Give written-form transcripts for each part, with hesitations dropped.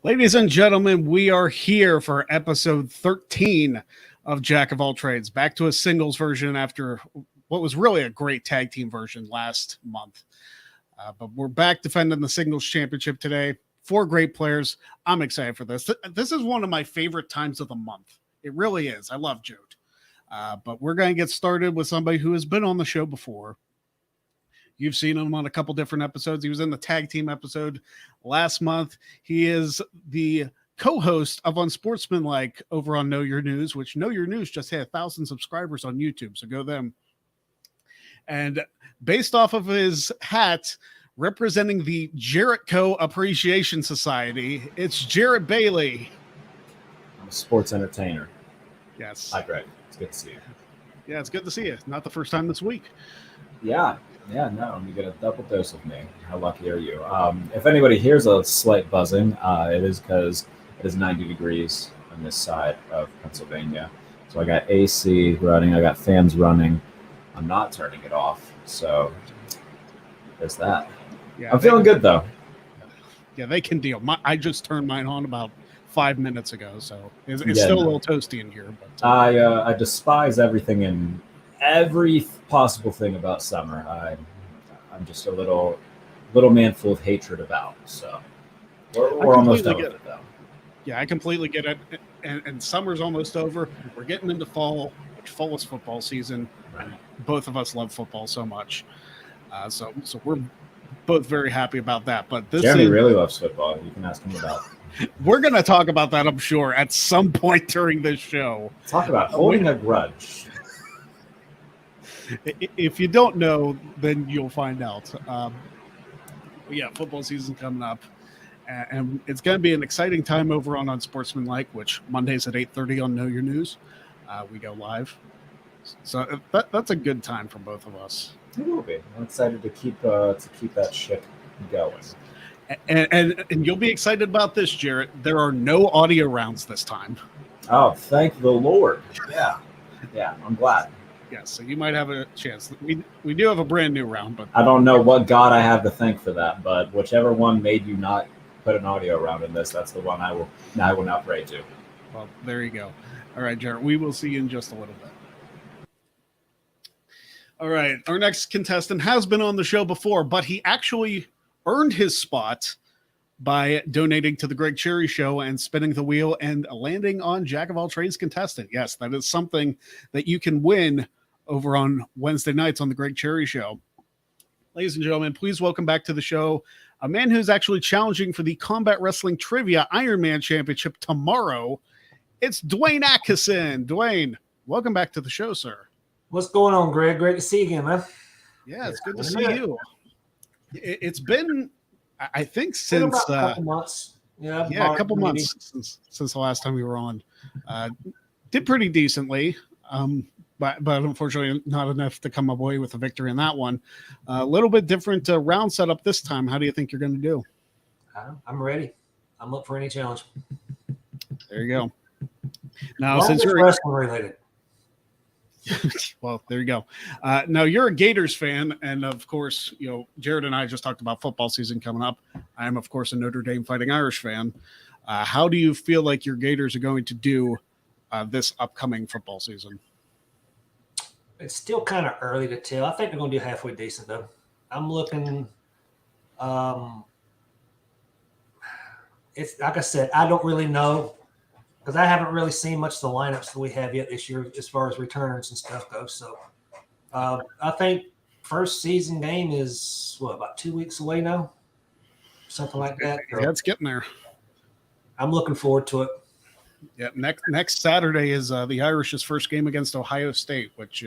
Ladies and gentlemen, we are here for episode 13 of Jack of All Trades. Back to a singles version after what was really a great tag team version last month. But we're back defending the singles championship today. 4 great players. I'm excited for this. This is one of my favorite times of the month. It really is. I love Jote. But we're going to get started with somebody who has been on the show before. You've seen him on a couple different episodes. He was in the tag team episode last month. He is the co-host of Unsportsmanlike over on Know Your News, which Know Your News just hit 1,000 subscribers on YouTube, so go them. And based off of his hat, representing the Jarrett Co. Appreciation Society, it's Jarrett Bailey. I'm a sports entertainer. Yes. Hi, Greg. It's good to see you. Yeah, it's good to see you. Not the first time this week. Yeah, no, you get a double dose of me. How lucky are you? If anybody hears a slight buzzing, it is because it is 90 degrees on this side of Pennsylvania. So I got AC running, I got fans running. I'm not turning it off, so there's that. Yeah, I'm feeling good, though. Yeah, they can deal. I just turned mine on about 5 minutes ago, so it's still a little toasty in here. But I despise everything and every possible thing about summer. I'm just a little man full of hatred about. So we're almost done with it, though. Yeah, I completely get it. And summer's almost over. We're getting into fall, which fall is football season. Right. Both of us love football so much. So we're both very happy about that. But Jeremy really loves football. You can ask him about it. We're going to talk about that, I'm sure, at some point during this show. Talk about holding a grudge. If you don't know, then you'll find out. Yeah, football season coming up. And it's going to be an exciting time over on Unsportsmanlike, which Mondays at 8:30 on Know Your News. We go live. So that's a good time for both of us. It will be. I'm excited to keep that ship going. And you'll be excited about this, Jarrett. There are no audio rounds this time. Oh, thank the Lord. Yeah, I'm glad. Yeah, so you might have a chance. We do have a brand new round, but I don't know what God I have to thank for that, but whichever one made you not put an audio round in this, that's the one I will not pray to. Well, there you go. All right, Jarrett, we will see you in just a little bit. All right, our next contestant has been on the show before, but he actually earned his spot by donating to the Greg Cherry Show and spinning the wheel and landing on Jack of All Trades contestant. Yes, that is something that you can win over on Wednesday nights on the Greg Cherry Show. Ladies and gentlemen, please welcome back to the show a man who's actually challenging for the Combat Wrestling Trivia Ironman Championship tomorrow. It's Dwayne Atkisson. Dwayne, welcome back to the show, sir. What's going on, Greg? Great to see you again, man. Yeah, it's good to see you. It's been, I think, since a couple months. Yeah, a couple months since the last time we were on. Did pretty decently, but unfortunately not enough to come away with a victory in that one. A little bit different round setup this time. How do you think you're going to do? I'm ready. I'm up for any challenge. There you go. Now, since you're wrestling related. Well, there you go. Now you're a Gators fan, and of course, Jarrett and I just talked about football season coming up. I am, of course, a Notre Dame Fighting Irish fan. How do you feel like your Gators are going to do this upcoming football season? It's still kind of early to tell. I think they're going to do halfway decent, though. I'm looking. It's like I said, I don't really know. Because I haven't really seen much of the lineups that we have yet this year as far as returners and stuff goes. So I think first season game is, about 2 weeks away now? Something like that. Yeah, it's getting there. I'm looking forward to it. Yeah, next Saturday is the Irish's first game against Ohio State, which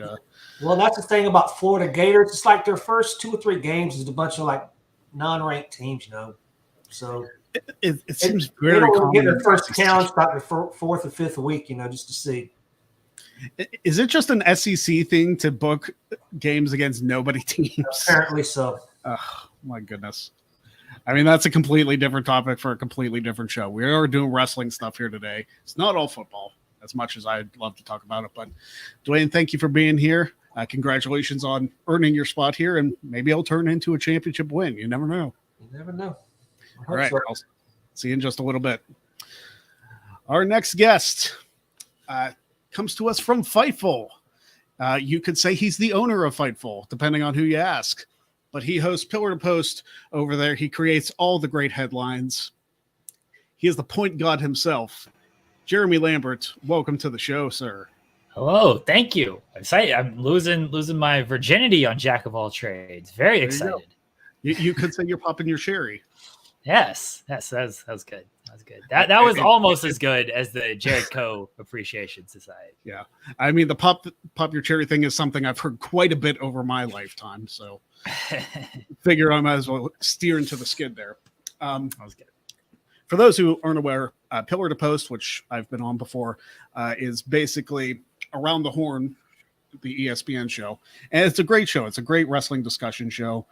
well, that's the thing about Florida Gators. It's like their first 2 or 3 games is a bunch of like non-ranked teams, So it seems very common. Get their first challenge about their 4th or 5th week, just to see. Is it just an SEC thing to book games against nobody teams? Apparently so. Oh, my goodness. I mean, that's a completely different topic for a completely different show. We are doing wrestling stuff here today. It's not all football, as much as I'd love to talk about it. But, Dwayne, thank you for being here. Congratulations on earning your spot here, and maybe it'll turn into a championship win. You never know. You never know. All right. See you in just a little bit. Our next guest comes to us from Fightful. You could say he's the owner of Fightful, depending on who you ask. But he hosts Pillar to Post over there. He creates all the great headlines. He is the point god himself. Jeremy Lambert, welcome to the show, sir. Hello, thank you. I'm excited. I'm losing my virginity on Jack of All Trades. Very excited. You could say you're popping your cherry. Yes, that was good. That was good. That was almost as good as the Jared Coe Appreciation Society. Yeah, I mean the pop your cherry thing is something I've heard quite a bit over my lifetime. So figure I might as well steer into the skid there. That was good. For those who aren't aware, Pillar to Post, which I've been on before, is basically Around the Horn, the ESPN show. And it's a great show. It's a great wrestling discussion show.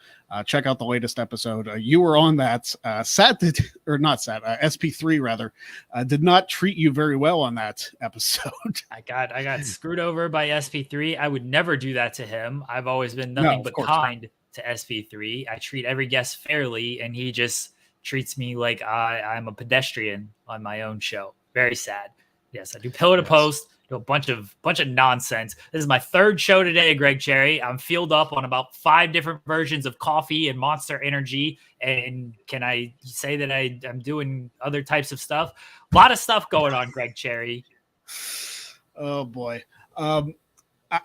Check out the latest episode. You were on that. SP3 rather, did not treat you very well on that episode. I got screwed over by SP3. I would never do that to him. I've always been nothing but kind to SP3. I treat every guest fairly, and he just treats me like I'm a pedestrian on my own show. Very sad. Yes, I do Pillar to Post, do a bunch of nonsense. This is my third show today, Greg Cherry. I'm filled up on about 5 different versions of coffee and Monster Energy. And can I say that I'm doing other types of stuff? A lot of stuff going on, Greg Cherry. Oh boy.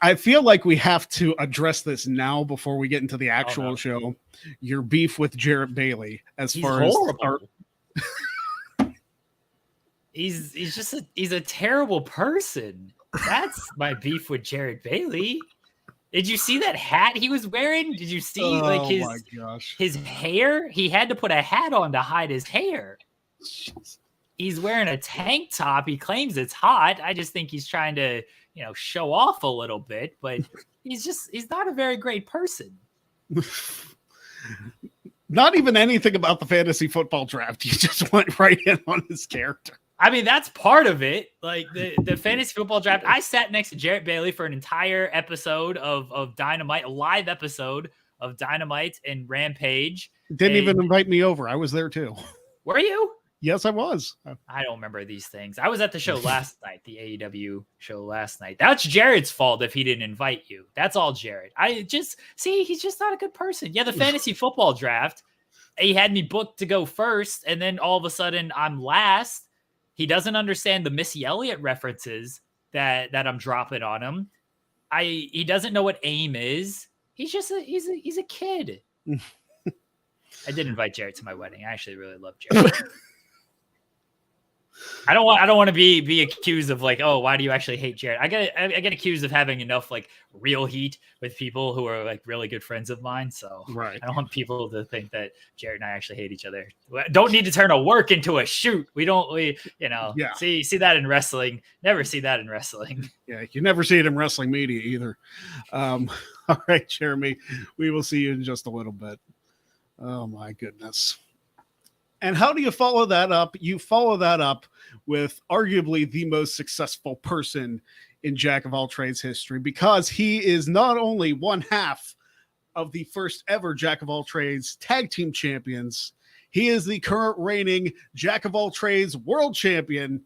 I feel like we have to address this now before we get into the actual show. Your beef with Jarrett Bailey, he's a terrible person. That's my beef with Jarrett Bailey. Did you see that hat he was wearing? Did you see his hair? He had to put a hat on to hide his hair. Jeez. He's wearing a tank top. He claims it's hot. I just think he's trying to, show off a little bit, but he's not a very great person. Not even anything about the fantasy football draft. You just went right in on his character. I mean, that's part of it. Like the fantasy football draft. I sat next to Jarrett Bailey for an entire episode of Dynamite, a live episode of Dynamite and Rampage. Didn't even invite me over. I was there too. Were you? Yes, I was. I don't remember these things. I was at the show last night, the AEW show last night. That's Jared's fault if he didn't invite you. That's all Jared. He's just not a good person. Yeah, the fantasy football draft, he had me booked to go first, and then all of a sudden I'm last. He doesn't understand the Missy Elliott references that I'm dropping on him. He doesn't know what AIM is. He's a kid. I did invite Jared to my wedding. I actually really love Jared. I don't want to be accused of like, oh, why do you actually hate Jared? I get accused of having enough like real heat with people who are like really good friends of mine. So right. I don't want people to think that Jared and I actually hate each other. Don't need to turn a work into a shoot. See that in wrestling. Never see that in wrestling. Yeah, you never see it in wrestling media either. All right, Jeremy, we will see you in just a little bit. Oh my goodness. And how do you follow that up? You follow that up with arguably the most successful person in Jack of All Trades history, because he is not only one half of the first ever Jack of All Trades tag team champions, he is the current reigning Jack of All Trades world champion.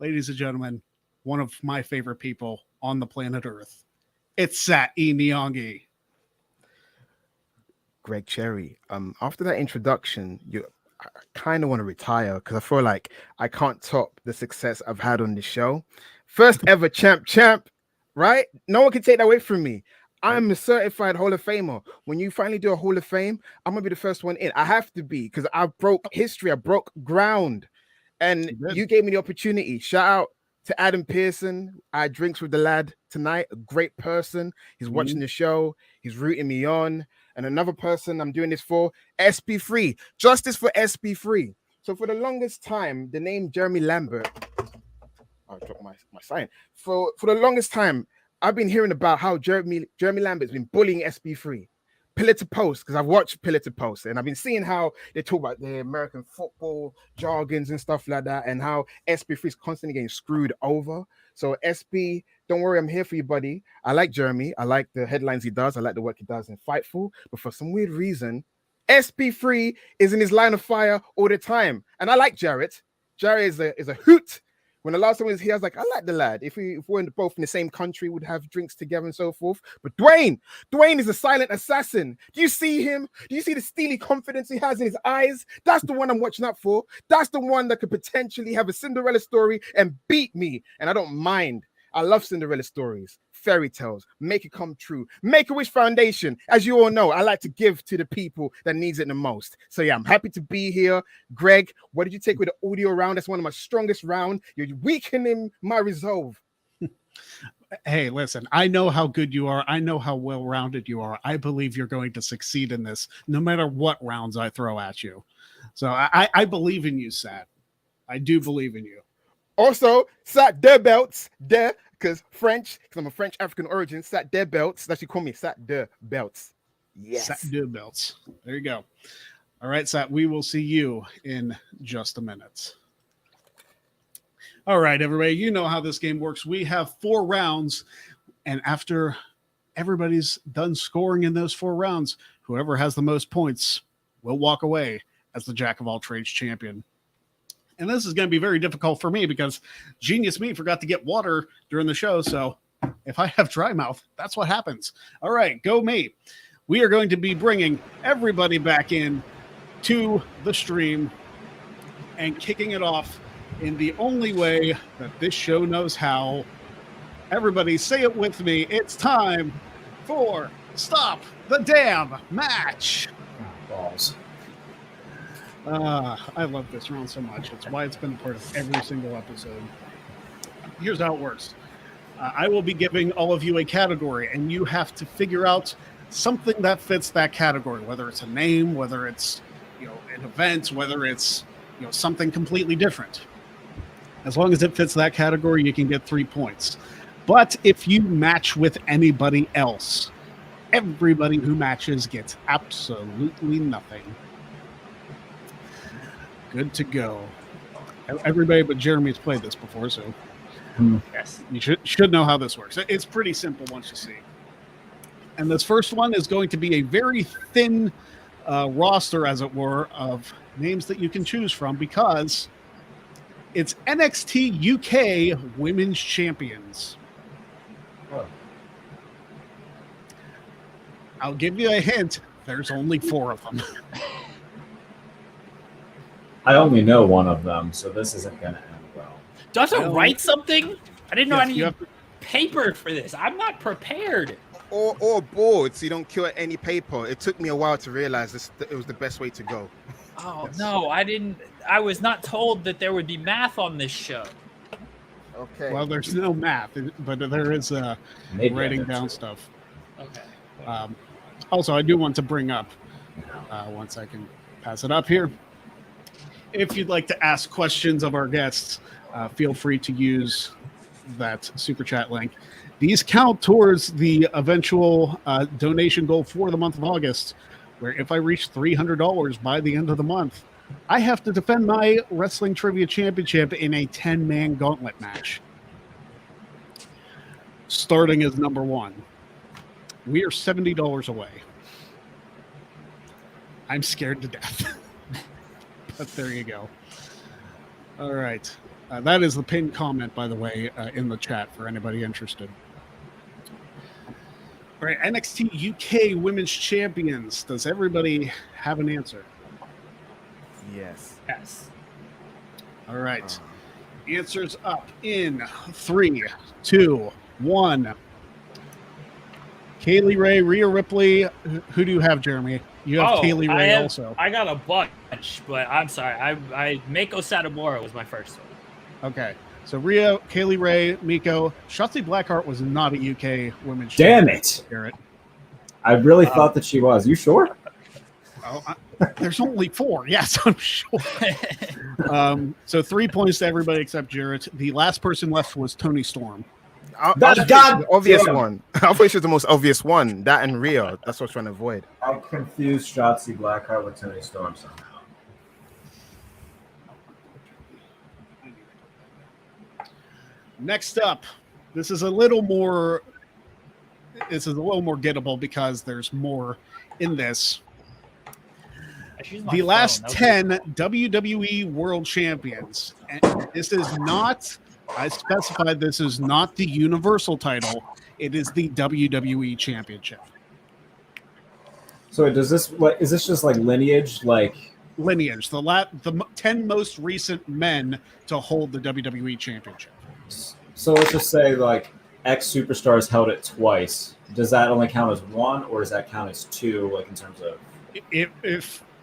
Ladies and gentlemen, one of my favorite people on the planet Earth. It's Sat E. Niangi. Greg Cherry. After that introduction, I kind of want to retire because I feel like I can't top the success I've had on this show. First ever champ, right? No one can take that away from me. I'm a certified Hall of Famer. When you finally do a Hall of Fame, I'm going to be the first one in. I have to be, because I broke history. I broke ground. And you gave me the opportunity. Shout out to Adam Pearson. I had drinks with the lad tonight. A great person. He's watching the show. He's rooting me on. And another person I'm doing this for, SP3. Justice for SP3. So for the longest time, the name Jeremy Lambert, I dropped my sign. For the longest time, I've been hearing about how Jeremy Lambert's been bullying SP3. Pillar to Post, because I've watched Pillar to Post, and I've been seeing how they talk about the American football jargons and stuff like that, and how SP3 is constantly getting screwed over. So SP, don't worry, I'm here for you, buddy. I like Jeremy. I like the headlines he does. I like the work he does in Fightful. But for some weird reason, SP3 is in his line of fire all the time. And I like Jarrett. Jarrett is a hoot. When the last time he was here, I was like, I like the lad. If we were both in the same country, we'd have drinks together and so forth. But Dwayne is a silent assassin. Do you see him? Do you see the steely confidence he has in his eyes? That's the one I'm watching out for. That's the one that could potentially have a Cinderella story and beat me. And I don't mind. I love Cinderella stories, fairy tales, make it come true. Make-A-Wish Foundation, as you all know, I like to give to the people that needs it the most. So yeah, I'm happy to be here. Greg, what did you take with the audio round? That's one of my strongest rounds. You're weakening my resolve. Hey, listen, I know how good you are. I know how well-rounded you are. I believe you're going to succeed in this, no matter what rounds I throw at you. So I believe in you, Sat. I do believe in you. Also, Sat de belts, because French, because I'm a French African origin, Sat de belts. That's what you call me, Sat de belts. Yes. Sat de belts. There you go. All right, Sat, we will see you in just a minute. All right, everybody, you know how this game works. We have 4 rounds, and after everybody's done scoring in those 4 rounds, whoever has the most points will walk away as the Jack of all trades champion. And this is going to be very difficult for me because Genius Me forgot to get water during the show. So if I have dry mouth, that's what happens. All right, go me. We are going to be bringing everybody back in to the stream and kicking it off in the only way that this show knows how. Everybody say it with me. It's time for Stop the Damn Match. Balls. I love this round so much. It's why it's been a part of every single episode. Here's how it works. I will be giving all of you a category, and you have to figure out something that fits that category, whether it's a name, whether it's an event, whether it's something completely different. As long as it fits that category, you can get 3 points. But if you match with anybody else, everybody who matches gets absolutely nothing. Good to go. Everybody but Jeremy's played this before, so yes, you should know how this works. It's pretty simple once you see. And this first one is going to be a very thin roster, as it were, of names that you can choose from because it's NXT UK Women's Champions. Oh. I'll give you a hint. There's only 4 of them. I only know one of them, so this isn't going to end well. Do I have to write something? I didn't know I needed to... paper for this. I'm not prepared. Or boards, so you don't kill any paper. It took me a while to realize it was the best way to go. Oh, yes. No, I didn't. I was not told that there would be math on this show. Okay. Well, there's no math, but there is writing down stuff. Okay. Also, I do want to bring up, once I can pass it up here, if you'd like to ask questions of our guests, feel free to use that super chat link. These count towards the eventual donation goal for the month of August, where if I reach $300 by the end of the month, I have to defend my Wrestling Trivia Championship in a 10-man gauntlet match. Starting as number 1. We are $70 away. I'm scared to death. But there you go. All right. That is the pinned comment, by the way, in the chat for anybody interested. All right, NXT UK Women's Champions. Does everybody have an answer? Yes. Yes. All right. Answers up in 3, 2, 1. Kaylee Ray, Rhea Ripley. Who do you have, Jeremy? You have Kaylee Ray also. I got a bunch, but I'm sorry. I Mako Satomura was my first one. Okay. So Rhea, Kaylee Ray, Miko. Shotzi Blackheart was not a UK Women's Damn Champion. it. Garrett. I really thought that she was. You sure? There's only 4. Yes, I'm sure. So 3 points to everybody except Jarrett. The last person left was Tony Storm. That's the obvious one. I thought she was the most obvious one. That and Rio. That's what I was trying to avoid. I confused Shotzi Blackheart with Tony Storm somehow. Next up, this is a little more gettable because there's more in this. the last 10 WWE World Champions. And this is not, I specified this is not the Universal title. It is the WWE Championship. So is this just like lineage? Like lineage, the 10 most recent men to hold the WWE Championship. So let's just say like X superstars held it twice. Does that only count as one, or does that count as two? Like in terms of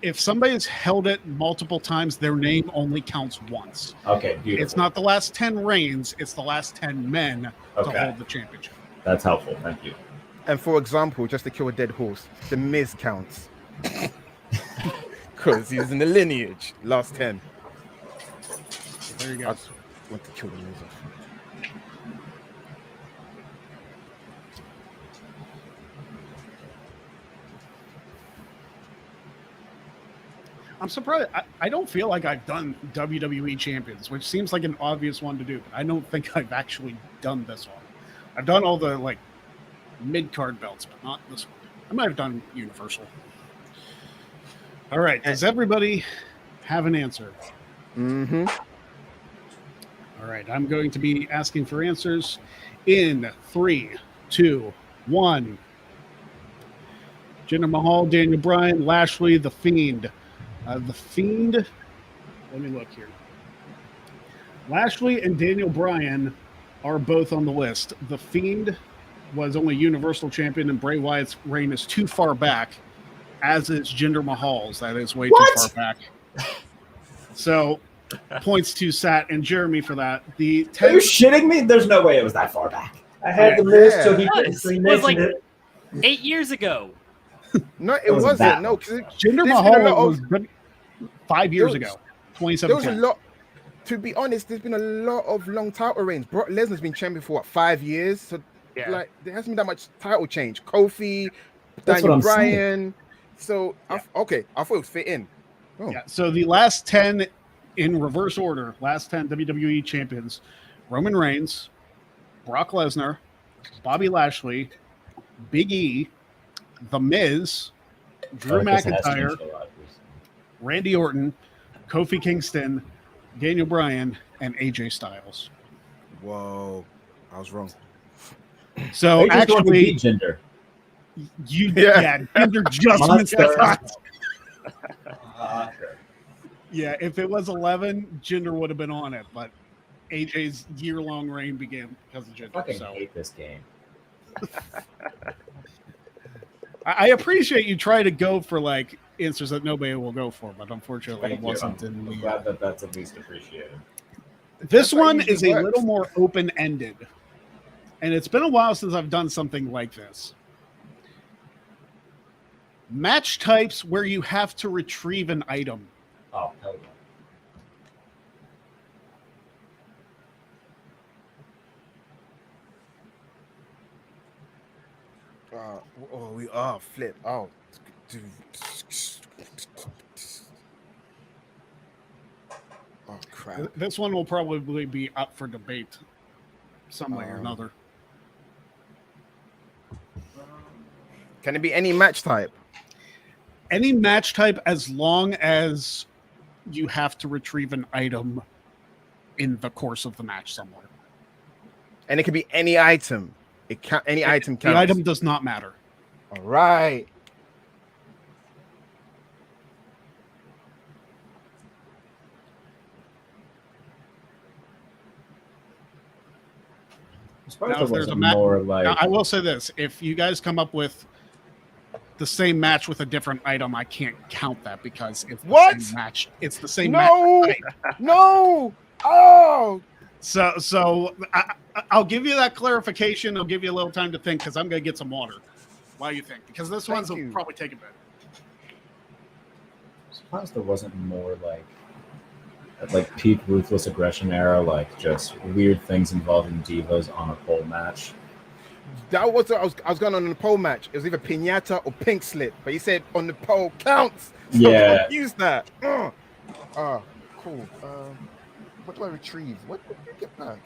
if somebody's held it multiple times, their name only counts once. Okay, beautiful. It's not the last 10 reigns; it's the last 10 men to hold the championship. That's helpful. Thank you. And for example, just to kill a dead horse, the Miz counts because he's in the lineage. Last 10. There you go. I want to kill the Miz. I'm surprised. I don't feel like I've done WWE champions, which seems like an obvious one to do, but I don't think I've actually done this one. I've done all the like mid-card belts, but not this one. I might have done Universal. All right. Does everybody have an answer? Mm-hmm. All right. I'm going to be asking for answers in 3, 2, 1. Jinder Mahal, Daniel Bryan, Lashley, The Fiend. The Fiend, let me look here. Lashley and Daniel Bryan are both on the list. The Fiend was only Universal Champion, and Bray Wyatt's reign is too far back, as is Jinder Mahal's. That is way too far back. So, points to Sat and Jeremy for that. Are you shitting me? There's no way it was that far back. I had the list, so he was like 8 years ago. No, it wasn't. No, because Jinder Mahal was 5 years ago, 2017. There was a lot. To be honest, there's been a lot of long title reigns. Brock Lesnar's been champion for 5 years? So, like, there hasn't been that much title change. Kofi, Daniel Bryan. So, I thought it would fit in. Oh. Yeah. So the last 10 in reverse order, last 10 WWE champions: Roman Reigns, Brock Lesnar, Bobby Lashley, Big E, The Miz, Drew McIntyre, Randy Orton, Kofi Kingston, Daniel Bryan, and AJ Styles. Whoa, I was wrong. So actually, Jinder. Jinder just missed the cut. Yeah, if it was 11, Jinder would have been on it, but AJ's year-long reign began because of Jinder. I fucking hate this game. I appreciate you try to go for like answers that nobody will go for, but unfortunately it wasn't. I'm glad that that's at least appreciated. This one is a little more open-ended, and it's been a while since I've done something like this. Match types where you have to retrieve an item. Oh, hell yeah. We are flip. Oh, crap. This one will probably be up for debate some way or another. Can it be any match type? Any match type, as long as you have to retrieve an item in the course of the match somewhere. And it can be any item. Any item counts. The item does not matter. All right. Now, if there's a match, I will say this: if you guys come up with the same match with a different item, I can't count that because it's the same match. It's the same match. No. Oh. So I'll give you that clarification. I'll give you a little time to think because I'm going to get some water while you think, because this one's will probably take a bit. I'm surprised there wasn't more like peak ruthless aggression era, like just weird things involving divas on a pole match. That was I was going on the pole match. It was either pinata or pink slip, but he said on the pole counts. So yeah, use that. Cool. What do I retrieve? What did you get back?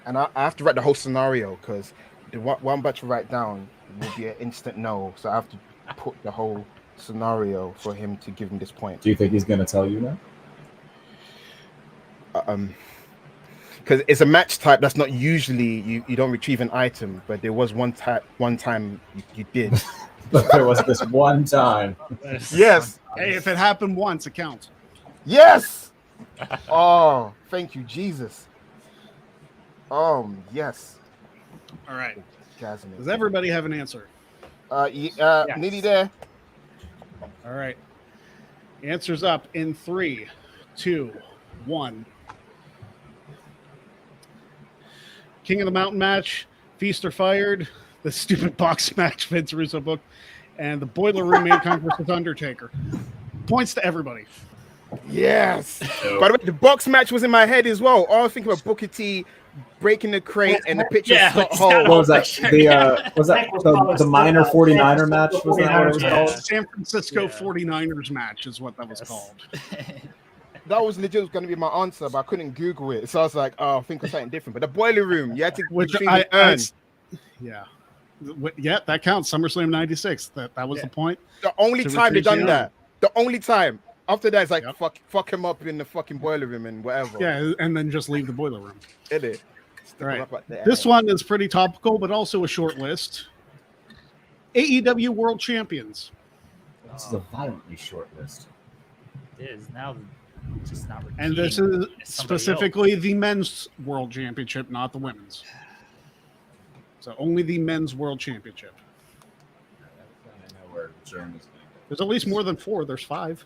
And I have to write the whole scenario because the what I'm about to write down will be an instant no. So I have to put the whole scenario for him to give me this point. Do you think he's going to tell you now? Because it's a match type that's not usually you don't retrieve an item, but there was one time you did. But there was this one time. Yes. Hey, if it happened once, it counts. Yes. Oh, thank you, Jesus. Yes. All right. Jasmine. Does everybody have an answer? Yes. Nearly there. All right. Answers up in 3, 2, 1. King of the Mountain match, Feast or Fired, the stupid box match Vince Russo booked, and the Boiler Room main conference with Undertaker. Points to everybody. Yes. By the way, the box match was in my head as well. All I was thinking about Booker T breaking the crate and the picture of Scott Hall. What was that? The minor 49er match? Was that what it was called? San Francisco 49ers match is what that was called. That was legit going to be my answer, but I couldn't Google it. So I was like, oh, I think of something different. But the Boiler Room, you had to yeah. Yeah, that counts. SummerSlam 96. That was the point. The only time they done that. The only time. After that, it's like, fuck him up in the fucking Boiler Room and whatever. Yeah, and then just leave the Boiler Room. It is. Right. This one is pretty topical, but also a short list. AEW World Champions. This is a violently short list. It is now. Just not and this is specifically the men's world championship, not the women's. So only the men's world championship. I know where Jeremy's going. There's at least more than 4. There's 5.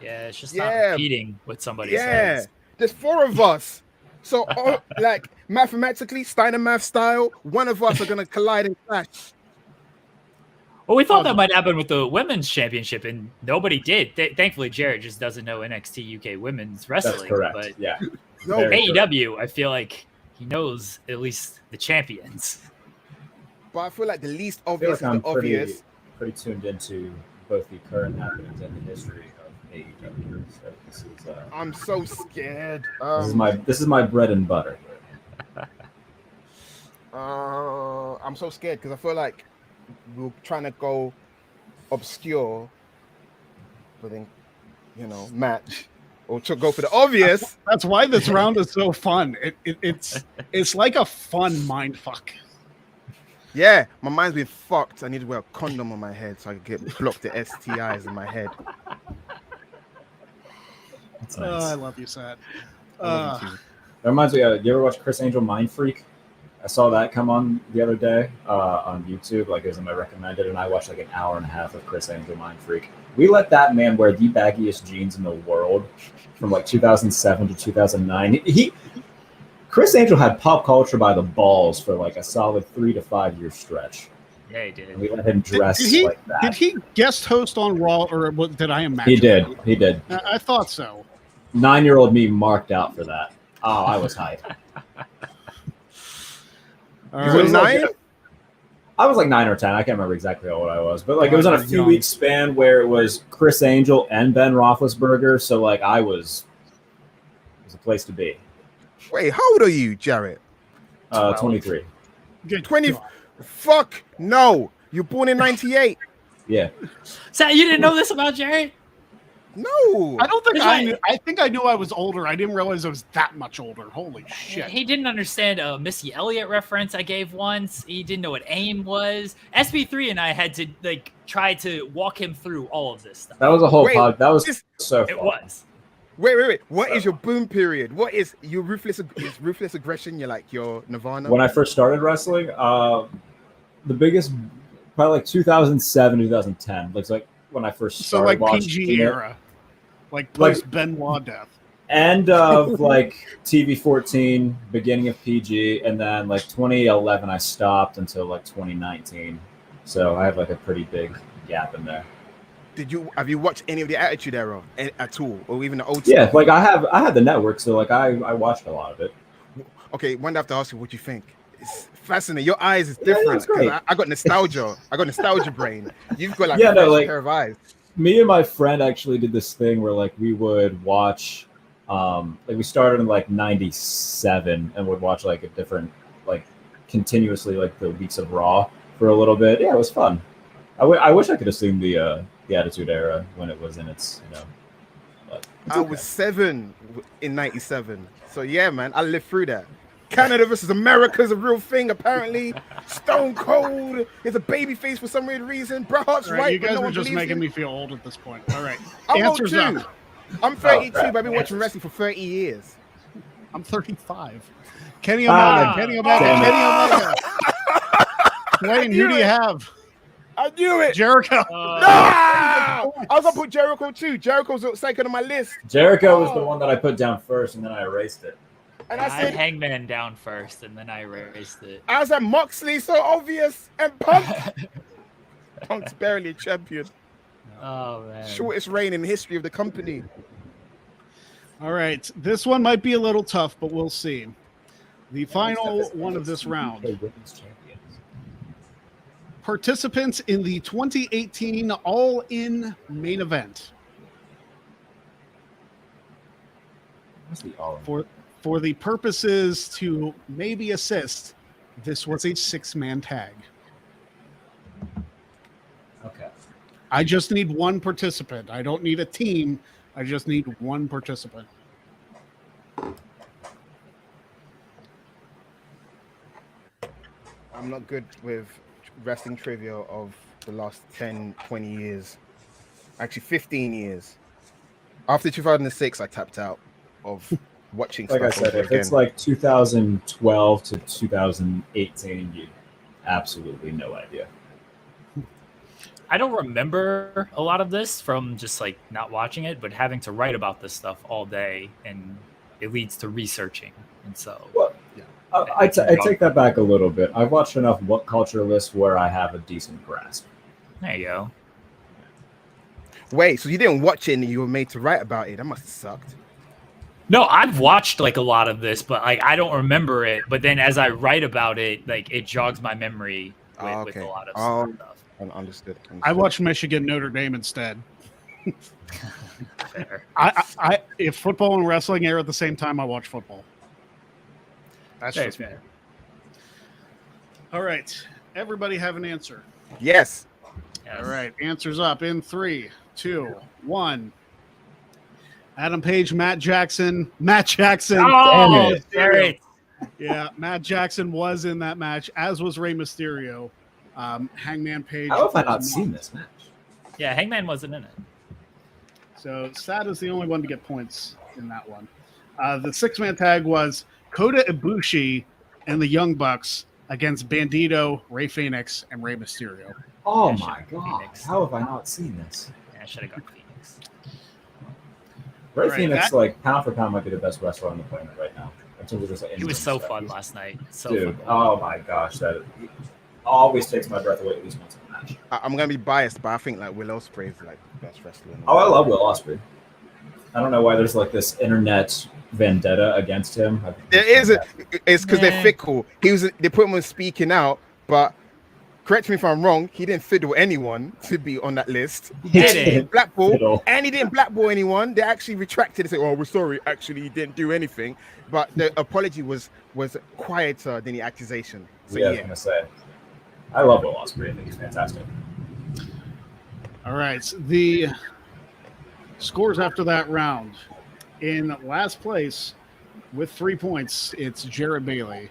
Yeah, it's just not repeating what somebody says. There's 4 of us. So, like mathematically, Steiner math style, one of us are gonna collide and clash. Well, we thought that might happen with the women's championship, and nobody did. Thankfully, Jarrett just doesn't know NXT UK women's wrestling. That's correct. But yeah. AEW, I feel like he knows at least the champions. But I feel like the least obvious is the obvious. Pretty tuned into both the current happenings and the history of AEW. So this is. I'm so scared. This is my bread and butter. I'm so scared because I feel like we're trying to go obscure, but then, match or to go for the obvious. That's why this round is so fun. It's like a fun mind fuck. Yeah, my mind's been fucked. I need to wear a condom on my head so I can block the STIs in my head. That's nice. I love you, Sad. That reminds me, you ever watch Chris Angel Mind Freak? I saw that come on the other day on YouTube, like it was in my recommended, and I watched like an hour and a half of Chris Angel Mind Freak. We let that man wear the baggiest jeans in the world from like 2007 to 2009. Chris Angel had pop culture by the balls for like a solid 3 to 5 year stretch. Yeah, he did. And we let him dress like that. Did he guest host on Raw, or did I imagine? He did. I thought so. 9-year-old me marked out for that. Oh, I was hyped. You were 9? I was like 9 or 10. I can't remember exactly how old I was, but like it was on a few week span where it was Chris Angel and Ben Roethlisberger. So like it was a place to be. Wait, how old are you, Jarrett? 23. 20. Fuck no. You're born in 98. Yeah. So you didn't know this about Jarrett? No. I don't think I knew. I think I knew I was older. I didn't realize I was that much older. Holy shit. He didn't understand a Missy Elliott reference I gave once. He didn't know what AIM was. SB3 and I had to like try to walk him through all of this stuff. That was a whole pod. That was so fun. It was. Wait. What is your boom period? What is your ruthless aggression? You're like your Nirvana? When I first started wrestling, the biggest, probably like 2007, 2010. Looks like when I first started. So like watching PG era. Like post Benoit death. End of like TV 14, beginning of PG, and then like 2011 I stopped until like 2019. So I have like a pretty big gap in there. Have you watched any of the Attitude Era at all, or even the old Yeah, stuff? like I had the network, so like I watched a lot of it. Okay, one day I have to ask you what you think. It's fascinating. Your eyes is different. Yeah, I got nostalgia. I got nostalgia brain. You've got like a pair of eyes. Me and my friend actually did this thing where like we would watch Like we started in like 97 and would watch like a different, like continuously like the weeks of Raw for a little bit. Yeah, it was fun. I wish I could have seen the Attitude Era when it was in its, but I was 7 in 97. So yeah, man, I lived through that. Canada versus America is a real thing, apparently. Stone Cold is a baby face for some weird reason. Bret Hart's right. You guys no are just making him. me feel old at this point. All right. I'm old Answers too. up. I'm 32, but I've been watching wrestling for 30 years. I'm 35. Kenny Omega. Kenny Omega. Dwayne, who do you have? I knew it. Jericho. No! I was gonna put Jericho too. Jericho's second on my list. Jericho was the one that I put down first, and then I erased it. And I I had said Hangman down first, and then I erased it. I was like Moxley, so obvious, and Punk. Punk's barely a champion. Oh man. Shortest reign in the history of the company. All right. This one might be a little tough, but we'll see. The final one of this round. Participants in the 2018 All-In main event. What's the all? For the purposes to maybe assist, this was a 6-man tag. Okay. I just need one participant. I don't need a team. I just need one participant. I'm not good with wrestling trivia of the last 10, 20 years. Actually, 15 years. After 2006, I tapped out of watching Like I stuff said, over if again. it's like 2012 to 2018, you absolutely no idea. I don't remember a lot of this from just like not watching it, but having to write about this stuff all day, and it leads to researching. And so, Well, I take that back a little bit. I've watched enough What Culture lists where I have a decent grasp. there you go. Wait, so you didn't watch it and you were made to write about it? That must have sucked. No, I've watched like a lot of this, but like I don't remember it. But then as I write about it, like it jogs my memory with a lot of stuff. Understood. I watched Michigan Notre Dame instead. Fair. I if football and wrestling air at the same time, I watch football. That's Fair, just me. fair. All right. Everybody have an answer. Yes. Yes. All right. Answers up in 3, 2, 1. Adam Page, Matt Jackson. Oh, Jarrett. Yeah, Matt Jackson was in that match, as was Rey Mysterio. Hangman Page. How have I was not seen this match? Yeah, Hangman wasn't in it. So Sad is the only one to get points in that one. The 6-man tag was Kota Ibushi and the Young Bucks against Bandito, Rey Fenix, and Rey Mysterio. Oh Yeah, my sure. god! Phoenix. How have I not seen this? Yeah, I should have gone Phoenix. Ray Right, Phoenix, like pound for pound, might be the best wrestler on the planet right now. In terms of just, like, He was in-ring so stuff. fun He's- last night. So Dude, fun. oh my gosh, that always takes my breath away at least once in a match. I'm gonna be biased, but I think like Will Ospreay is like the best wrestler. in the Oh, I world. love Will Ospreay. I don't know why there's like this internet vendetta against him. I think There he's is. fantastic. It's because they're Nah. fickle. They put him on speaking out, but correct me if I'm wrong. He didn't fiddle anyone to be on that list. He did He didn't blackball, Fiddle. and he didn't blackball anyone. They actually retracted and said, "Oh, we're sorry. Actually, he didn't do anything." But the apology was quieter than the accusation. So Yeah, I was yeah. gonna say. I love Will Ospreay. I think he's fantastic. All right. So the scores after that round. In last place with 3 points, it's Jarrett Bailey.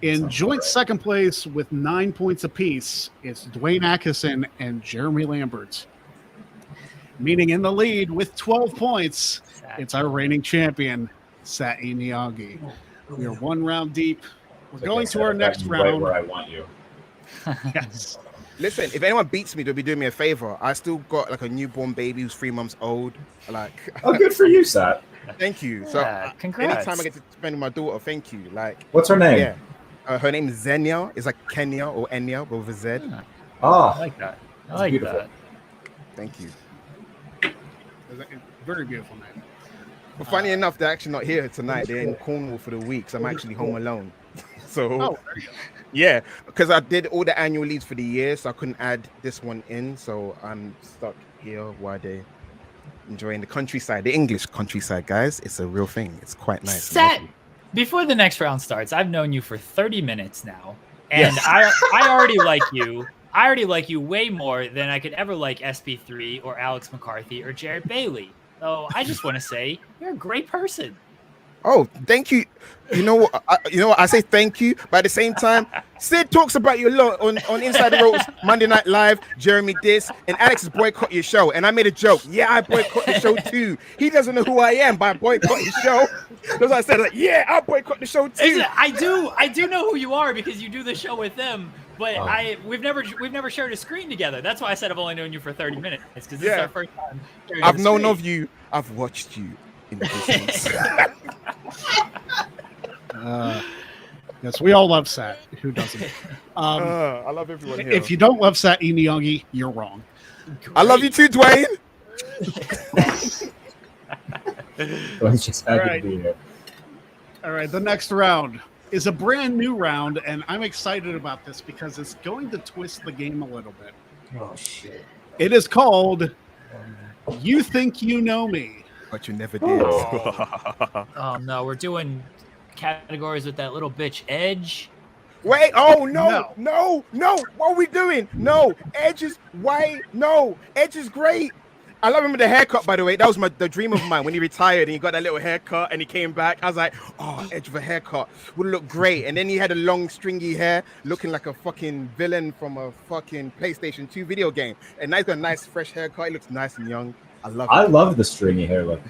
In Sounds joint right. second place with 9 points apiece, it's Dwayne Atkisson and Jeremy Lambert. Meaning in the lead with 12 points, it's our reigning champion, Sati Niangi. We are 1 round deep. We're going to our next Right round. where I want you. Yes. Listen, if anyone beats me, they'll be doing me a favor. I still got like a newborn baby who's 3 months old. Like, Oh, good for you, Sat. thank you. So Yeah, congrats. anytime I get to spend with my daughter, thank you. Like, What's her name? yeah. Her name is Zenia. It's like Kenya or Enya, but with a Z. I Oh, like that. I That's like beautiful. that. Thank you. Very beautiful name. But funny enough, they're actually not here tonight. They're in Cornwall for the week, so I'm actually home alone. So Oh, there you go. yeah, because I did all the annual leaves for the year, so I couldn't add this one in. So I'm stuck here while they enjoying the countryside, the English countryside, guys. It's a real thing. It's quite nice. Sat, before the next round starts, I've known you for 30 minutes now, and I already like you. I already like you way more than I could ever like SB3 or Alex McCarthy or Jarrett Bailey. So I just want to say you're a great person. Oh, thank you. You know what? I say thank you, but at the same time, Sid talks about you a lot on Inside the Ropes, Monday Night Live, Jeremy this, and Alex has boycott your show. And I made a joke. Yeah, I boycott the show too. He doesn't know who I am, but I boycott his show. That's why I said, like, yeah, I'll boycott the show too. I do know who you are because you do the show with them. But we've never shared a screen together. That's why I said I've only known you for 30 minutes because this is our first time. I've known of you. I've watched you in the distance. Yes, we all love Sat. Who doesn't? I love everyone here. If you don't love Sat Niangi, you're wrong. Great. I love you too, Dwayne. Dwayne's just happy to be here. All right, the next round is a brand new round, and I'm excited about this because it's going to twist the game a little bit. Oh shit! It is called "You Think You Know Me," but you never did. Oh no, we're doing categories with that little bitch Edge. Wait, no. What are we doing? No, Edge is white. No, Edge is great. I love him with the haircut, by the way. That was the dream of mine when he retired and he got that little haircut and he came back. I was like, oh, Edge with a haircut would look great. And then he had a long stringy hair looking like a fucking villain from a fucking PlayStation 2 video game. And now he's got a nice fresh haircut. He looks nice and young. I love it. I love the stringy hair look.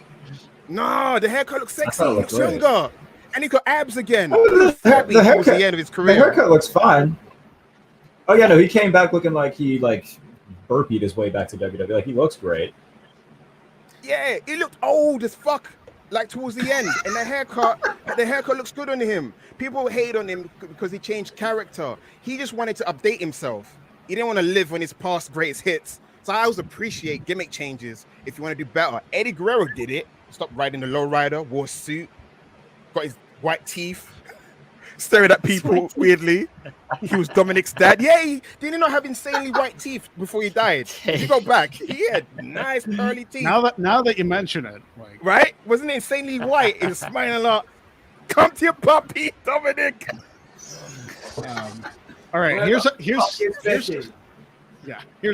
No, the haircut looks sexy. He looks younger. And he got abs again. The haircut, the end of his career. The haircut looks fine. Oh yeah, no, he came back looking like he burpeed his way back to WWE. Like he looks great. Yeah, he looked old as fuck, like towards the end. And the haircut looks good on him. People hate on him because he changed character. He just wanted to update himself. He didn't want to live on his past greatest hits. So I always appreciate gimmick changes if you want to do better. Eddie Guerrero did it. Stopped riding the lowrider, wore a suit, got his white teeth, staring at people weirdly. He was Dominic's dad. Yeah, did he not have insanely white teeth before he died? If you go back, he had nice pearly teeth. Now that you mention it, like, right? Wasn't it insanely white? He was smiling a lot. Come to your puppy, Dominic. All right, here's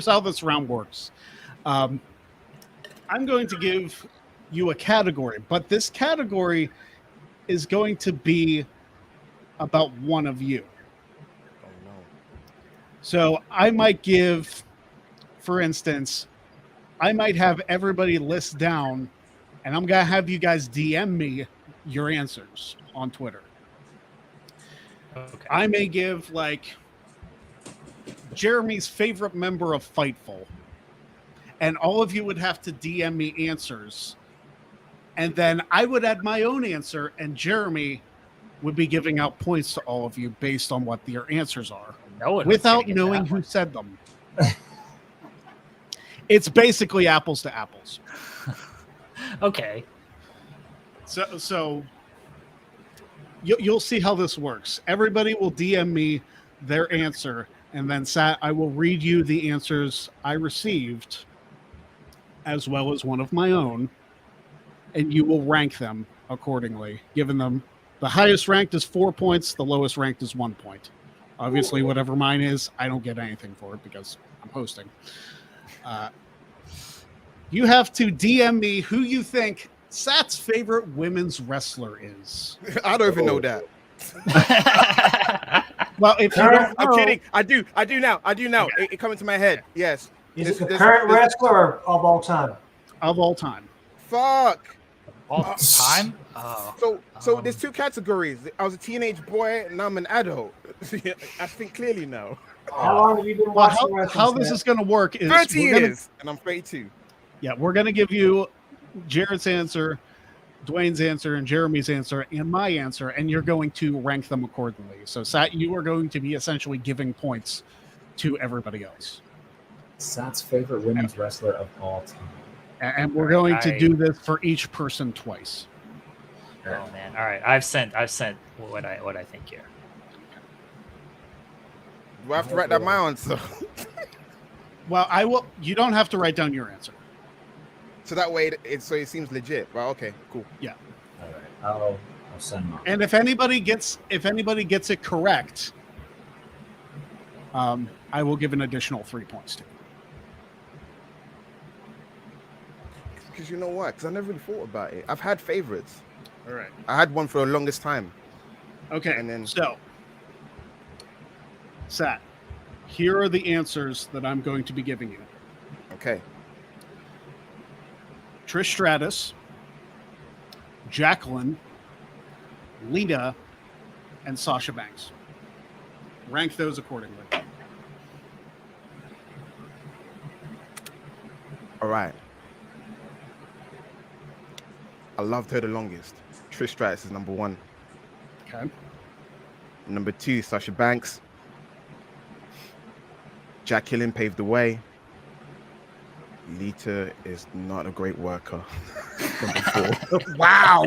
how this round works. I'm going to give you a category, but this category is going to be about one of you. Oh no. So I might give, for instance, I might have everybody list down, and I'm gonna have you guys DM me your answers on Twitter. Okay. I may give like Jeremy's favorite member of Fightful, and all of you would have to DM me answers, and then I would add my own answer, and Jeremy would be giving out points to all of you based on what your answers are, without knowing who said them. It's basically apples to apples. Okay. So you'll see how this works. Everybody will DM me their answer, and then I will read you the answers I received, as well as one of my own, and you will rank them accordingly, giving them the highest ranked is 4 points, the lowest ranked is 1 point. Obviously, whatever mine is, I don't get anything for it because I'm hosting. You have to DM me who you think Sat's favorite women's wrestler is. I don't even know that. Well, if you don't, I'm kidding. I do now. Okay. It comes to my head. Yes. Is it the current wrestler of all time? Of all time. Fuck. All time? Oh. So there's two categories. I was a teenage boy, and now I'm an adult. I think clearly now. How long have you been watching wrestling? How this is going to work is 30 years, and I'm 32. Yeah, we're going to give you Jarrett's answer, Dwayne's answer, and Jeremy's answer, and my answer, and you're going to rank them accordingly. So, Sat, you are going to be essentially giving points to everybody else. Sat's favorite women's wrestler of all time. And we're going to do this for each person twice. Oh man! All right, I've sent what I think here. Do I have to write down my answer? Well, I will. You don't have to write down your answer. So that way, it seems legit. Right? Okay, cool. Yeah. All right, I'll send mine. And if anybody gets it correct, I will give an additional 3 points to you. Because you know what? Because I never really thought about it. I've had favorites. All right. I had one for the longest time. Okay. And then so, Sat, here are the answers that I'm going to be giving you. Okay. Trish Stratus, Jacqueline, Lita, and Sasha Banks. Rank those accordingly. All right. I loved her the longest. Trish Stratus is number 1. Okay. Number 2, Sasha Banks. Jacqueline paved the way. Lita is not a great worker. Number 4. Wow.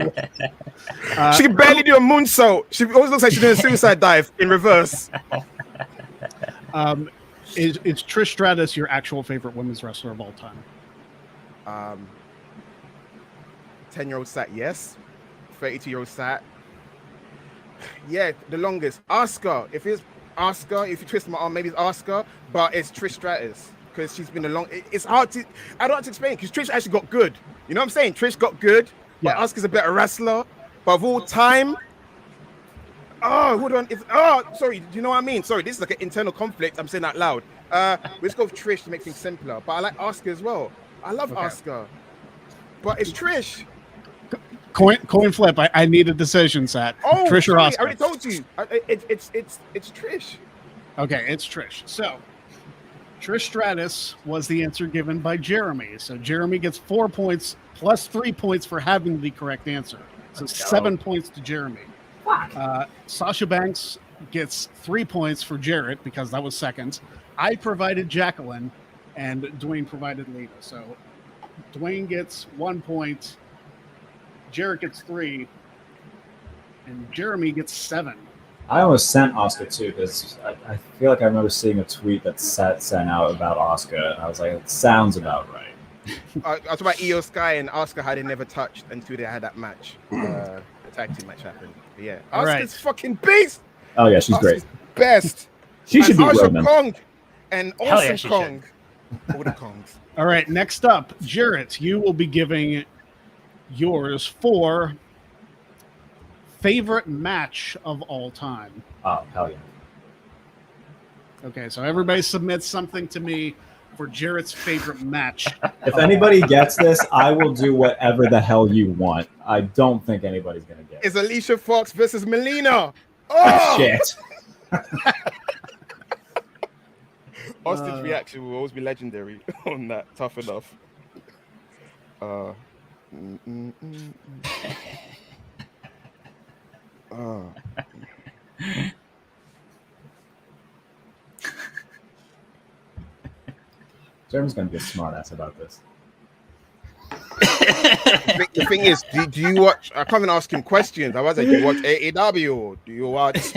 She can barely do a moonsault. She always looks like she's doing a suicide dive in reverse. Is Trish Stratus your actual favorite women's wrestler of all time? 10-year-old Sat, yes. 32-year-old Sat. Yeah, the longest. Asuka. If it's Asuka, if you twist my arm, maybe it's Asuka, but it's Trish Stratus because she's been a long. It's hard to. I don't have to explain because Trish actually got good. You know what I'm saying? Trish got good, but Asuka's a better wrestler. But of all time, hold on. Sorry. Do you know what I mean? Sorry, this is like an internal conflict. I'm saying that loud. Let's go with Trish to make things simpler. But I like Asuka as well. I love Asuka, but it's Trish. Coin flip. I need a decision, Sat. Trish or Asuka? I already told you. It's Trish. Okay, it's Trish. So, Trish Stratus was the answer given by Jeremy. So Jeremy gets 4 points plus 3 points for having the correct answer. So 7 points to Jeremy. Sasha Banks gets 3 points for Jarrett because that was second. I provided Jacqueline, and Dwayne provided Lita. So Dwayne gets 1 point. Jarrett gets 3, and Jeremy gets 7. I almost sent Asuka too because I feel like I remember seeing a tweet that sent out about Asuka, and I was like, it sounds about right. I was talking about Io Sky and Asuka had they never touched until they had that match. The tag team match happened. But yeah, Asuka's fucking beast. Oh yeah, she's great. Best. She should be Roman. Kong and Awesome yeah, Kong. All the Kongs. All right, next up, Jarrett, you will be giving yours for favorite match of all time. Oh, hell yeah. Okay, so everybody submits something to me for Jarrett's favorite match. If anybody gets this, I will do whatever the hell you want. I don't think anybody's going to get it. It's Alicia Fox versus Melina. Oh! Shit. Austin's reaction will always be legendary on that. Tough enough. Jeremy's going to be a smartass about this. The thing is, do you watch? I can't even ask him questions. I was like, do you watch AEW or do you watch?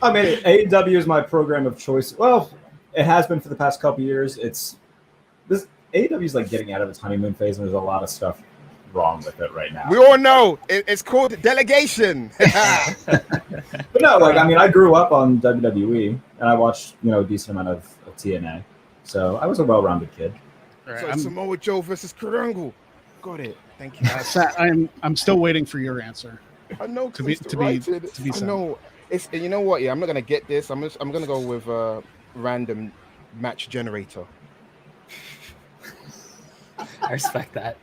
I mean, AEW is my program of choice. Well, it has been for the past couple years. AEW is like getting out of its honeymoon phase, and there's a lot of stuff wrong with it right now. We all know it's called delegation. But no, like I mean, I grew up on WWE, and I watched a decent amount of TNA, so I was a well-rounded kid. Right, so it's Samoa Joe versus Kurt Angle. Got it. Thank you. I'm still waiting for your answer. I know to be I know. It's, you know what? Yeah, I'm not gonna get this. I'm gonna go with random match generator. I respect that.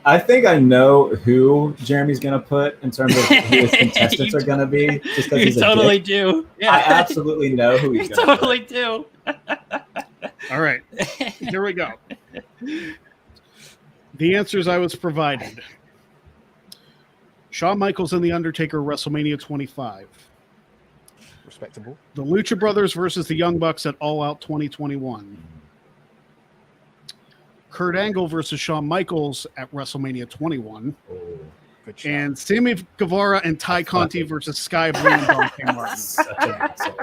I think I know who Jeremy's gonna put in terms of who his contestants are gonna be. Just because he's totally a dick. Do. Yeah. I absolutely know who he's gonna totally put. do. All right, here we go. The answers I was provided. Shawn Michaels and The Undertaker, WrestleMania 25. Respectable. The Lucha Brothers versus the Young Bucks at All Out 2021. Kurt Angle versus Shawn Michaels at WrestleMania 21. Oh, and Sammy Guevara and Ty Conti versus Sky Blue and Dante Martin. such an asshole.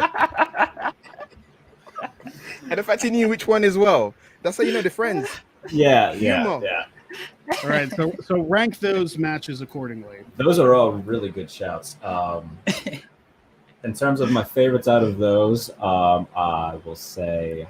And the fact he knew which one as well. That's how you know the friends. Yeah. Humor. All right, so rank those matches accordingly. Those are all really good shouts. In terms of my favorites out of those, I will say,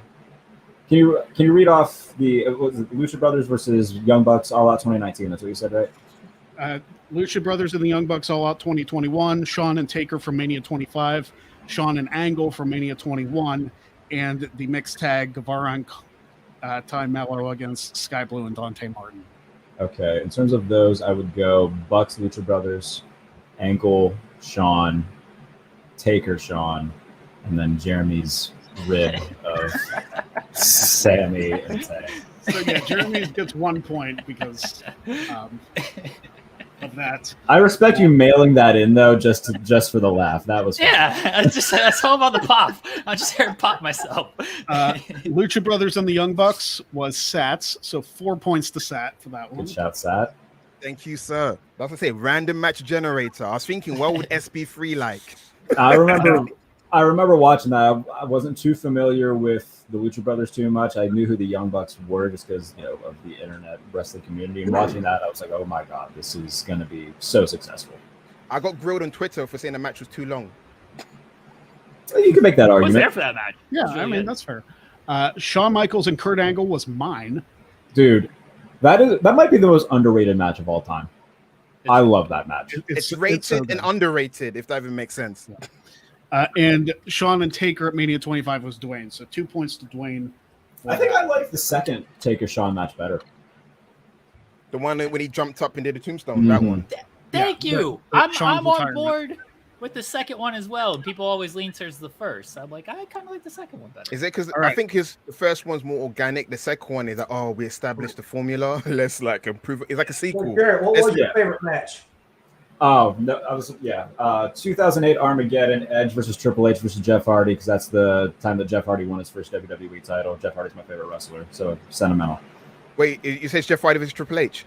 can you read off the was it Lucha Brothers versus Young Bucks All Out 2019? That's what you said, right? Lucha Brothers and the Young Bucks All Out 2021, Shawn and Taker from Mania 25, Shawn and Angle from Mania 21, and the mixed tag Guevara and Ty Mello against Sky Blue and Dante Martin. Okay, in terms of those, I would go Bucks, Lucha Brothers, Angle, Shawn, Taker, Shawn, and then Jeremy's rib of Sammy and Tay. So yeah, Jeremy gets 1 point because of that. I respect you mailing that in though, just for the laugh. That was fun. Yeah. That's all about the pop. I just heard pop myself. Lucha Brothers and the Young Bucks was Sats, so 4 points to Sat for that one. Good shout, Sat. Thank you, sir. That's what I say. Random match generator. I was thinking, what would SB3 like? I remember watching that. I wasn't too familiar with the Lucha Brothers too much. I knew who the Young Bucks were just because of the internet wrestling community. And watching that, I was like, oh my god, this is going to be so successful. I got grilled on Twitter for saying the match was too long. You can make that I argument. was there for that match. Yeah, I mean that's fair. Shawn Michaels and Kurt Angle was mine. Dude, that might be the most underrated match of all time. I love that match. It's rated so and underrated, if that even makes sense. And Shawn and Taker at Mania 25 was Dwayne, so 2 points to Dwayne. I think I like the second Taker Shawn match better. The one when he jumped up and did the tombstone, that one. Thank you. Shawn's I'm on retirement. board with the second one as well. And people always lean towards the first. I'm like, I kind of like the second one better. Is it because right. I think the first one's more organic? The second one is like, oh, we established the formula. Let's like improve it. It's like a sequel. Well, Jarrett, what was your favorite match? Oh no, 2008 Armageddon, Edge versus Triple H versus Jeff Hardy, because that's the time that Jeff Hardy won his first WWE title. Jeff Hardy's my favorite wrestler, so sentimental. Wait, you said Jeff Hardy versus Triple H,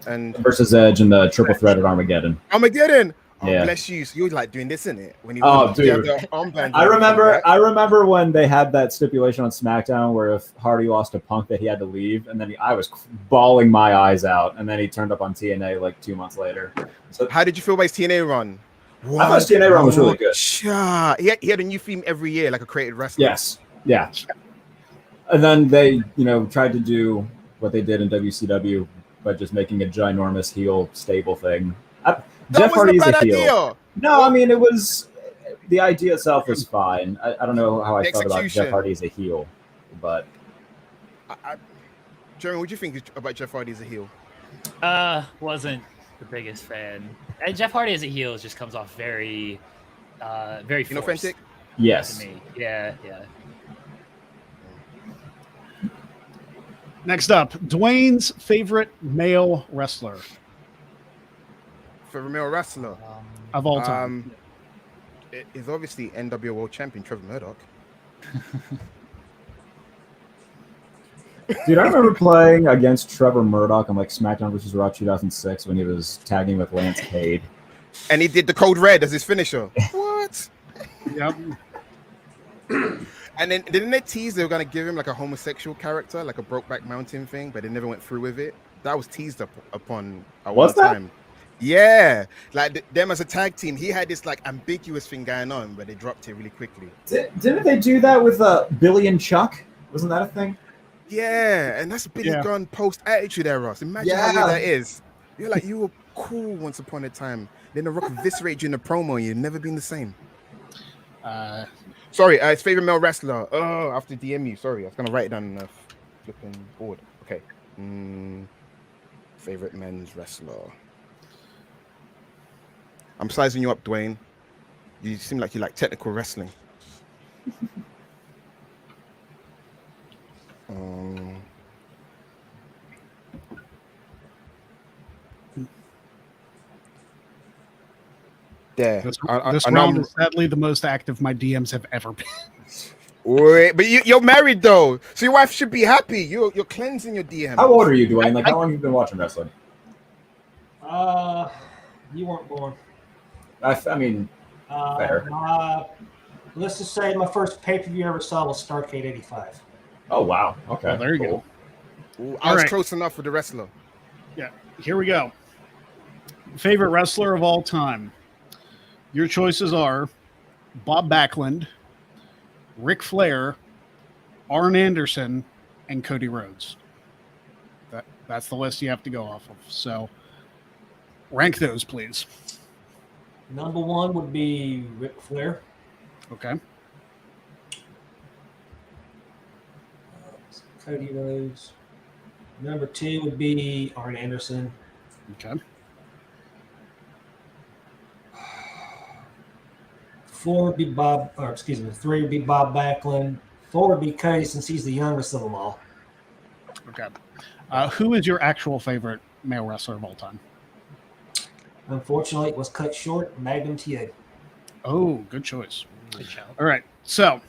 and versus Edge in the triple threat at Armageddon. Armageddon. Oh, Yeah. bless you. So you were like doing this, in it? When you Dude. the armband I remember when they had that stipulation on SmackDown where if Hardy lost to Punk that he had to leave, and then I was bawling my eyes out, and then he turned up on TNA like 2 months later. So How did you feel about his TNA run? I thought his TNA run was really good. He had a new theme every year, like a created wrestler. Yes, yeah. And then they, tried to do what they did in WCW by just making a ginormous heel stable thing. Jeff Hardy is a heel. Idea. No, I mean the idea itself was fine. I don't know how I felt about Jeff Hardy as a heel, but Jeremy, what do you think about Jeff Hardy as a heel? Wasn't the biggest fan. And Jeff Hardy as a heel just comes off very forced Inauthentic? yes. to me. Yeah. Next up, Dwayne's favorite male wrestler For a male wrestler, of all time. it is obviously NWO World Champion Trevor Murdoch. Dude, I remember playing against Trevor Murdoch on like SmackDown vs. Raw 2006 when he was tagging with Lance Cade. And he did the Code Red as his finisher. What? Yep. And then didn't they tease they were gonna give him like a homosexual character, like a Brokeback Mountain thing, but they never went through with it. That was teased upon at Was one that? time. Yeah, like them as a tag team, he had this like ambiguous thing going on, but they dropped it really quickly. Didn't they do that with Billy and Chuck? Wasn't that a thing? Yeah, and that's Billy Gunn post Attitude Era. So imagine how weird that is. You're like, you were cool once upon a time. Then the Rock eviscerated you in the promo, and you've never been the same. Sorry, his favorite male wrestler. Oh, I have to DM you. Sorry, I was gonna write it down on the flipping board. Okay. Favorite men's wrestler. I'm sizing you up, Dwayne. You seem like you like technical wrestling. There. This round is sadly the most active my DMs have ever been. Wait, but you're married though, so your wife should be happy. You're cleansing your DM. How old are you, Dwayne? Like, how long have you been watching wrestling? You weren't born. I mean, fair. Let's just say my first pay-per-view I ever saw was Starrcade '85. Oh wow. Okay. Well, there you go. Ooh, I All was right. close enough for the wrestler. Yeah, here we go. Favorite wrestler of all time. Your choices are Bob Backlund, Ric Flair, Arn Anderson, and Cody Rhodes. That's the list you have to go off of. So rank those, please. Number 1 would be Ric Flair. Okay. Cody Rhodes. Number 2 would be Arn Anderson. Okay. 4 would be 3 would be Bob Backlund. 4 would be Cody, since he's the youngest of them all. Okay. Who is your actual favorite male wrestler of all time? Unfortunately, it was cut short. Magnum TA. Oh, good choice. Good shout. All right. So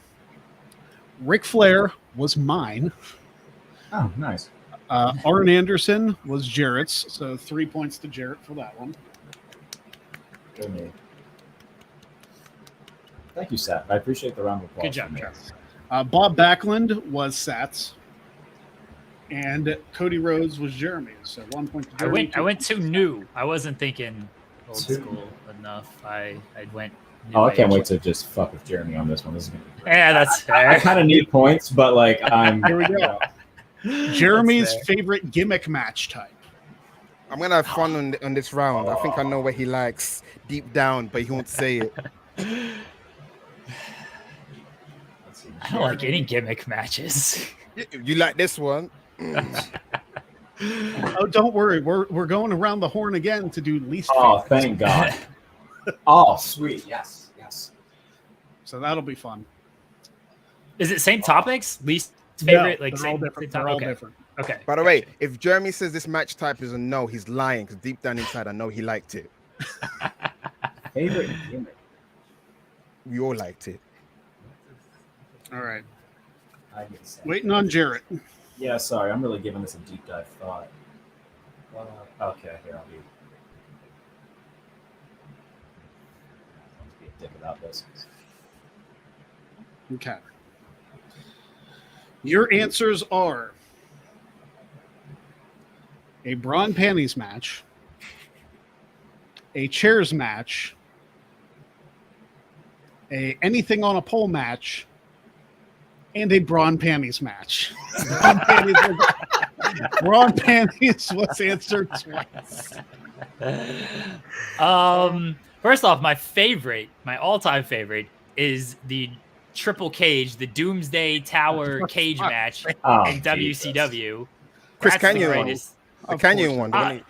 Ric Flair was mine. Oh, nice. Arn Anderson was Jarrett's. So 3 points to Jarrett for that one. Good me. Thank you, Seth. I appreciate the round of applause. Good job, from me. Trevor. Bob Backlund was Sats. And Cody Rhodes was Jeremy's. So 1 point to Jeremy. I went too new. I wasn't thinking old Too- school enough. I went. Oh, I can't new wait age. to just fuck with Jeremy on this one. This is gonna be great. Yeah, that's I fair. kind of need points, but like I'm. Here we go. Jeremy's That's fair. favorite gimmick match type. I'm gonna have fun on this round. I think I know what he likes deep down, but he won't say it. Let's see. I don't like any gimmick matches. You like this one? Oh, don't worry. We're going around the horn again to do least Oh, favorites. thank God. Oh, sweet. Yes. Yes. So that'll be fun. Is it same topics? Least favorite? No, like they're all same, different. same They're all okay. different. Okay. By the way, if Jeremy says this match type is a no, he's lying. Because deep down inside, I know he liked it. Favorite gimmick. We all liked it. All right. I get sad. Waiting on Jarrett. Yeah, sorry. I'm really giving this a deep dive thought. Okay, here I'll be. I'll be a dick about this. Okay. Your answers are a bra and panties match, a chairs match, a anything on a pole match, and a bra and panties match. Bra and panties was answered twice. First off, my all-time favorite is the triple cage, the Doomsday Tower cage match Oh, in WCW. Chris That's the Canyon one. greatest. The Canyon one. the one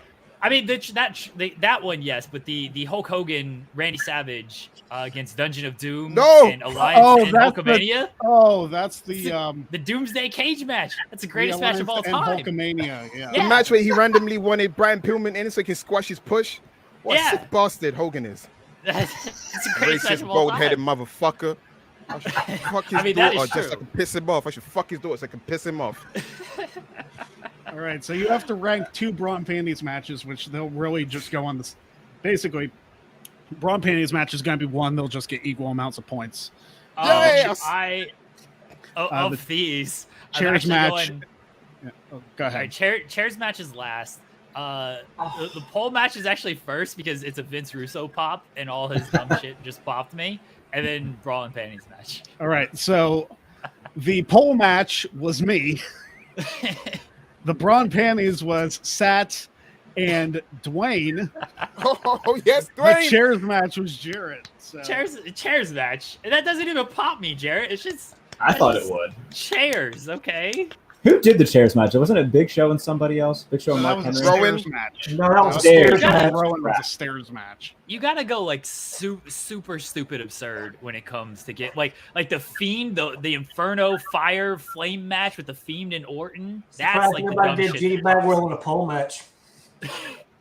I mean, that one, yes, but the Hulk Hogan, Randy Savage against Dungeon of Doom No! and Alliance and that's Hulkamania. that's the The Doomsday Cage match. That's the greatest the match of all Alliance and time. Hulkamania. Yeah. The Yeah. match where he randomly wanted Brian Pillman in so he can squash his push. What Yeah. a sick bastard Hogan is. It's a great match Racist, of all bald-headed time. motherfucker. I should fuck his I mean, that daughter is just so I true. can piss him off. I should fuck his daughter so I can piss him off. All right, so you have to rank two bra and panties matches, which they'll really just go on this. Basically, bra and panties match is going to be one. They'll just get equal amounts of points. Yes! Of these, I'm Chairs actually match. going- Yeah. Oh, go all right, ahead. chairs match is last. The pole match is actually first because it's a Vince Russo pop and all his dumb shit just popped me. And then bra and panties match. All right, so the pole match was me. The bra and panties was Sat and Dwayne. Oh, yes, The Dwayne. chairs match was Jarrett. So. Chairs match. And that doesn't even pop me, Jarrett. It's just I thought it would. chairs, okay? Who did the chairs match? Wasn't it Big Show and somebody else? Big Show So and that Mark was a Henry. Rowan? stairs match. No, that was a Stairs. stairs match. Rowan was a stairs match. You gotta go like super stupid absurd when it comes to get like the Fiend, the Inferno Fire Flame match with the Fiend and Orton. That's Surprised like the everybody dumb did shit. G Bagwell in a pole match.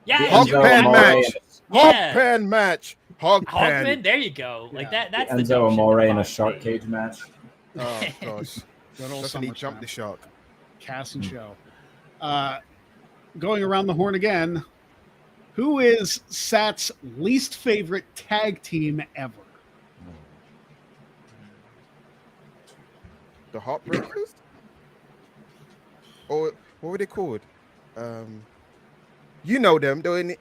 Yeah, Hog you pan got- match. Hog Yeah. pan match. Hog Hogman, pan. there you go. Like Yeah. that's the Enzo dumb shit Amore that in a bothers shark me. cage match. Oh, gosh. Good old That's when he summertime. jumped the shark. Cass and Show. Going around the horn again. Who is Sat's least favorite tag team ever? The Heartbreakers? or what were they called? You know them. They're in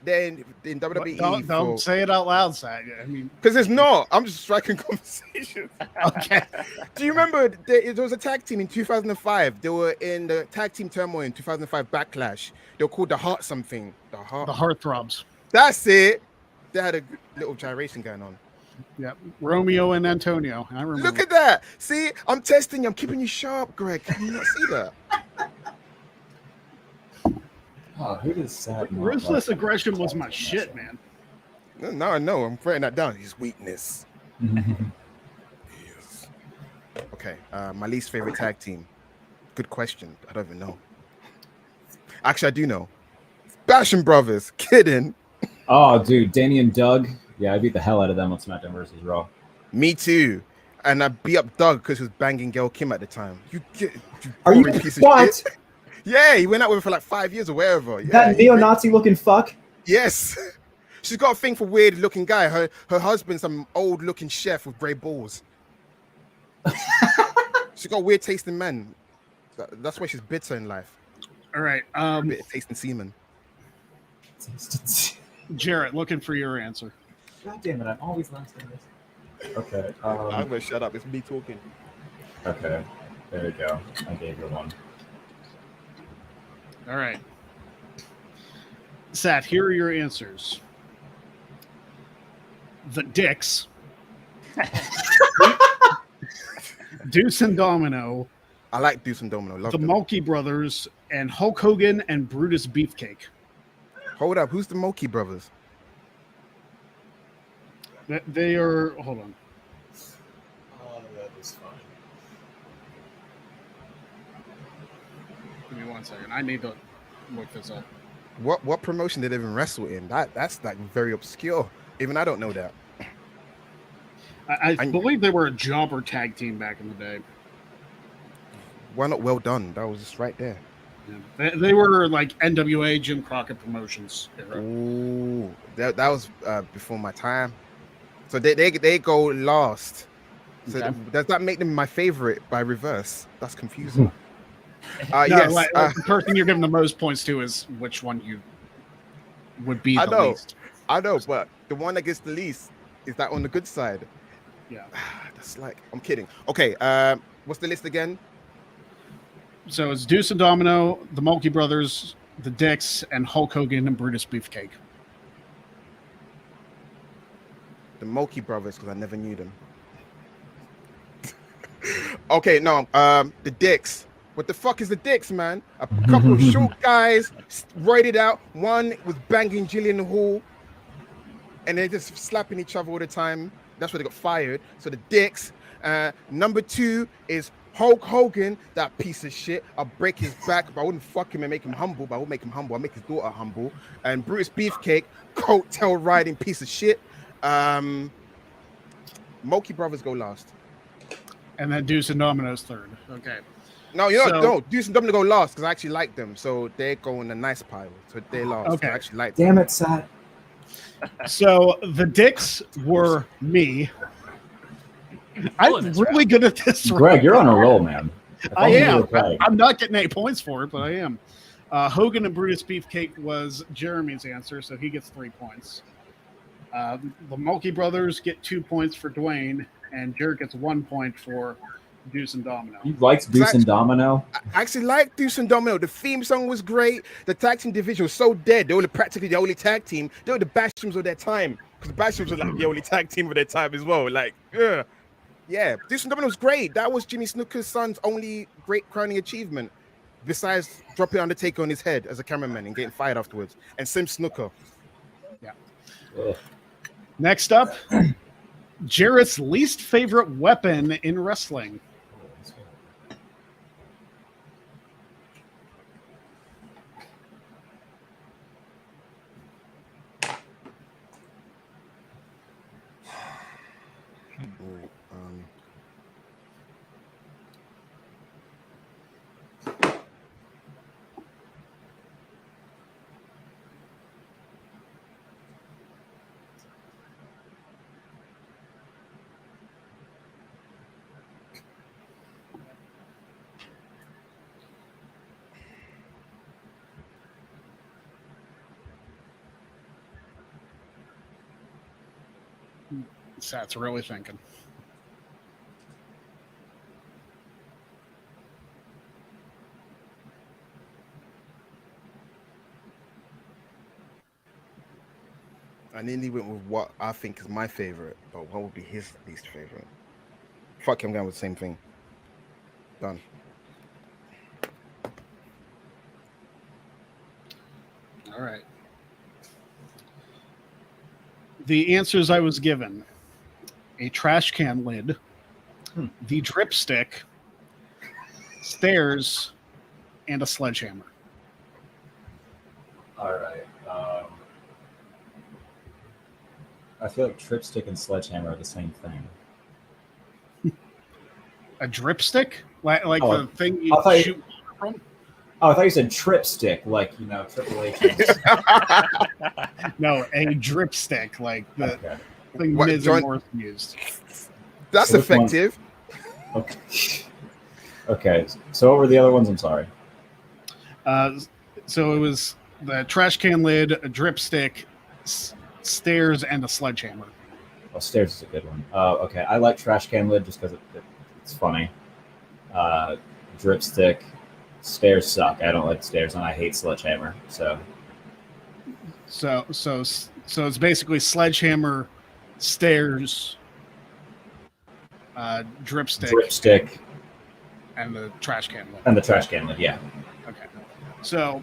WWE Don't say it out loud, Sag. I mean, because it's not. I'm just striking conversations. Okay. Do you remember there was a tag team in 2005? They were in the tag team turmoil in 2005 Backlash. They were called the Heart something. The Heartthrobs. That's it. They had a little gyration going on. Yeah, Romeo and Antonio. I remember. Look at that. See, I'm testing you. I'm keeping you sharp, Greg. Can you not see that? Oh, who does that? Ruthless aggression was my shit, man. No, I know. I'm writing that down. His weakness. Yes. Okay. My least favorite tag team. Good question. I don't even know. Actually, I do know. Basham Brothers. Kidding. Oh, dude, Danny and Doug. Yeah, I beat the hell out of them on SmackDown versus Raw. Me too. And I beat up Doug because he was banging Gail Kim at the time. Are you piece of what? shit. Yeah, he went out with her for like 5 years or whatever. Yeah, That neo-Nazi looking fuck? Yes. She's got a thing for weird looking guy. Her husband's some old looking chef with grey balls. She's got weird tasting men. That's why she's bitter in life. All right. Bitter tasting semen. Jarrett, looking for your answer. God damn it, I'm always last in this. Okay. I'm gonna shut up. It's me talking. Okay. There we go. I gave you one. All right. Sat, here are your answers. The Dicks. Deuce and Domino. I like Deuce and Domino. Love the them. Mulkey Brothers, and Hulk Hogan and Brutus Beefcake. Hold up. Who's the Mulkey Brothers? They are... Hold on. Oh, that is fine. Give me 1 second. I need to look this up. What promotion did they even wrestle in? That's like very obscure. Even I don't know that. I believe they were a jobber tag team back in the day. Why not Well Done? That was just right there. Yeah. They were like NWA Jim Crockett Promotions era. Ooh, that was before my time. So they go last. So Okay. Does that make them my favorite by reverse? That's confusing. No, yes. like, the person you're giving the most points to is which one you would be the least. I know, but the one that gets the least is that on the good side. Yeah. That's like, I'm kidding. Okay, what's the list again? So it's Deuce and Domino, the Mulkey Brothers, the Dicks, and Hulk Hogan and Brutus Beefcake. The Mulkey Brothers, because I never knew them. Okay, no, the Dicks. What the fuck is the Dicks, man? A couple of short guys, roided out. One was banging Jillian Hall, and they're just slapping each other all the time. That's where they got fired. So the Dicks. Number 2 is Hulk Hogan, that piece of shit. I'll break his back, but I wouldn't fuck him and make him humble. But I would make him humble. I'll make his daughter humble. And Brutus Beefcake, coattail riding piece of shit. Mulkey Brothers go last. And then Deuce and Domino's third. Okay. No, no. Deuce and Domino go last because I actually like them. So they go in the nice pile. So they last. Okay. I actually like them. Damn it, Sat. So the Dicks were me. I'm really good at this. Greg, you're on a roll, man. I am. I'm not getting any points for it, but I am. Hogan and Brutus Beefcake was Jeremy's answer, so he gets 3 points. The Mulkey Brothers get 2 points for Dwayne, and Jared gets 1 point for Deuce and Domino. You liked Deuce and Domino? I actually like Deuce and Domino. The theme song was great. The tag team division was so dead. They were practically the only tag team. They were the Bashams of their time. Because the Bashams were like the only tag team of their time as well. Like, yeah. Deuce and Domino was great. That was Jimmy Snooker's son's only great crowning achievement. Besides dropping Undertaker on his head as a cameraman and getting fired afterwards. And Sim Snooker. Yeah. Ugh. Next up, Jarrett's least favorite weapon in wrestling. Sat's really thinking. I nearly went with what I think is my favorite, but what would be his least favorite? Fuck, I'm going with the same thing. Done. All right. The answers I was given: a trash can lid, the dripstick, stairs, and a sledgehammer. All right. I feel like tripstick and sledgehammer are the same thing. A dripstick? Like Oh, the thing you shoot from? Oh, I thought you said tripstick, like, Triple H. No, a dripstick, like the Okay. thing What, Miz John- and Morrison used. That's So which one- effective. Okay. Okay. So what were the other ones? I'm sorry. So it was the trash can lid, a dripstick, stairs, and a sledgehammer. Oh, stairs is a good one. Okay. I like trash can lid just because it's funny. Dripstick, stairs suck. I don't like stairs, and I hate sledgehammer. So it's basically sledgehammer, stairs, dripstick, and the trash can lid. and the trash can lid. Yeah. Okay. So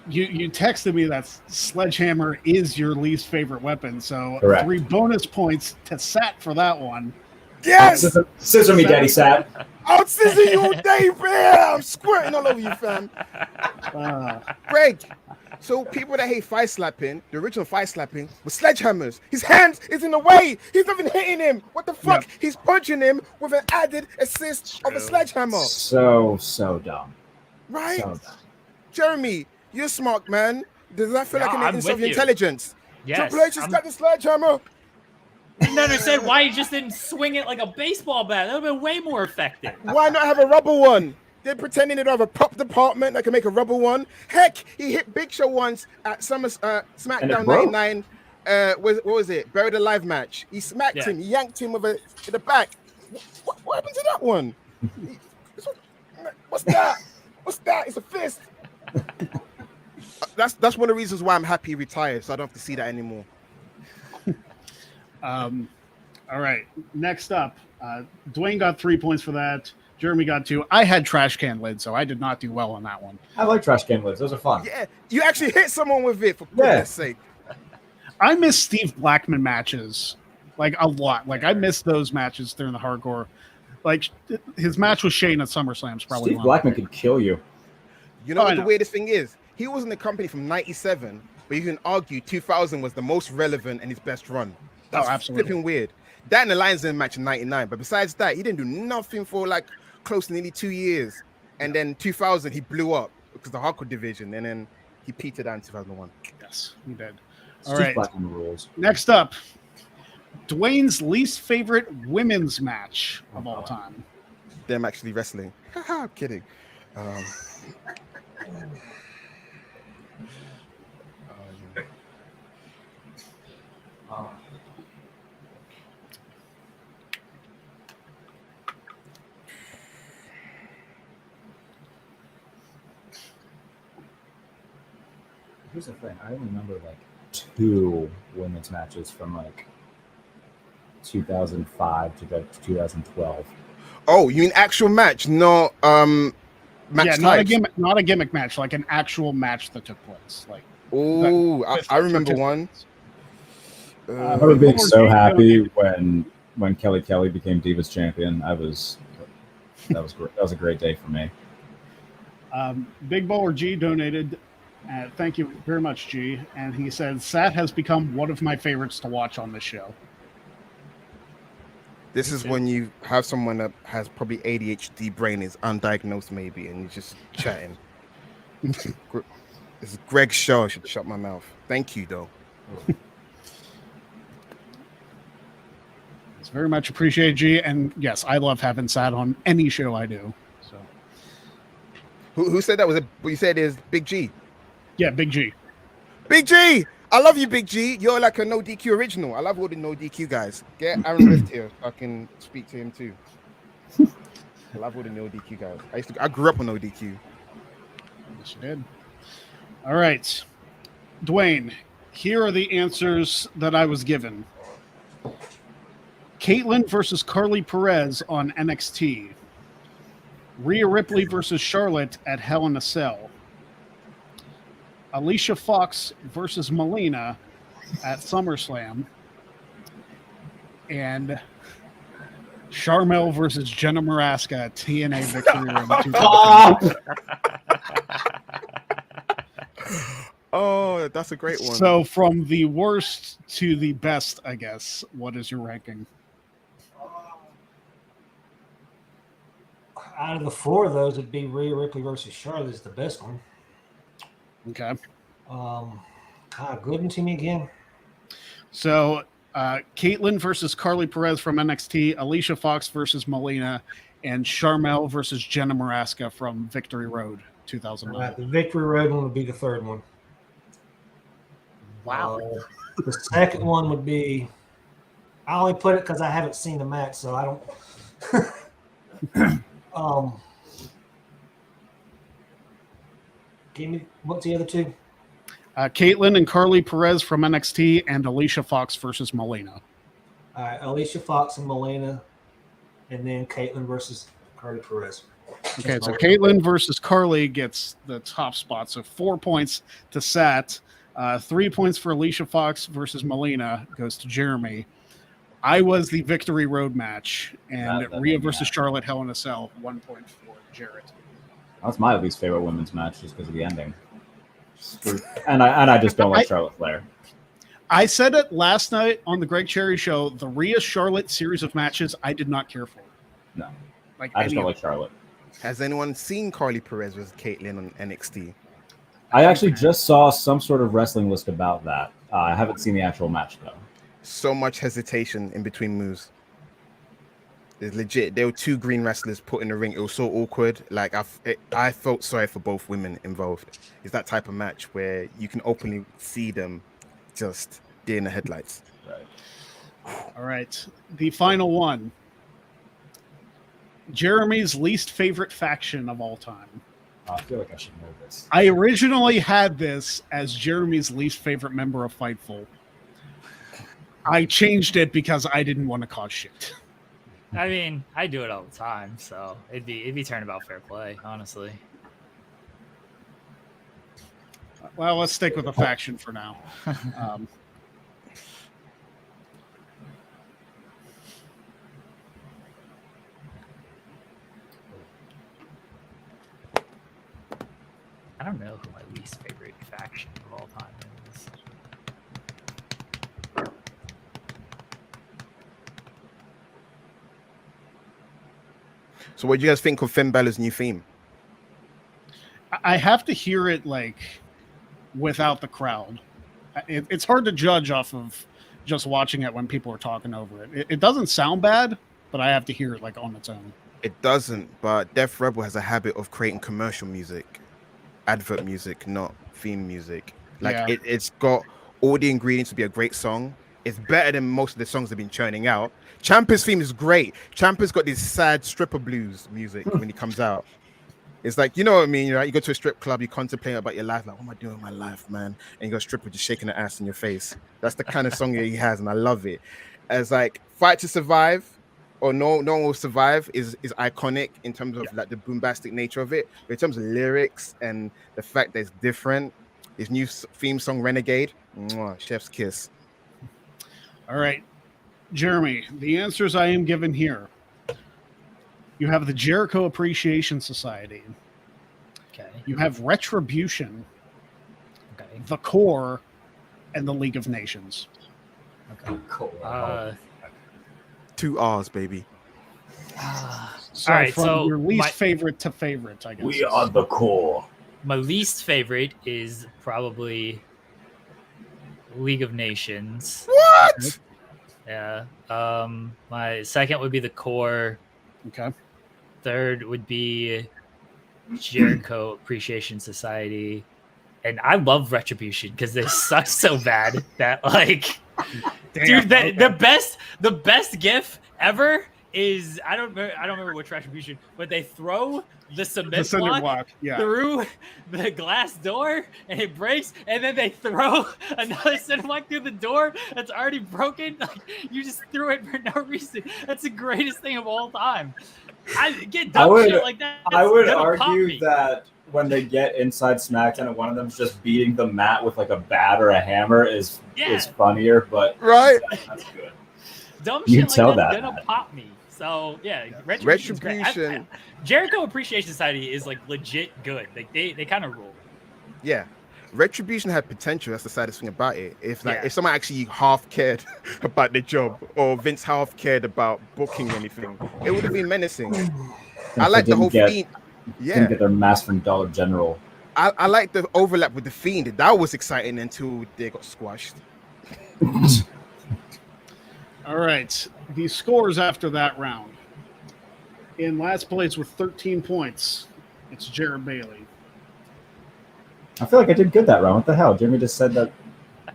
you texted me that sledgehammer is your least favorite weapon. So Correct. 3 bonus points to Sat for that one. Yes! Scissor me, Daddy Sat. I'll scissor you all day, man! I'm squirting all over you, fam. Greg, so people that hate fight slapping, the original fight slapping, was sledgehammers. His hands is in the way. He's not even hitting him. What the fuck? Yep. He's punching him with an added assist of a sledgehammer. So dumb. Right? So dumb. Jeremy, you're smart, man. Does that feel Yeah, like an I'm insult of with you. intelligence? Yes. Triple H has got the sledgehammer. I didn't understand why you just didn't swing it like a baseball bat. That would have been way more effective. Why not have a rubber one? They're pretending they don't have a prop department that can make a rubber one. Heck, he hit Big Show once at SmackDown broke. 99. What was it? Buried Alive match. He smacked him, he yanked him with to the back. What happened to that one? What's that? What's that? It's a fist. That's one of the reasons why I'm happy he retired, so I don't have to see that anymore. All right. Next up, Dwayne got 3 points for that. Jeremy got 2. I had trash can lid, so I did not do well on that one. I like trash can lids. Those are fun. Yeah, you actually hit someone with it, for goodness sake. I miss Steve Blackman matches like a lot. Like I missed those matches during the hardcore. Like his match with Shane at SummerSlam is probably Steve one. Blackman could kill you. You know Oh, I what the know. weirdest thing is? He was in the company from 97, but you can argue 2000 was the most relevant and his best run. That's absolutely. flipping weird. That and the Lions Den match in 99, but besides that, he didn't do nothing for like close to nearly 2 years. And then 2000, he blew up because the hardcore division, and then he petered out in 2001. Yes, he did. All Steve right. Blackman rules. Next up, Dwayne's least favorite women's match of all time. Them actually wrestling. I'm kidding. Here's the thing. I remember like 2 women's matches from like 2005 to 2012. Oh, you mean actual match, not match Yeah, types? not a gimmick match, like an actual match that took place. Like Oh, I remember one. I remember being so happy when Kelly Kelly became Divas champion. That was great. That was a great day for me. Big Bowler G donated. Thank you very much, G. And he said, Sat has become one of my favorites to watch on this show. This is when you have someone that has probably ADHD brain, is undiagnosed maybe, and you're just chatting. It's Greg's show. I should shut my mouth. Thank you, though. It's very much appreciated, G. And yes, I love having Sat on any show I do. So Who said that? Was it? You said is Big G. yeah, Big G. Big G. I love you, Big G. You're like a no DQ original. I love all the no DQ guys. Get Aaron Rift here so I can speak to him too. I love all the no DQ guys. I grew up on no DQ. Yes, you did. All right, Dwayne. Here are the answers that I was given. Caitlyn versus Carly Perez on NXT. Rhea Ripley versus Charlotte at Hell in a Cell. Alicia Fox versus Melina at SummerSlam. And Charmel versus Jenna Maraska at TNA Victory Room 2000. Oh, that's a great one. So from the worst to the best, I guess, what is your ranking? Out of the 4 of those, it'd be Rhea Ripley versus Charlotte is the best one. Okay. Good one to me again. So Caitlyn versus Carly Perez from NXT, Alicia Fox versus Melina, and Charmel versus Jenna Maraska from Victory Road 2009. The Victory Road one would be the 3rd one. Wow. The second one would be, I only put it because I haven't seen the match, so I don't. Give me, what's the other 2? Caitlyn and Carly Perez from NXT, and Alicia Fox versus Melina. All right, Alicia Fox and Melina, and then Caitlyn versus Carly Perez. Okay, so Caitlyn versus Carly gets the top spot. So 4 points to Sat. 3 points for Alicia Fox versus Melina goes to Jeremy. I was the Victory Road match, and Rhea versus Charlotte Hell in a Cell, 1 point for Jarrett. That's my least favorite women's match just because of the ending. And I just don't like Charlotte Flair. I said it last night on the Greg Cherry Show. The Rhea Charlotte series of matches, I did not care for. No, like I just don't like Charlotte. Has anyone seen Carly Perez versus Caitlyn on NXT? I actually just saw some sort of wrestling list about that. I haven't seen the actual match though. So much hesitation in between moves. It's legit. There were 2 green wrestlers put in the ring. It was so awkward. Like I felt sorry for both women involved. It's that type of match where you can openly see them just deer in the headlights. Right. All right. The final one. Jeremy's least favorite faction of all time. I feel like I should know this. I originally had this as Jeremy's least favorite member of Fightful. I changed it because I didn't want to cause shit. I mean, I do it all the time, so it'd be turnabout fair play, honestly. Well, let's stick with the faction for now. I don't know who my least favorite faction of all time is. So what do you guys think of Finn Balor's new theme? I have to hear it like without the crowd. It's hard to judge off of just watching it when people are talking over it. It doesn't sound bad, but I have to hear it like on its own. It doesn't, but Def Rebel has a habit of creating commercial music, advert music, not theme music. Like Yeah. it's got all the ingredients to be a great song. It's better than most of the songs they've been churning out. Ciampa's theme is great. Ciampa's got this sad stripper blues music when he comes out. It's like, you know what I mean? You go to a strip club, you contemplate about your life, like, what am I doing with my life, man? And you got a stripper just shaking her ass in your face. That's the kind of song that he has, and I love it. As like Fight to Survive or No One Will Survive is iconic in terms of like the bombastic nature of it. But in terms of lyrics and the fact that it's different, his new theme song Renegade, chef's kiss. All right, Jeremy, the answers I am given here. You have the Jericho Appreciation Society. Okay. You have Retribution, Okay. The Core, and the League of Nations. Okay. Cool. 2 R's, baby. So all right. from So your least favorite to favorite, I guess. We are the core. my least favorite is probably League of Nations. What? Yeah. My second would be the Core. Okay. Third would be Jericho Appreciation Society. And I love Retribution because they suck so bad that like, Damn, dude, the best GIF ever is I don't remember which Retribution, but they throw the cement block through the glass door and it breaks, and then they throw another cement block through the door that's already broken. Like, you just threw it for no reason. That's the greatest thing of all time. Shit like that. I would argue that when they get inside SmackDown and one of them's just beating the mat with like a bat or a hammer is funnier, but that's good. Dumb shit like that's gonna pop me. So yeah, Retribution. Jericho Appreciation Society is like legit good. Like they kind of rule. Yeah. Retribution had potential. That's the saddest thing about it. If someone actually half cared about their job, or Vince half cared about booking anything, it would have been menacing. I like the whole Fiend. Didn't get their mask from Dollar General. I like the overlap with the Fiend. That was exciting until they got squashed. All right, the scores after that round. In last place with 13 points, it's Jarrett Bailey. I feel like I did good that round. What the hell? Jimmy just said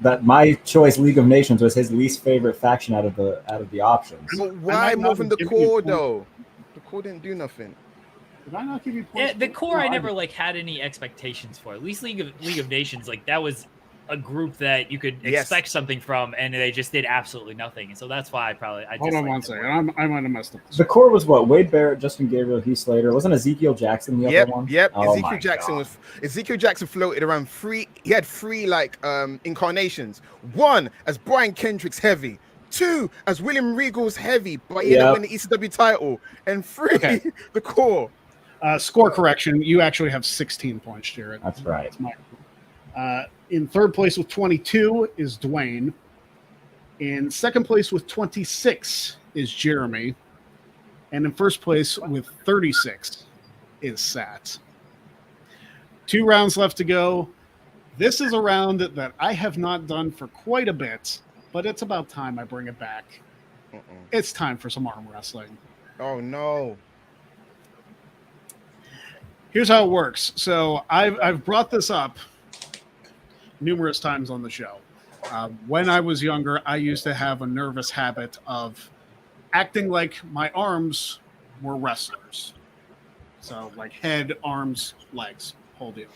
that my choice, League of Nations, was his least favorite faction out of the options. Why moving the core though? The core didn't do nothing. Did I not give you points? Yeah, the core I never like had any expectations for. At least League of Nations, like that was a group that you could expect something from, and they just did absolutely nothing. And so that's why I hold on one second. I might have messed up. The core was what? Wade Barrett, Justin Gabriel, Heath Slater. Wasn't Ezekiel Jackson the other one? Yep. Oh, Ezekiel Jackson floated around three. He had three incarnations. One as Brian Kendrick's heavy. Two as William Regal's heavy, but he ended up winning the ECW title. And three, the core. Score correction. You actually have 16 points, Jarrett. That's right. In third place with 22 is Dwayne. In second place with 26 is Jeremy. And in first place with 36 is Sat. 2 rounds left to go. This is a round that I have not done for quite a bit, but it's about time I bring it back. It's time for some arm wrestling. Oh, no. Here's how it works. So I've brought this up numerous times on the show. When I was younger, I used to have a nervous habit of acting like my arms were wrestlers. So like head, arms, legs, whole deal.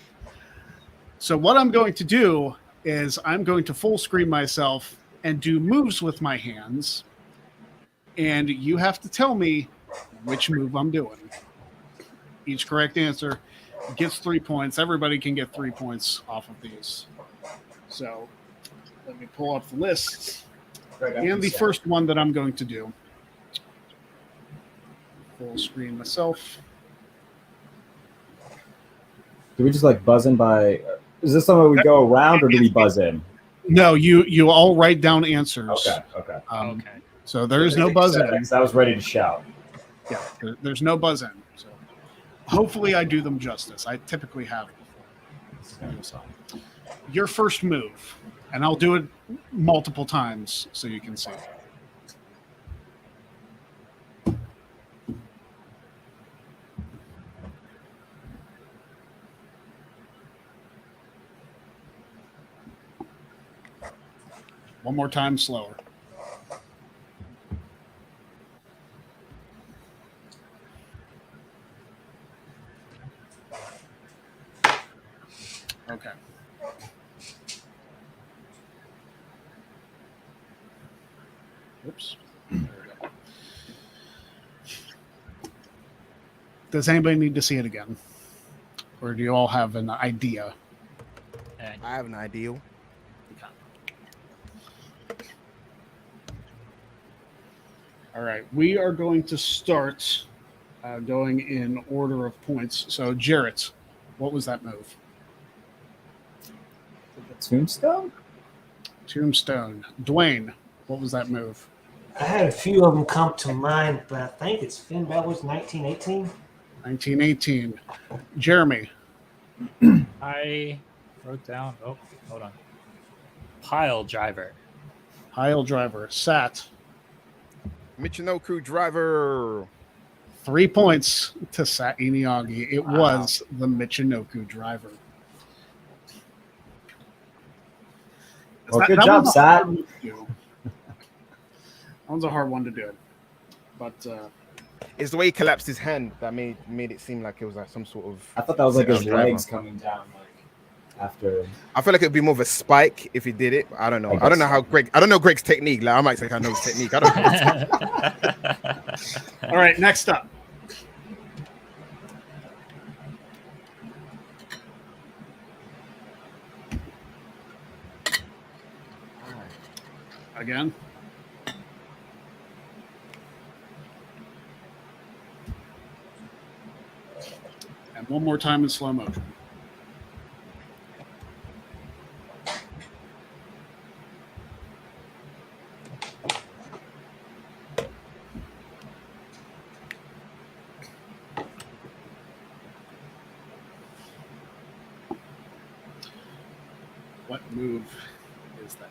So what I'm going to do is I'm going to full screen myself and do moves with my hands. And you have to tell me which move I'm doing. Each correct answer gets 3 points. Everybody can get 3 points off of these. So let me pull up the lists. And the first one that I'm going to do. Full screen myself. Do we just like buzz in by... Is this something we go around or do we buzz in? No, you all write down answers. Okay. Okay. So there is no buzz in. I was ready to shout. Yeah, there's no buzz in. So hopefully I do them justice. I typically have before. So, your first move, and I'll do it multiple times so you can see. One more time, slower. Okay. Oops. There we go. Does anybody need to see it again? Or do you all have an idea? I have an idea. All right. We are going to start going in order of points. So, Jarrett, what was that move? Tombstone? Tombstone. Dwayne, what was that move? I had a few of them come to mind, but I think it's Finn Balor's 1918. 1918. Jeremy. I wrote down. Oh, hold on. Pile driver. Pile driver. Sat. Michinoku driver. 3 points to Sat Niangi. It was the Michinoku driver. Well, good job, Sat. That one's a hard one to do. But it's the way he collapsed his hand that made it seem like it was like some sort of. I thought that was like his legs coming down, like after. I feel like it'd be more of a spike if he did it. I don't know. I don't know how Greg. I don't know Greg's technique. Like I might say I know his technique. I don't know. All right, next up. Again. And one more time in slow motion. What move is that?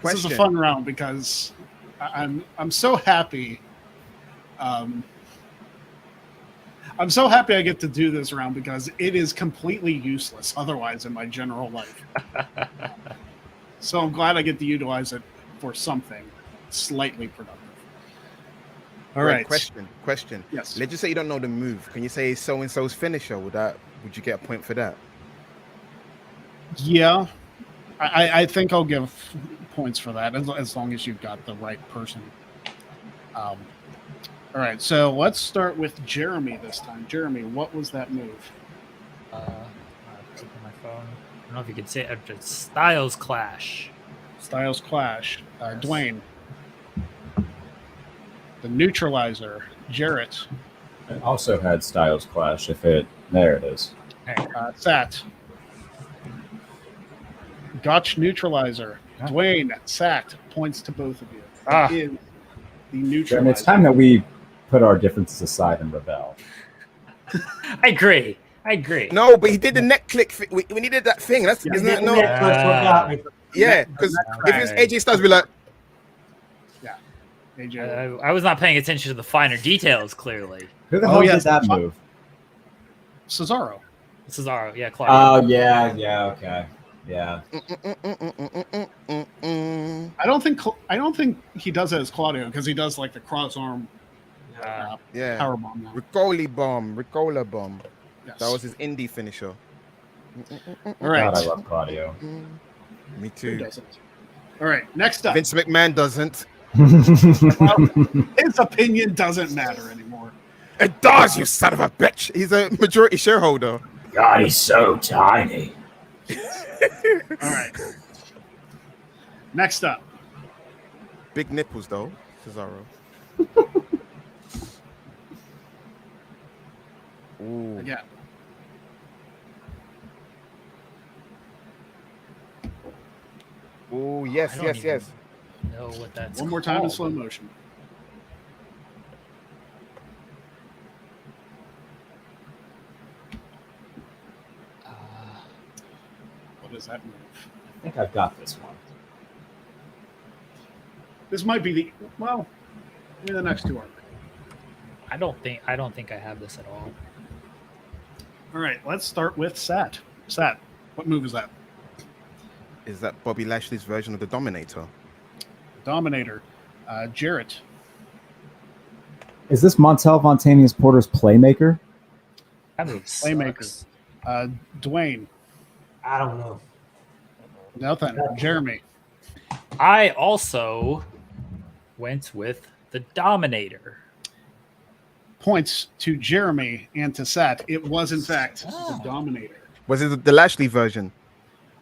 This is a fun round because I'm so happy. I'm so happy I get to do this round because it is completely useless otherwise in my general life. So I'm glad I get to utilize it for something slightly productive. All right. Question. Yes. Let's just say you don't know the move. Can you say so and so's finisher? Would you get a point for that? Yeah. I think I'll give points for that as long as you've got the right person. All right, so let's start with Jeremy this time. Jeremy, what was that move? Open my phone. I don't know if you could say it. It's Styles Clash. Styles Clash. Dwayne. The Neutralizer. Jarrett. It also had Styles Clash. There it is. Sat. Gotch Neutralizer. Dwayne, Sat, points to both of you. That is the Neutralizer. And it's time that we put our differences aside and rebel. I agree. No, but he did the neck click. We needed that thing. Isn't that no? Yeah, because if it was AJ Styles, we'd be like, yeah, AJ. I was not paying attention to the finer details. Clearly, Who the hell did that move? Cesaro, yeah, Claudio. Oh yeah, okay. Yeah. I don't think he does it as Claudio because he does like the cross arm. Power bomb. Ricola bomb. Yes. That was his indie finisher. All right. God, I love Claudio. Me too. Who doesn't? All right. Next up. Vince McMahon doesn't. Well, his opinion doesn't matter anymore. It does, you son of a bitch. He's a majority shareholder. God, he's so tiny. All right. Next up. Big nipples, though, Cesaro. Ooh. Again. Oh, yes. Know what that's One more time in slow motion. What does that move? I think I've got this one. This might be maybe the next two are. I don't think I have this at all. All right, let's start with Sat. Sat, what move is that? Is that Bobby Lashley's version of the Dominator? Dominator. Jarrett. Is this Montel Montanius Porter's Playmaker? That move Playmaker. sucks. Dwayne. I don't know. Nothing. Jeremy. I also went with the Dominator. Points to Jeremy and to Sat. It was, in fact, the Dominator. Was it the Lashley version?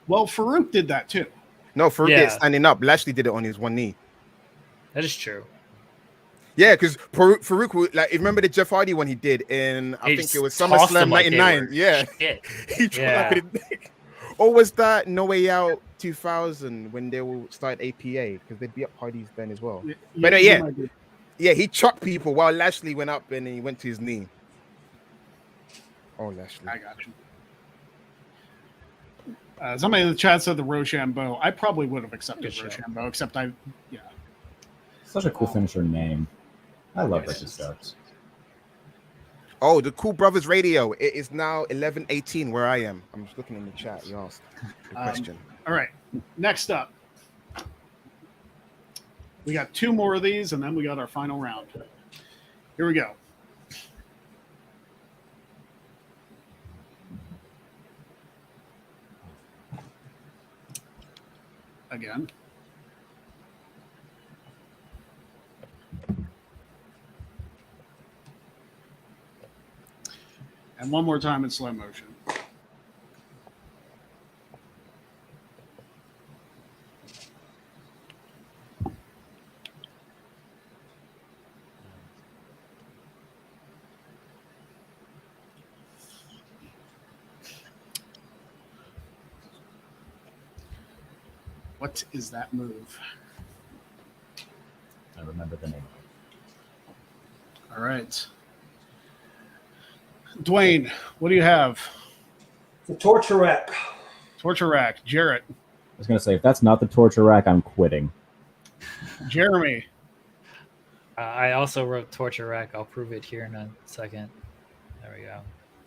Well, Farouk did that too. No, Farouk did it standing up. Lashley did it on his one knee. That is true. Yeah, because Farouk, like, remember the Jeff Hardy one he did in, I think it was SummerSlam '99. Yeah. He dropped it. Or was that No Way Out 2000 when they will start APA? Because they beat up Hardy's then as well. But he chopped people while Lashley went up and he went to his knee. Oh, Lashley. I got you. Somebody in the chat said the Rochambeau. I probably would have accepted Rochambeau, except Such a cool finisher name. I love Ricky Starks. Oh, the Cool Brothers Radio. It is now 11:18 where I am. I'm just looking in the chat. You asked the question. All right. Next up, we got 2 more of these, and then we got our final round. Here we go. Again. And one more time in slow motion. What is that move? I remember the name. All right. Dwayne, what do you have? The torture rack. Torture rack. Jarrett. I was going to say, if that's not the torture rack, I'm quitting. Jeremy. I also wrote torture rack. I'll prove it here in a second. There we go.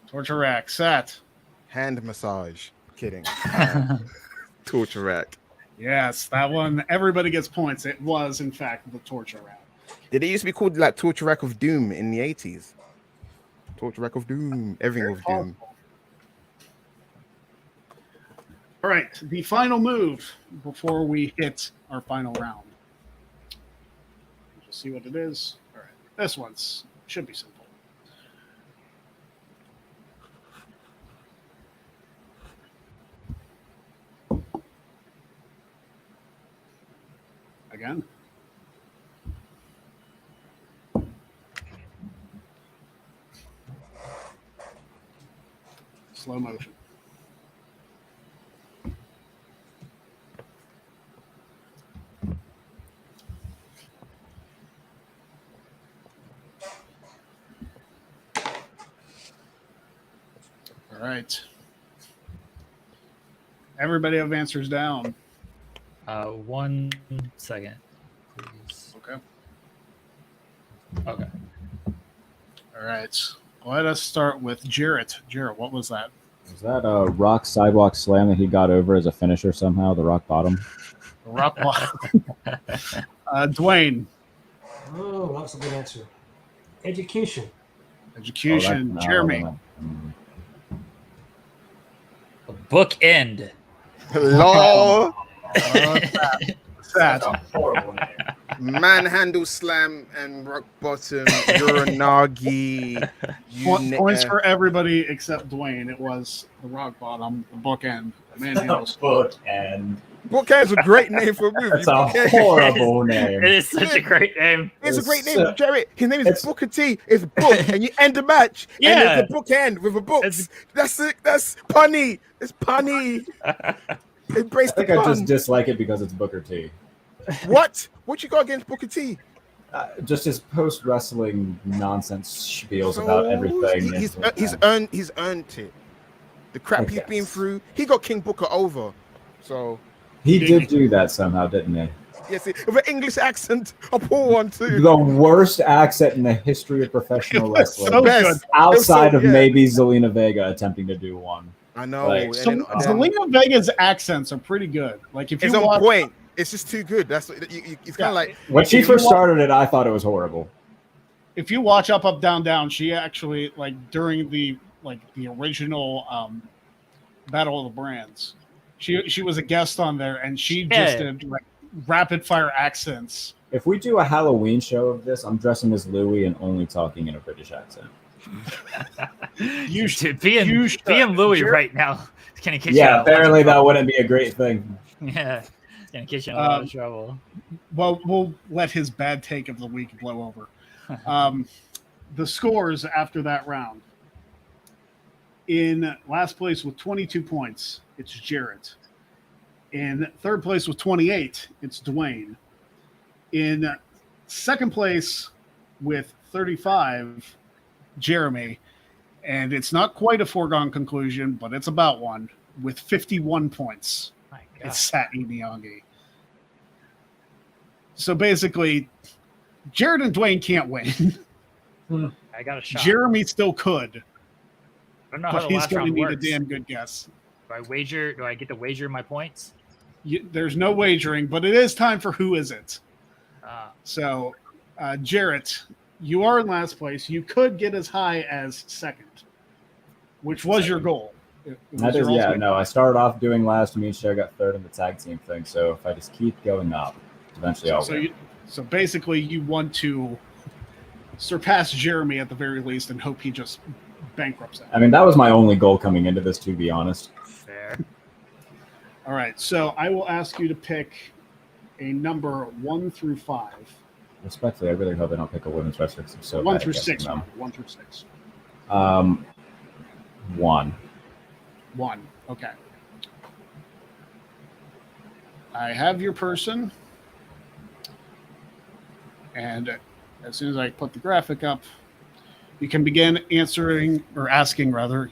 Torture rack. Sat. Hand massage. Kidding. Torture rack. Yes, that one. Everybody gets points. It was, in fact, the torture rack. Did it used to be called like Torture Rack of Doom in the 80s? Torture Rack of Doom. Everything was Doom. All right, the final move before we hit our final round. Let's see what it is. All right, this one's should be simple. Again. Slow motion. All right. Everybody have answers down. 1 second, please. Okay. Okay. All right. Let us start with Jarrett. Jarrett, what was that? Was that a rock sidewalk slam that he got over as a finisher somehow, the rock bottom? Rock bottom. Dwayne. Oh, that's a good answer. Execution. Execution. Oh, Jeremy. A bookend. Hello. Sad. Horrible name. Manhandle slam and rock bottom. Uranagi. Points for everybody except Dwayne. It was the rock bottom, the bookend, manhandles. Bookend. Bookend's a great name for a movie. That's a horrible name. It is such a great name. It's a great name, Jarrett. His name is Booker T. It's book, and you end the match. Yeah. And it's a bookend with a book. That's it. That's punny. It's punny. Embrace I think the I pun. just dislike it because it's Booker T. What? What you got against Booker T? Just his post wrestling nonsense spiels about everything. He's earned it. The crap he's been through. He got King Booker over. So he did do that somehow, didn't he? yes, with an English accent. I'll pull one too. The worst accent in the history of professional wrestling. so Best. Outside of yeah. maybe Zelina Vega attempting to do one. I know. Like, and Zelina Vega's accents are pretty good. Like if you it's on watch, point. It's just too good. That's what it's kind of like When she first started it, I thought it was horrible. if you watch Up Up Down Down, she actually like during the original Battle of the Brands, she was a guest on there, and she just did like rapid fire accents. If we do a Halloween show of this, I'm dressing as Louis and only talking in a British accent. You should be in Louis right now. It's gonna get you Yeah, in a lot apparently of that trouble. wouldn't be a great thing. Yeah, it's gonna get you in a lot of trouble. Well, we'll let his bad take of the week blow over. The scores after that round. In last place with 22 points, it's Jarrett. In third place with 28, it's Dwayne. In second place with 35, Jeremy. And it's not quite a foregone conclusion, but it's about one. With 51 points, My God. it's Sat Niangi. So basically, Jarrett and Dwayne can't win. I got a shot. Jeremy still could. I don't know but how the he's last going to round need works. a damn good guess. Do I get to wager my points? There's no wagering, but it is time for Who Is It? So, Jarrett, you are in last place. You could get as high as second, which was your goal. I started off doing last to each. I got third in the tag team thing. So if I just keep going up, eventually I'll win. So basically, you want to surpass Jeremy at the very least and hope he just bankrupts it. I mean, that was my only goal coming into this, to be honest. Fair. All right, so I will ask you to pick a number 1 through 5. Respectfully, I really hope I don't pick a women's wrestler. So 1 through 6. 1 through 6. 1. 1. Okay. I have your person, and as soon as I put the graphic up, you can begin asking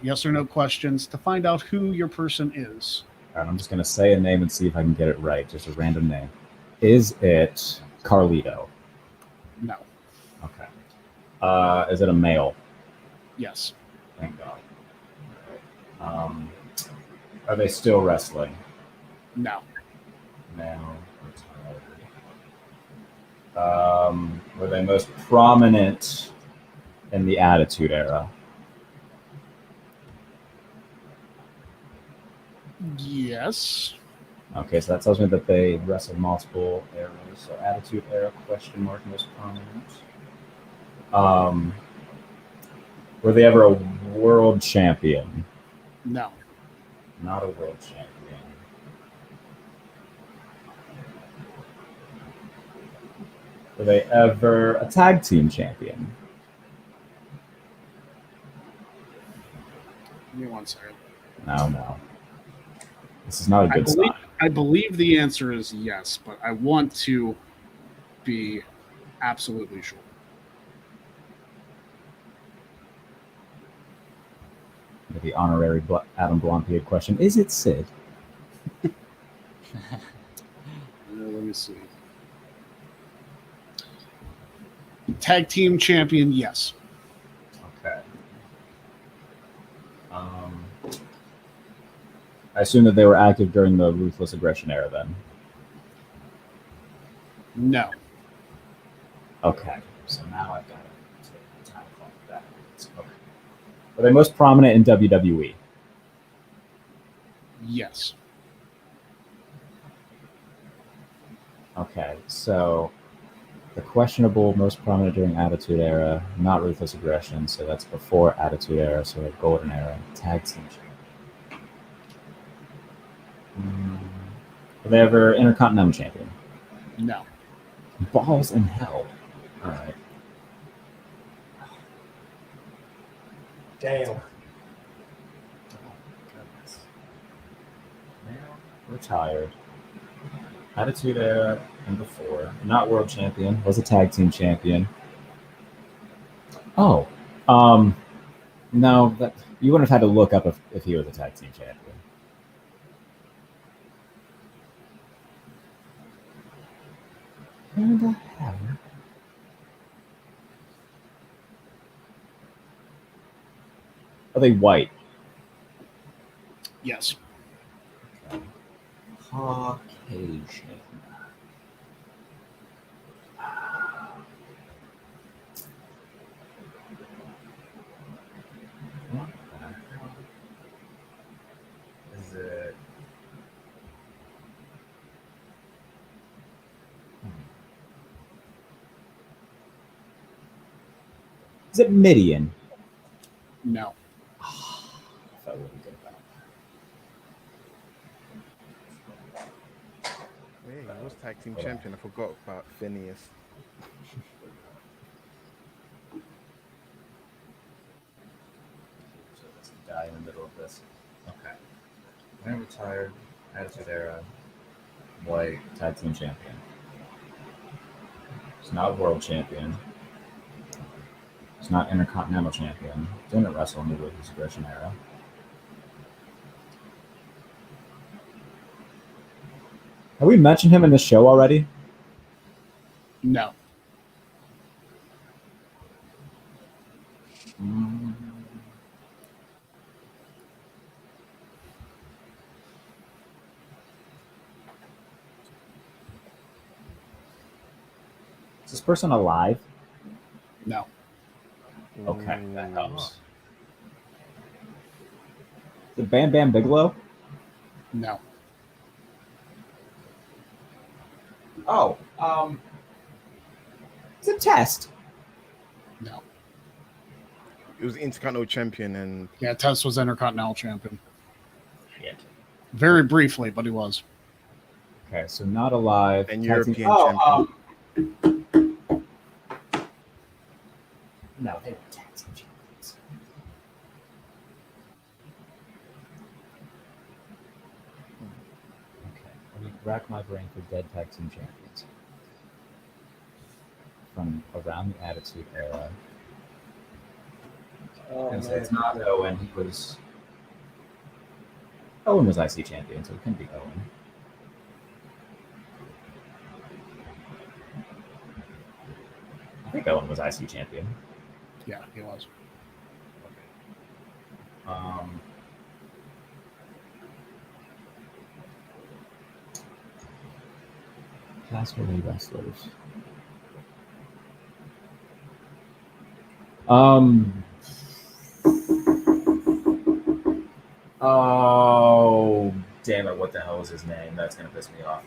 yes or no questions to find out who your person is. All right, I'm just going to say a name and see if I can get it right. Just a random name. Is it Carlito? No. Okay. Is it a male? Yes. Thank God. Are they still wrestling? No. Now retired. Were they most prominent in the Attitude Era? Yes. Okay, so that tells me that they wrestled multiple eras. So Attitude Era, question mark, most prominent. Were they ever a world champion? No. Not a world champion. Were they ever a tag team champion? Give me 1 second. No. This is not a good sign. I believe the answer is yes, but I want to be absolutely sure. The honorary Adam Blompied question. Is it Sid? Let me see. Tag team champion, yes. Okay. I assume that they were active during the Ruthless Aggression era then. No. Okay. So now I've got to take time off that. Okay. Were they most prominent in WWE? Yes. Okay, so the questionable most prominent during Attitude Era, not Ruthless Aggression, so that's before Attitude Era, so a Golden Era, tag team champion. Were they ever Intercontinental champion? No. Balls in hell. All right. Damn. Oh, goodness. Now retired. Attitude Era and before. Not world champion. Was a tag team champion. Oh. No, that you wouldn't have had to look up if he was a tag team champion. Where the hell? Are they white? Yes. Caucasian. What the hell? Is it? Is it Midian? No. I felt really good about that. Hey, he was tag team champion. I forgot about Phineas. So let's die in the middle of this. Okay. Then retired, Attitude Era, white, tag team champion. He's not a world champion. He's not Intercontinental champion. Didn't wrestle in the Ruthless Aggression era. Have we mentioned him in this show already? No. Is this person alive? No. Okay, that helps. Is it Bam Bam Bigelow? No. Oh, it's a test. No. It was Intercontinental Champion, and Yeah, Test was Intercontinental Champion. Shit. Very briefly, but he was. Okay, so not alive. And Tag team- European champion. No, they were tag team champions. Okay, let me rack my brain for dead tag team champions from around the Attitude Era. It's not Owen. Owen was IC champion, so it couldn't be Owen. I think Owen was IC champion. Yeah, he was. Class relay wrestlers. Oh, damn it! What the hell was his name? That's gonna piss me off.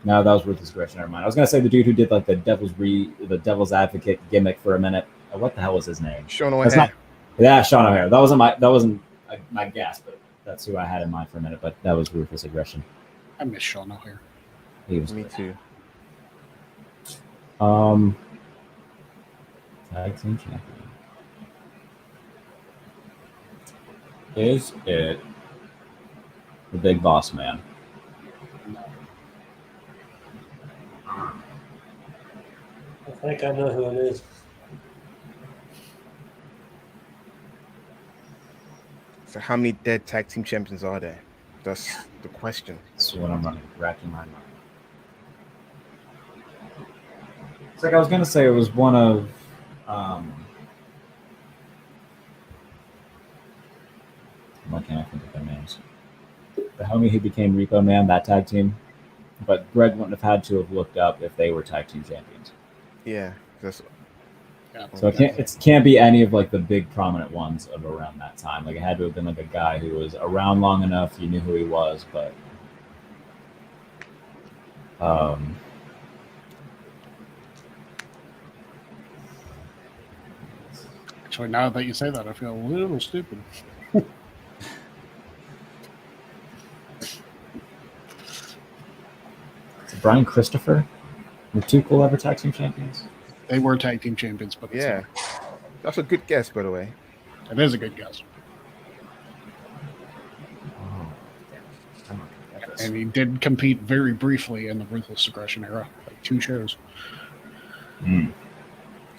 No, that was Ruthless Aggression. Never mind. I was gonna say the dude who did like the Devil's Advocate gimmick for a minute. What the hell was his name? Sean O'Haire. Sean O'Haire. That wasn't my guess, but that's who I had in mind for a minute. But that was Ruthless Aggression. I miss Sean O'Haire. He was Me great. too. Tag team champion. Is it the Big Boss Man? I think I know who it is. So how many dead tag team champions are there? That's the question. That's what I'm racking my mind. It's like I was gonna say it was one of why can't I think of their names? The homie who became Repo Man, that tag team. But Greg wouldn't have had to have looked up if they were tag team champions. Yeah, that's Yeah. So it can't be any of like the big prominent ones of around that time. Like it had to have been like a guy who was around long enough, you knew who he was, but Actually, now that you say that, I feel a little stupid. Brian Christopher, were Too Cool ever tag team champions? They were tag team champions, but it's yeah. That's a good guess, by the way. not. It is a good guess. Oh, damn. And he did compete very briefly in the Ruthless Aggression era, like 2 shows.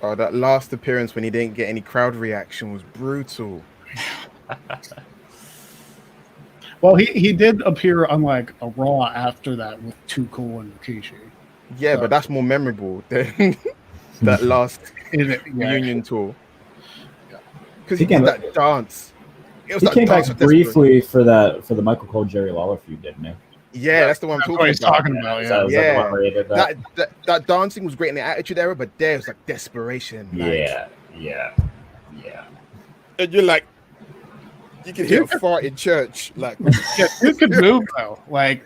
Oh, that last appearance when he didn't get any crowd reaction was brutal. Well, he did appear on like a Raw after that with Too Cool and Rikishi. Yeah, but that's more memorable than that last reunion tour. Because he did that dance. It was He that came dance back with briefly for the Michael Cole Jerry Lawler feud, didn't he? Yeah, that's the one I'm That's what talking he's about. talking about. So Yeah. that the one where he did that? That dancing was great in the Attitude Era, but there was like desperation. Like, Yeah. and you're like, you can hear a fart in church. Like, Yeah, you could move though. Like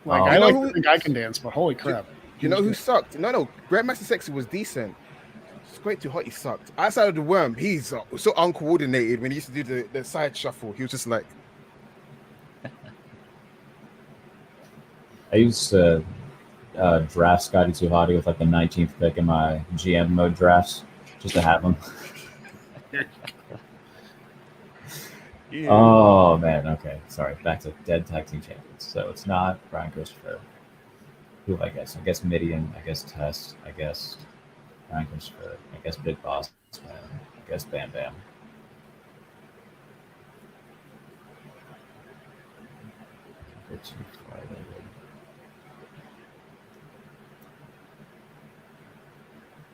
I You know like who- to think I can dance, but holy crap! you know who sucked? No, Grandmaster Sexy was decent. Straight to Hot, he sucked. Outside of the Worm, he's so uncoordinated when he used to do the side shuffle. He was just like, I used to draft Scotty Too Hottie with like the 19th pick in my GM mode drafts just to have him. yeah. Oh man, okay. Sorry, back to dead tag team champions. So it's not Brian Christopher. Who I guess? I guess Midian, I guess Test, I guess Brian Christopher, I guess Big Boss, Man, I guess Bam Bam.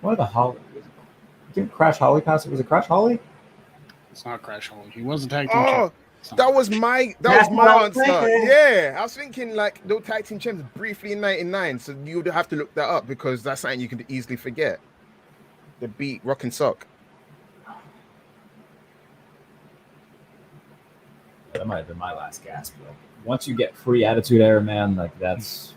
One of the Holly didn't Crash Holly pass it? Was it Crash Holly? It's not Crash Holly. He was a tag team champion. That was my answer. Yeah, I was thinking like the tag team champs briefly in '99, so you would have to look that up because that's something you can easily forget. The beat Rock and Sock. That might have been my last gasp. Though. Once you get free Attitude Era, man, like that's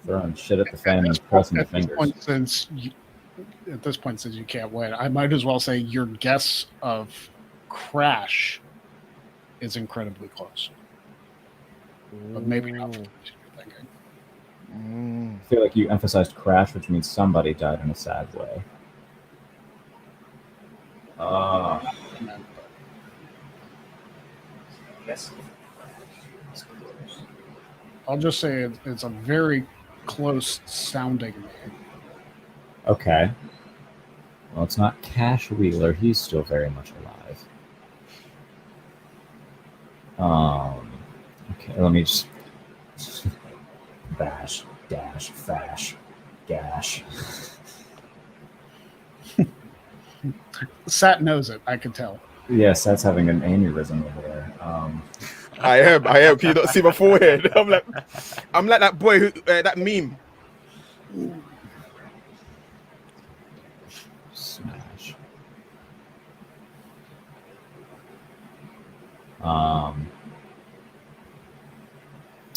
throwing shit at the fan and crossing the fingers. At this point, since you can't win, I might as well say your guess of Crash is incredibly close. But maybe not for the reason you're thinking. I feel like you emphasized Crash, which means somebody died in a sad way. Yes. I'll just say it's a very close sounding name. Okay. Well, it's not Cash Wheeler. He's still very much alive. Okay, let me just bash, dash, fash, gash. Sat knows it, I can tell. Yes, that's having an aneurysm over there. I am. Can you not see my forehead? I'm like that boy who that meme. Smash.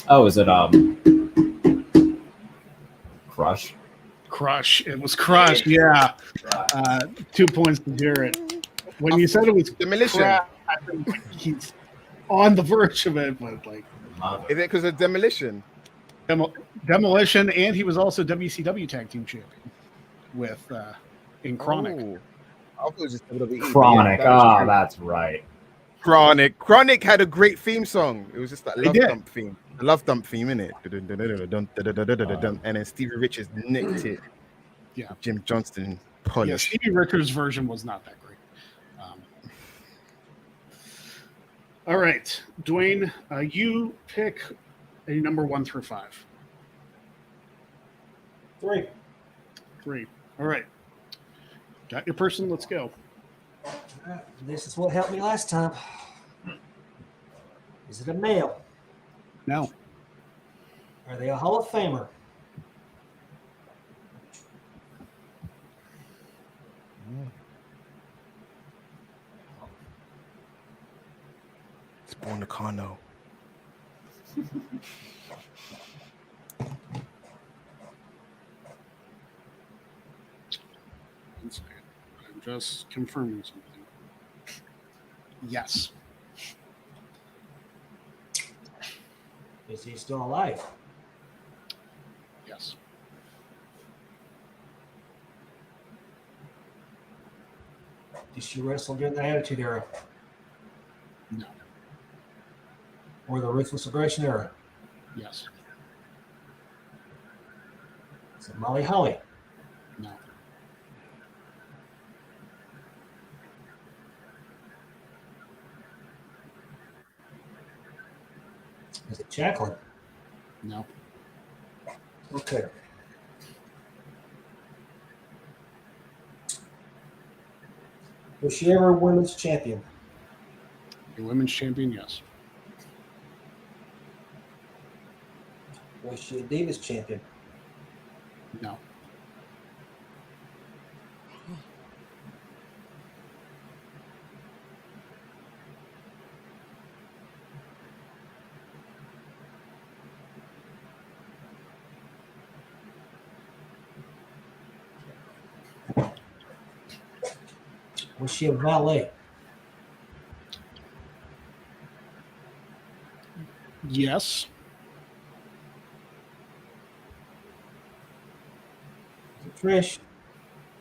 Oh, is it Crush? Crush. It was Crush. Yeah. 2 points to Jarrett. When you said it was Demolition, Crash, he's on the verge of it, but like, is it because of Demolition? Demolition, and he was also WCW Tag Team Champion with in Chronic. Oh, I thought it was just WWE. Chronic. Yeah, that's right. Chronic had a great theme song. It was just that love dump theme. The love dump theme, innit? And then Stevie Richards nicked it. Yeah. Jim Johnston polished. Yeah, Stevie Richards' version was not that great. All right, Dwayne, you pick a number 1 through 5. 3. 3. All right. Got your person. Let's go. This is what helped me last time. Is it a male? No. Are they a Hall of Famer? It's Born Nakano. I'm just confirming something. Yes. Is he still alive? Yes. Did she wrestle during the Attitude Era? No. Or the Ruthless Aggression Era? Yes. Is it Molly Holly? No. Is it Jacqueline? No. Okay. Was she ever a women's champion? A women's champion, yes. Was she a Divas champion? No. Was she a valet? Yes. Was it Trish?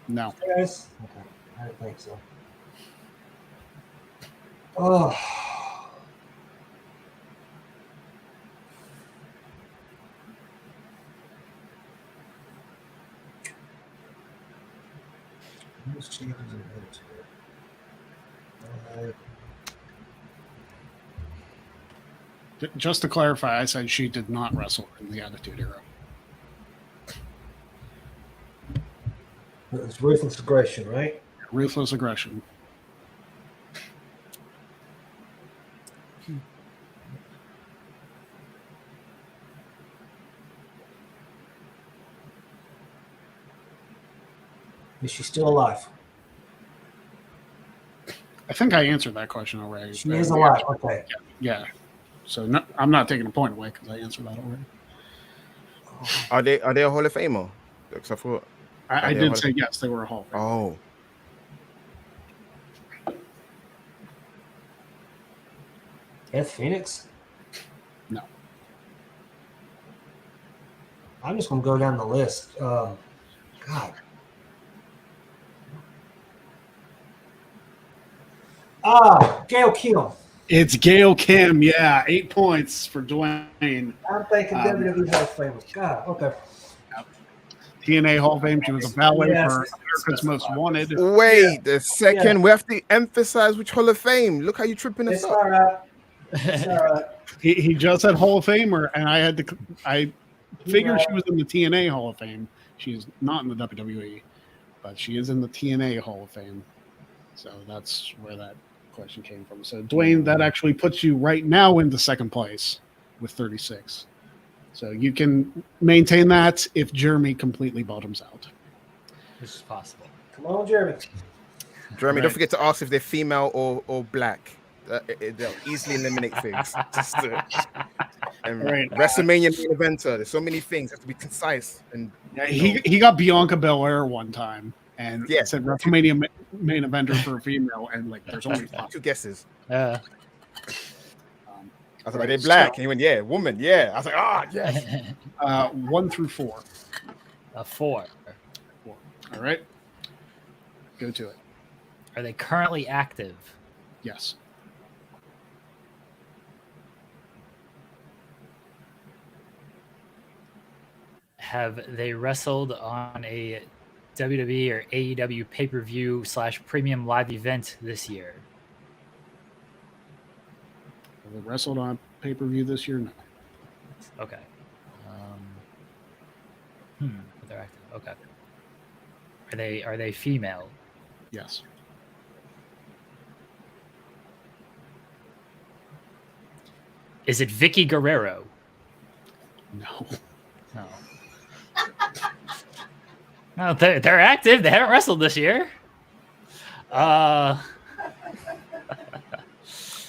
No. Yes. Okay. I don't think so. Oh. Who's champions in Attitude? Just to clarify, I said she did not wrestle in the Attitude Era. It was Ruthless Aggression, right? Ruthless Aggression. Is she still alive? I think I answered that question already. She is alive. Okay. Yeah. So no, I'm not taking a point away because I answered that already. Are they a Hall of Famer? Because I thought I did say yes, they were a Hall of Famer. Oh. Beth Phoenix? No. I'm just going to go down the list. God. Gail Kim. It's Gail Kim. Yeah, 8 points for Dwayne. I'm thinking WWE Hall of Famers. God, okay. TNA Hall of Fame. She was a valet for America's Most Wanted. Wait a second. We have to emphasize which Hall of Fame. Look how you tripping us It's up. all right. It's all right. He just said Hall of Famer, and I figured she was in the TNA Hall of Fame. She's not in the WWE, but she is in the TNA Hall of Fame. So that's where that question came from. So Dwayne, that actually puts you right now into second place with 36. So you can maintain that if Jeremy completely bottoms out. This is possible. Come on, Jeremy. Jeremy, don't forget to ask if they're female or black. They'll easily eliminate things. WrestleMania main eventer. There's so many things. Have to be concise. And yeah, he got Bianca Belair one time and said WrestleMania main eventer for a female, and like there's only 2 guesses. Yeah. I was like, are they black? And he went, yeah, woman, yeah. I was like, yes. 1 through 4. A 4. 4. All right. Go to it. Are they currently active? Yes. Have they wrestled on a WWE or AEW pay-per-view / premium live event this year? Have they wrestled on pay-per-view this year? No. Okay. They're active. Okay. Are they female? Yes. Is it Vicky Guerrero? No. No. No, they're active. They haven't wrestled this year. Well,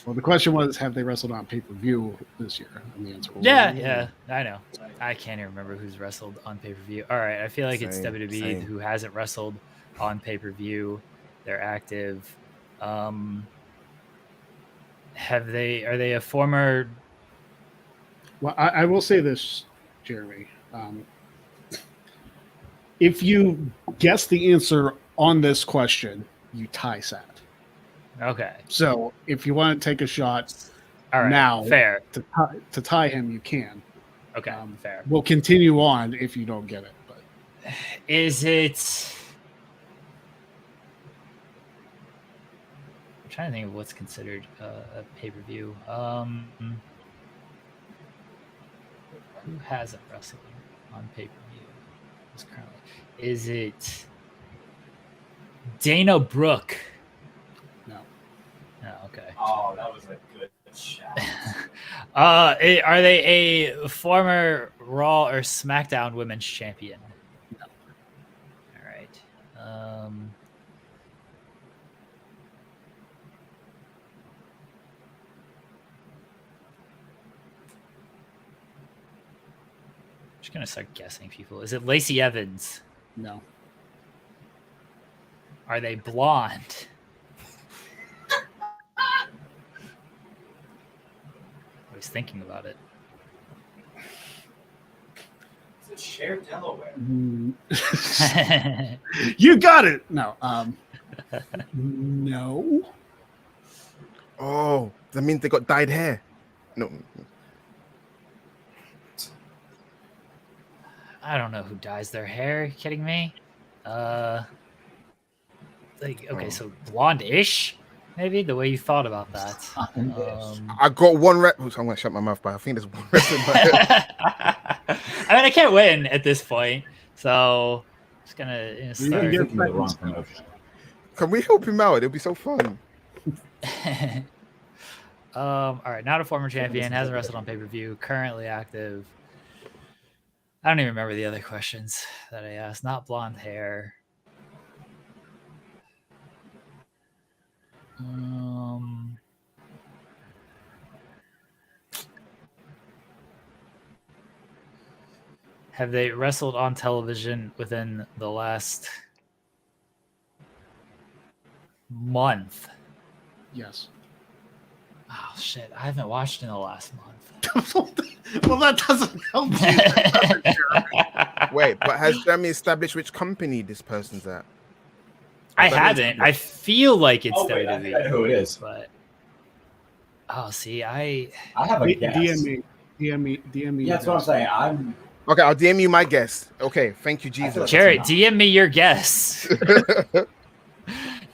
the question was, have they wrestled on pay-per-view this year? And the answer was yeah, I know. I can't even remember who's wrestled on pay-per-view. All right, I feel like it's WWE who hasn't wrestled on pay-per-view. They're active. Are they a former? Well, I will say this, Jeremy. If you guess the answer on this question, you tie Sat. Okay. So if you want to take a shot now, fair to tie him, you can. Okay, fair. We'll continue on if you don't get it. But is it? I'm trying to think of what's considered a pay-per-view. Who hasn't wrestled on pay-per-view? Is it Dana Brooke? No. No. Okay. Oh, that was a good shot. Are they a former Raw or SmackDown Women's Champion? No. All right. Just gonna start guessing people. Is it Lacey Evans? No. Are they blonde? I was thinking about it. Is it Cher Delaware? You got it. No. No. Oh, that means they got dyed hair. No. I don't know who dyes their hair. Are you kidding me? So blonde-ish, maybe the way you thought about that. I got one I'm gonna shut my mouth, but I think there's one rest in my head. I mean, I can't win at this point, so I'm just gonna start. The wrong promotion. Can we help him out? It'll be so fun. All right, not a former champion, hasn't wrestled on pay-per-view, currently active. I don't even remember the other questions that I asked. Not blonde hair. Have they wrestled on television within the last month? Yes. Oh shit! I haven't watched in the last month. Well, that doesn't help you. Wait, but has Jeremy established which company this person's at? I haven't. I feel like it's WWE. I think I know who it is. But see, I have a guess. DM me. Yeah, that's what I'm saying. Okay, I'll DM you my guess. Okay, thank you, Jesus. Jarrett, DM me your guess.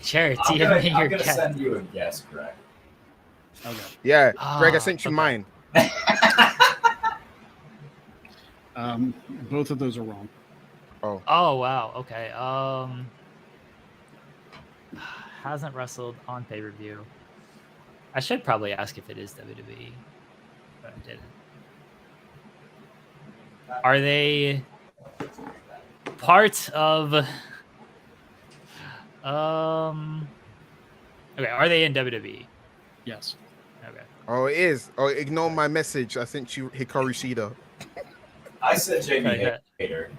Jarrett, DM me your guess. I'm gonna send you a guess, Greg. Okay. Yeah, Greg, I sent you mine. Both of those are wrong. Oh wow. Okay. Hasn't wrestled on pay-per-view. I should probably ask if it is WWE, but I didn't. Are they part of? Okay. Are they in WWE? Yes. Okay. Oh, it is. Oh, ignore my message. I sent you Hikaru Shida. I said Jamie Hayter.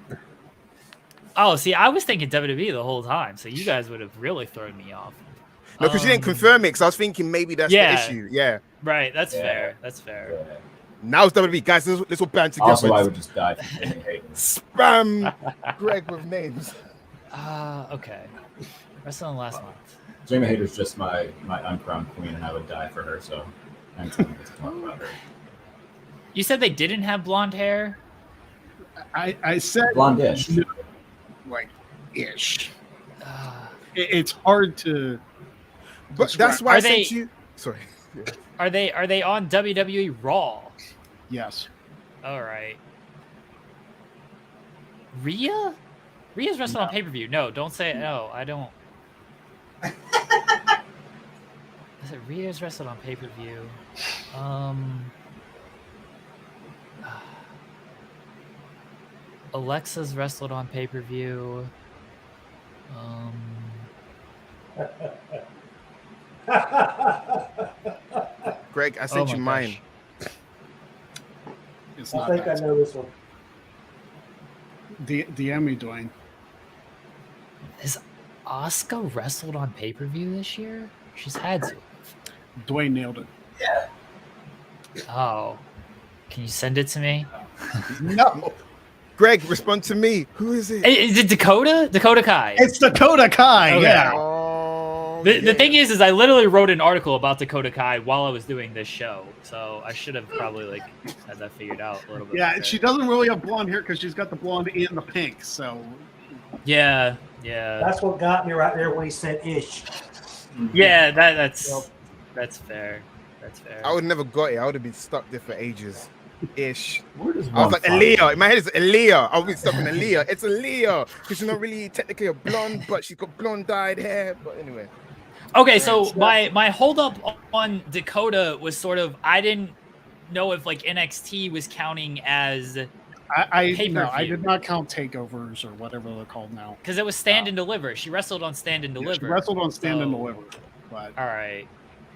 Oh, see, I was thinking WWE the whole time, so you guys would have really thrown me off. No, because you didn't confirm it, because I was thinking maybe that's the issue. Yeah. Right, that's fair. That's fair. Yeah. Now it's WWE. Guys, let's all band together. Also, I would just die for Jamie Hayter. Spam Greg with names. Okay. Wrestling last month. Jamie Hayter's just my uncrowned queen, and I would die for her, so I'm going to talk about her. You said they didn't have blonde hair? I said blonde-ish. No, like ish. It's hard to. But that's why I sent you. Sorry. Are they on WWE Raw? Yes. All right. Rhea? Rhea's wrestling on pay-per-view. No, don't say it. No, I don't. I said Rhea's wrestled on pay-per-view. Alexa's wrestled on pay-per-view. Greg, I sent you mine. It's I think I know this one. DM me, Dwayne. Has Asuka wrestled on pay-per-view this year? She's had to. Dwayne nailed it. Yeah. Oh. Can you send it to me? No. Greg, respond to me. Who is it? Is it Dakota? Dakota Kai. It's Dakota Kai. Okay. Yeah. Oh, The thing is I literally wrote an article about Dakota Kai while I was doing this show, so I should have probably had that figured out a little bit. Yeah, better. she doesn't really have blonde hair because she's got the blonde and the pink. So. Yeah. That's what got me right there when he said ish. Yeah, that's fair. That's fair. I would never got it. I would have been stuck there for ages. Ish. I was like Aaliyah. In my head, it's Aaliyah. I'll be stuck in Aaliyah. It's Aaliyah because she's not really technically a blonde, but she's got blonde dyed hair. But anyway. Okay, so my hold up on Dakota was sort of I didn't know if NXT was counting as I did not count takeovers or whatever they're called now because it was stand and deliver. She wrestled on stand and deliver. She wrestled on stand and deliver. But all right,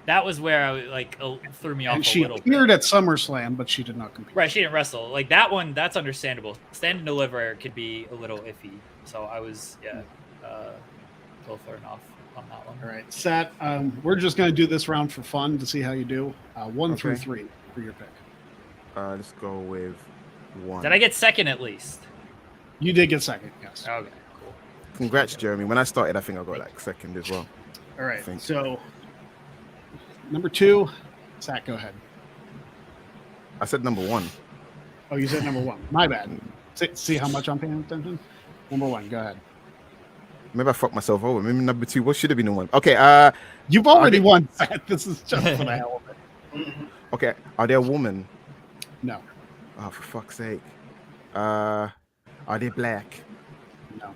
that was where I threw me off. And a she little appeared bit. at SummerSlam, but she did not compete. Right, she didn't wrestle. That one, that's understandable. Stand and deliver could be a little iffy. So I was a little thrown off on that one. All right, Sat. We're just going to do this round for fun to see how you do. 1 through 3 for your pick. Let's go with 1. Did I get second at least? You did get second. Yes. Okay, cool. Congrats, Jeremy. When I started, I think I got second as well. All right. So number 2, Sat. Go ahead. I said number 1. Oh, you said number 1. My bad. See how much I'm paying attention. Number 1. Go ahead. Maybe I fucked myself over. Maybe number 2. What should have been the 1? Okay. You've already won. This is just for the hell of it. Okay. Are they a woman? No. Oh, for fuck's sake. Are they black? No.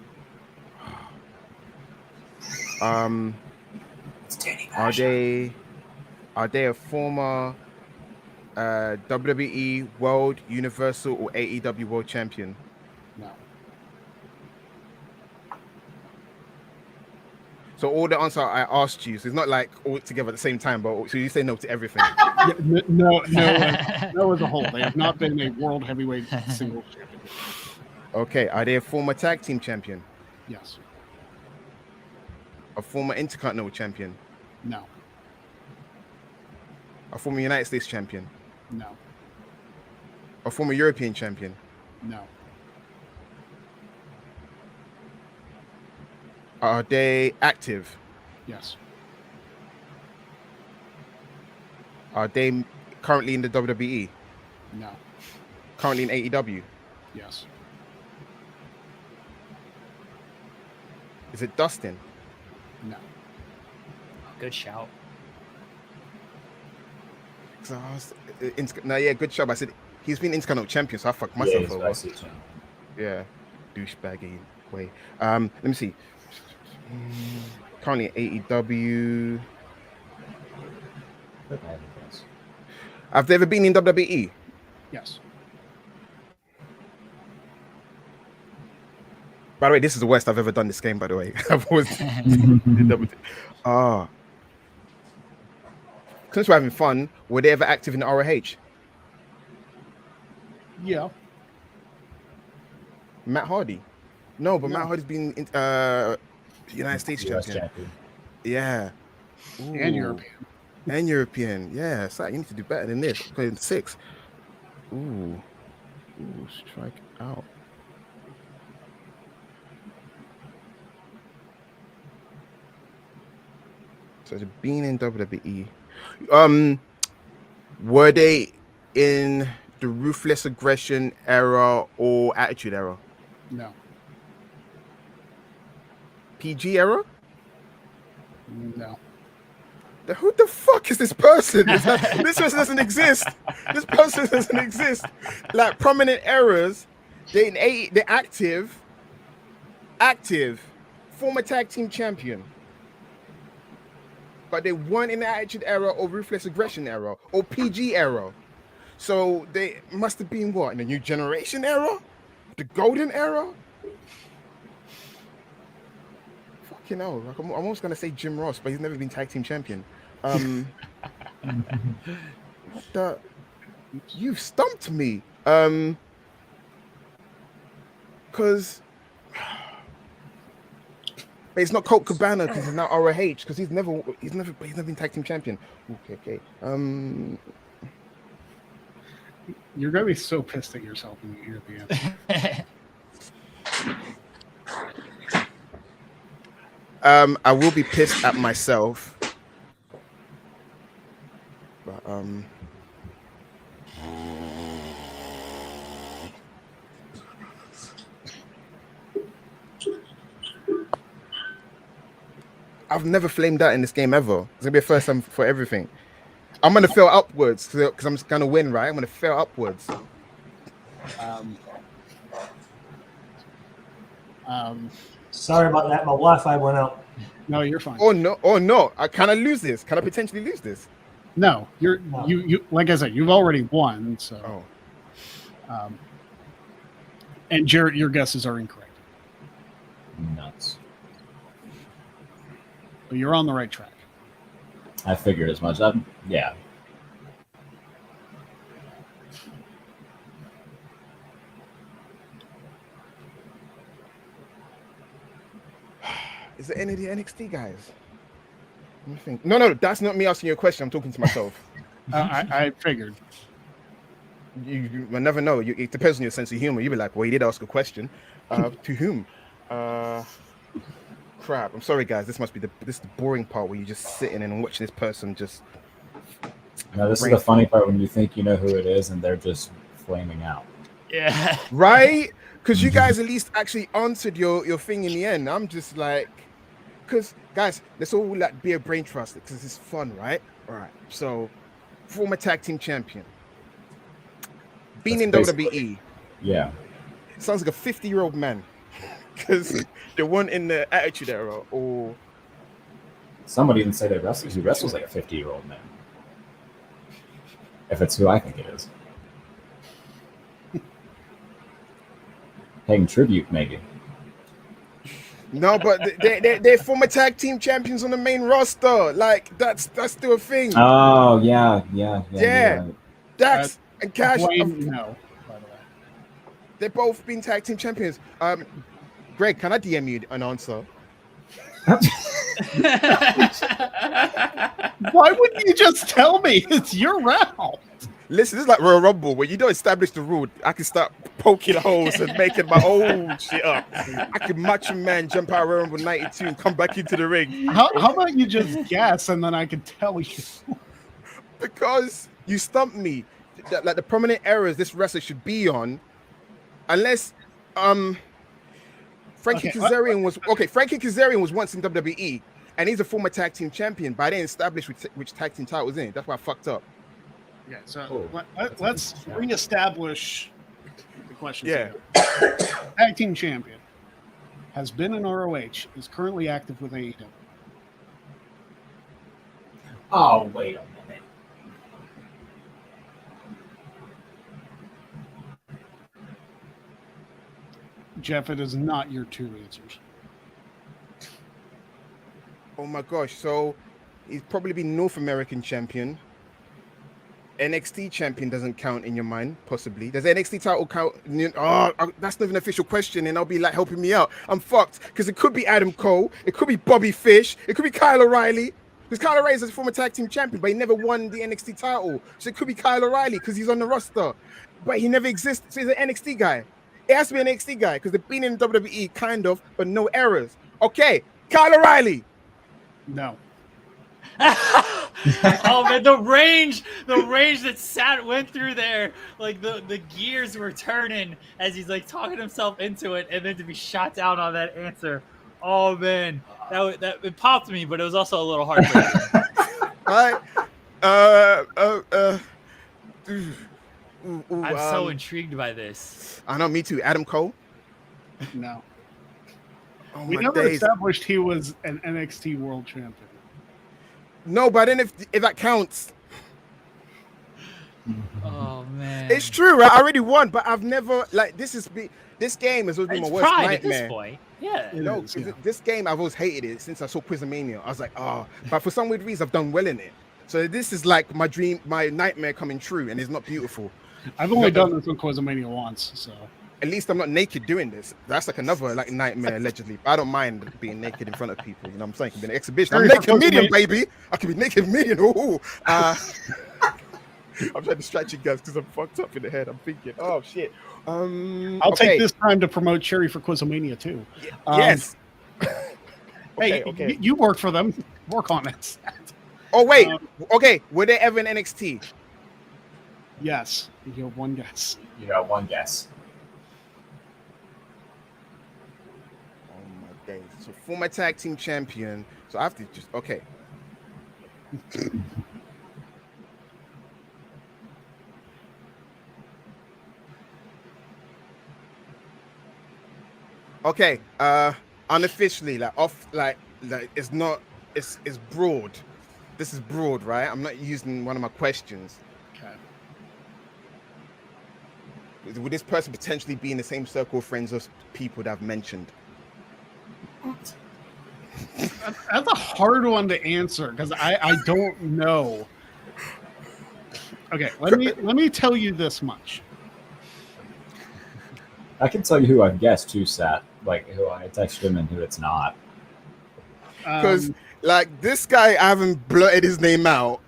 Are they a former WWE World, Universal, or AEW World Champion? No. So all the answer I asked you, so it's not like all together at the same time, but so you say no to everything. No, as a whole. They have not been a world heavyweight singles champion. Okay, are they a former tag team champion? Yes. A former Intercontinental champion? No. A former United States champion? No. A former European champion? No. Are they active? Yes. Are they currently in the WWE? No. Currently in AEW? Yes. Is it Dustin? No. Good shout. No, yeah, good job. I said he's been Intercontinental champion, so I fucked myself over. Yeah, douchebaggy way. Let me see. Currently AEW. Have they ever been in WWE? Yes. By the way, this is the worst I've ever done this game, by the way. I've always since we're having fun, were they ever active in the ROH? Yeah. Matt Hardy? No, but No. Matt Hardy's been United States champion. Yeah. Ooh. And European. And European. Yeah. So you need to do better than this. Playing 6. Ooh. Strike out. So they've been in WWE. Were they in the Ruthless Aggression era or Attitude era? No. PG era? No. Who the fuck is this person? This person doesn't exist. This person doesn't exist. Like prominent errors. They're active. Former tag team champion. But they weren't in the Attitude era or Ruthless Aggression era or PG era. So they must have been what? In the New Generation era? The Golden era? Fucking hell. Like, I'm almost going to say Jim Ross, but he's never been tag team champion. What the? You've stumped me. Because it's not Colt Cabana because he's now ROH because he's never been tag team champion. Okay. You're gonna be so pissed at yourself when you hear the answer. I will be pissed at myself. But I've never flamed out in this game ever. It's gonna be a first time for everything. I'm gonna fail upwards because I'm just gonna win, right? I'm gonna fail upwards. Sorry about that. My Wi-Fi went out. No, you're fine. Oh no! Can I lose this? Can I potentially lose this? No, you like I said, you've already won. So, and Jarrett, your guesses are incorrect. Nuts. But you're on the right track. I figured as much. Yeah. Is it any of the NXT guys? Let me think. No, that's not me asking you a question. I'm talking to myself. I figured. You will never know. It depends on your sense of humor. You'll be like, well, you did ask a question. To whom? Crap. I'm sorry, guys. This is the boring part where you're just sitting and watching this person just. No, this is the funny part when you think you know who it is and they're just flaming out. Yeah. Right? Because you guys at least actually answered your thing in the end. I'm just like, because guys, let's all like be a brain trust because it's fun, right? All right. So, former tag team champion, been in WWE. Yeah. Sounds like a 50-year-old man because they weren't in the Attitude Era or. Somebody didn't say that he wrestles like a 50-year-old man. If it's who I think it is. Paying tribute, maybe. No, but they're former tag team champions on the main roster. Like that's still a thing. Oh yeah. Right. Dax and Cash. Dwayne, no, by the way. They've both been tag team champions. Greg, can I DM you an answer? Why wouldn't you just tell me? It's your round. Listen, this is like Royal Rumble where you don't establish the rule. I can start poking holes and making my own shit up. I can Macho Man jump out of Royal Rumble 92 and come back into the ring. How about you just guess and then I can tell you? Because you stumped me. Like the prominent errors this wrestler should be on, unless Frankie Kazarian was okay. Frankie Kazarian was once in WWE, and he's a former tag team champion, but I didn't establish which tag team title was in. That's why I fucked up. Yeah, so let's reestablish the question. Yeah. Tag team champion has been in ROH, is currently active with AEW. Oh, wait a minute. Jeff, it is not your two answers. Oh my gosh! So he's probably been North American champion. NXT champion doesn't count in your mind, possibly. Does the NXT title count? Oh, that's not an official question, and I'll be like helping me out. I'm fucked because it could be Adam Cole, it could be Bobby Fish, it could be Kyle O'Reilly. Because Kyle O'Reilly is a former tag team champion, but he never won the NXT title. So it could be Kyle O'Reilly because he's on the roster, but he never exists. So he's an NXT guy. It has to be an NXT guy because they've been in WWE, kind of, but no errors. Okay, Kyle O'Reilly. No. Oh man, the range that Sat went through there, like the gears were turning as he's like talking himself into it, and then to be shot down on that answer. Oh man, that it popped me, but it was also a little heartbreaking. I'm so intrigued by this. I know, me too. Adam Cole. No. Oh, We my never days. established he was an NXT world champion. No, but then if that counts, Oh man, it's true, right? I already won, but I've never this game has always been my it's worst pride nightmare. at this point. Yeah. It is, yeah. This game I've always hated it since I saw Quizomania. I was like, but for some weird reason I've done well in it. So this is like my dream, my nightmare coming true, and it's not beautiful. I've only done this with Quizomania once, so At least I'm not naked doing this. That's like another nightmare allegedly. But I don't mind being naked in front of people. You know what I'm saying? It can be an exhibition. I'm naked medium, baby. I can be naked medium. Ooh. I'm trying to distract you guys because I'm fucked up in the head. I'm thinking, oh shit. I'll take this time to promote Cherry for Quizomania too. Yes. Okay. You work for them. Work on it. Oh wait. Okay. Were they ever in NXT? Yes. You have one guess. You got one guess. Days. So former tag team champion. So I have to just okay. Okay. Unofficially, it's not. It's broad. This is broad, right? I'm not using one of my questions. Okay. Would this person potentially be in the same circle of friends of people that I've mentioned? That's a hard one to answer because I don't know. Okay, let me tell you this much. I can tell you who I've guessed too, Sat. Like who I texted him and who it's not. Because this guy, I haven't blurted his name out.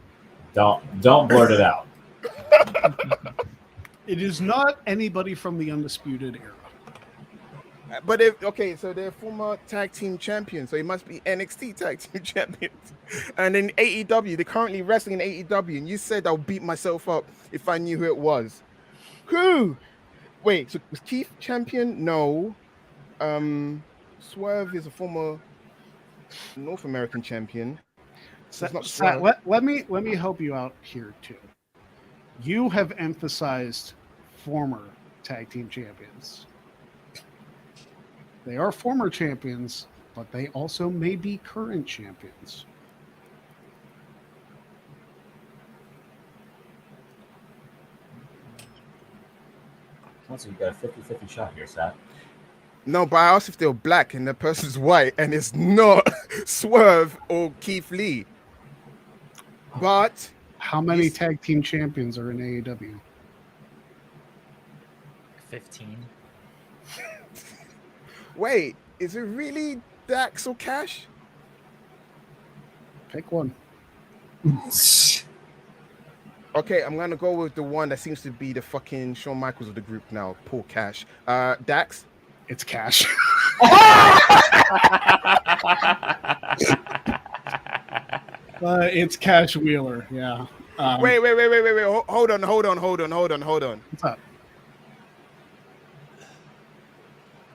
Don't blurt it out. It is not anybody from the Undisputed Era. But so they're former tag team champions, so he must be NXT tag team champions. And in AEW, they're currently wrestling in AEW, and you said I'll beat myself up if I knew who it was. Who? Wait, so was Keith champion? No. Swerve is a former North American champion. So let me help you out here too. You have emphasized former tag team champions. They are former champions, but they also may be current champions. So you got a 50-50 shot here, Sat. No, but I asked if they were black and the person's white, and it's not Swerve or Keith Lee. But how many tag team champions are in AEW? 15. Wait, is it really Dax or Cash? Pick one. Okay, I'm gonna go with the one that seems to be the fucking Shawn Michaels of the group now, Paul Cash. Dax? It's Cash. It's Cash Wheeler, yeah. Wait. Hold on. What's up?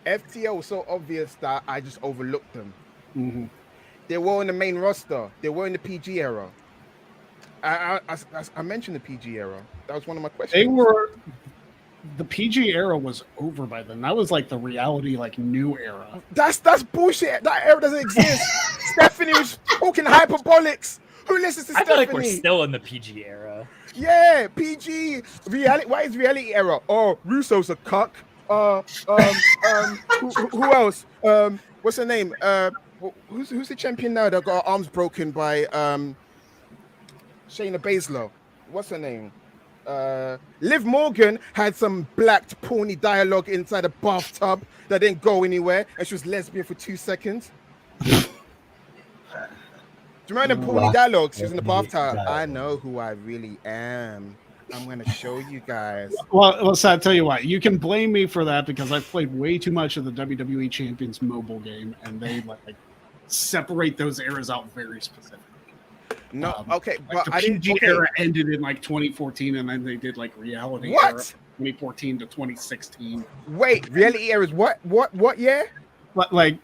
FTO was so obvious that I just overlooked them. Mm-hmm. They were in the main roster. They were in the PG era. I mentioned the PG era. That was one of my questions. They were. The PG era was over by then. That was like the reality, like new era. That's bullshit. That era doesn't exist. Stephanie was talking hyperbolics. Who listens to I Stephanie? feel like we're still in the PG era. Yeah, PG reality. Why is reality era? Oh, Russo's a cuck. Who else? What's her name? Who's the champion now that got her arms broken by Shayna Baszler? What's her name? Liv Morgan had some blacked porny dialogue inside a bathtub that didn't go anywhere, and she was lesbian for 2 seconds. Do you remember them porny dialogues? She was in the bathtub. I know who I really am. I'm gonna show you guys. Well, so I'll tell you what. You can blame me for that because I've played way too much of the WWE Champions mobile game, and they like separate those eras out very specifically. No, okay, like but the I didn't. PG Okay. era ended in like 2014, and then they did like reality What? era 2014 to 2016. Wait, reality era is what? What year? But like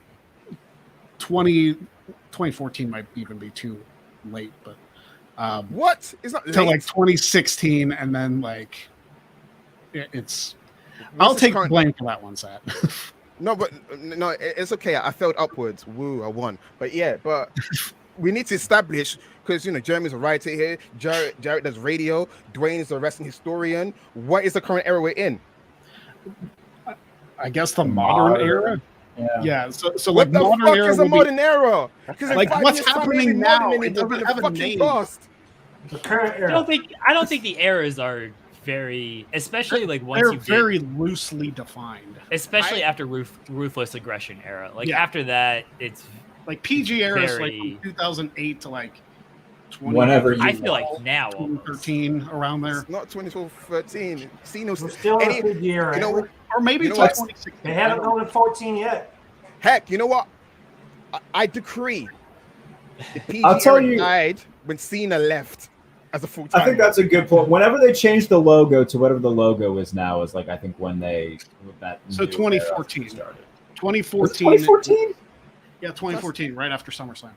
2014 might even be too late, but What? It's not till late. like 2016, and then like it's. I'll This is take current- blame for that one, Sat. No, but no, it's okay. I felt upwards. Woo, I won. But yeah, but we need to establish because Jeremy's a writer here. Jarrett does radio. Dwayne is a wrestling historian. What is the current era we're in? I guess the modern era. Yeah. So What like the modern fuck era is a would be- modern era? Because Like, what's happening now? It doesn't have a name. Past. The current I era. don't think the eras are very, especially like once They're you very loosely defined. especially after ruthless aggression era. Like Yeah. after that, it's Like PG era is like Very- from 2008 to like 20, Whenever you I feel like now 2013 around there, It's not 2013. Ceno's We're still in the PG era. You know what? or maybe You know till what? 2016. They haven't gone to 14 yet. Heck, you know what? I decree the PG I'll tell era you- died when Cena left as a full-time. I think that's a good point. Whenever they change the logo to whatever the logo is now, is like I think when that So new 2014. era started. 2014. 2014. Yeah, 2014, right after SummerSlam.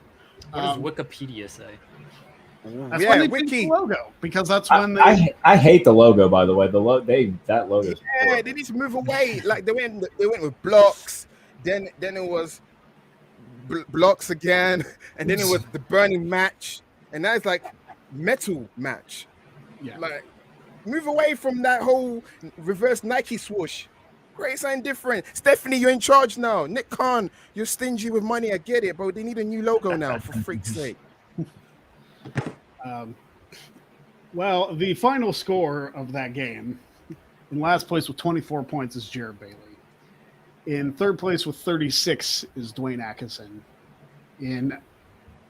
what does Wikipedia say? That's Yeah, when they Wiki. changed the logo because that's when they. I hate the logo, by the way. That logo. Is Yeah, horrible. they need to move away. Like they went with blocks. Then it was blocks again, and then it was the burning match, and now it's like metal match. Yeah. Like move away from that whole reverse Nike swoosh. Great, something different. Stephanie, you're in charge now. Nick Khan, you're stingy with money. I get it, but they need a new logo now, for freak's sake. Well, the final score of that game, in last place with 24 points, is Jarrett Bailey. In third place with 36 is Dwayne Atkinson. In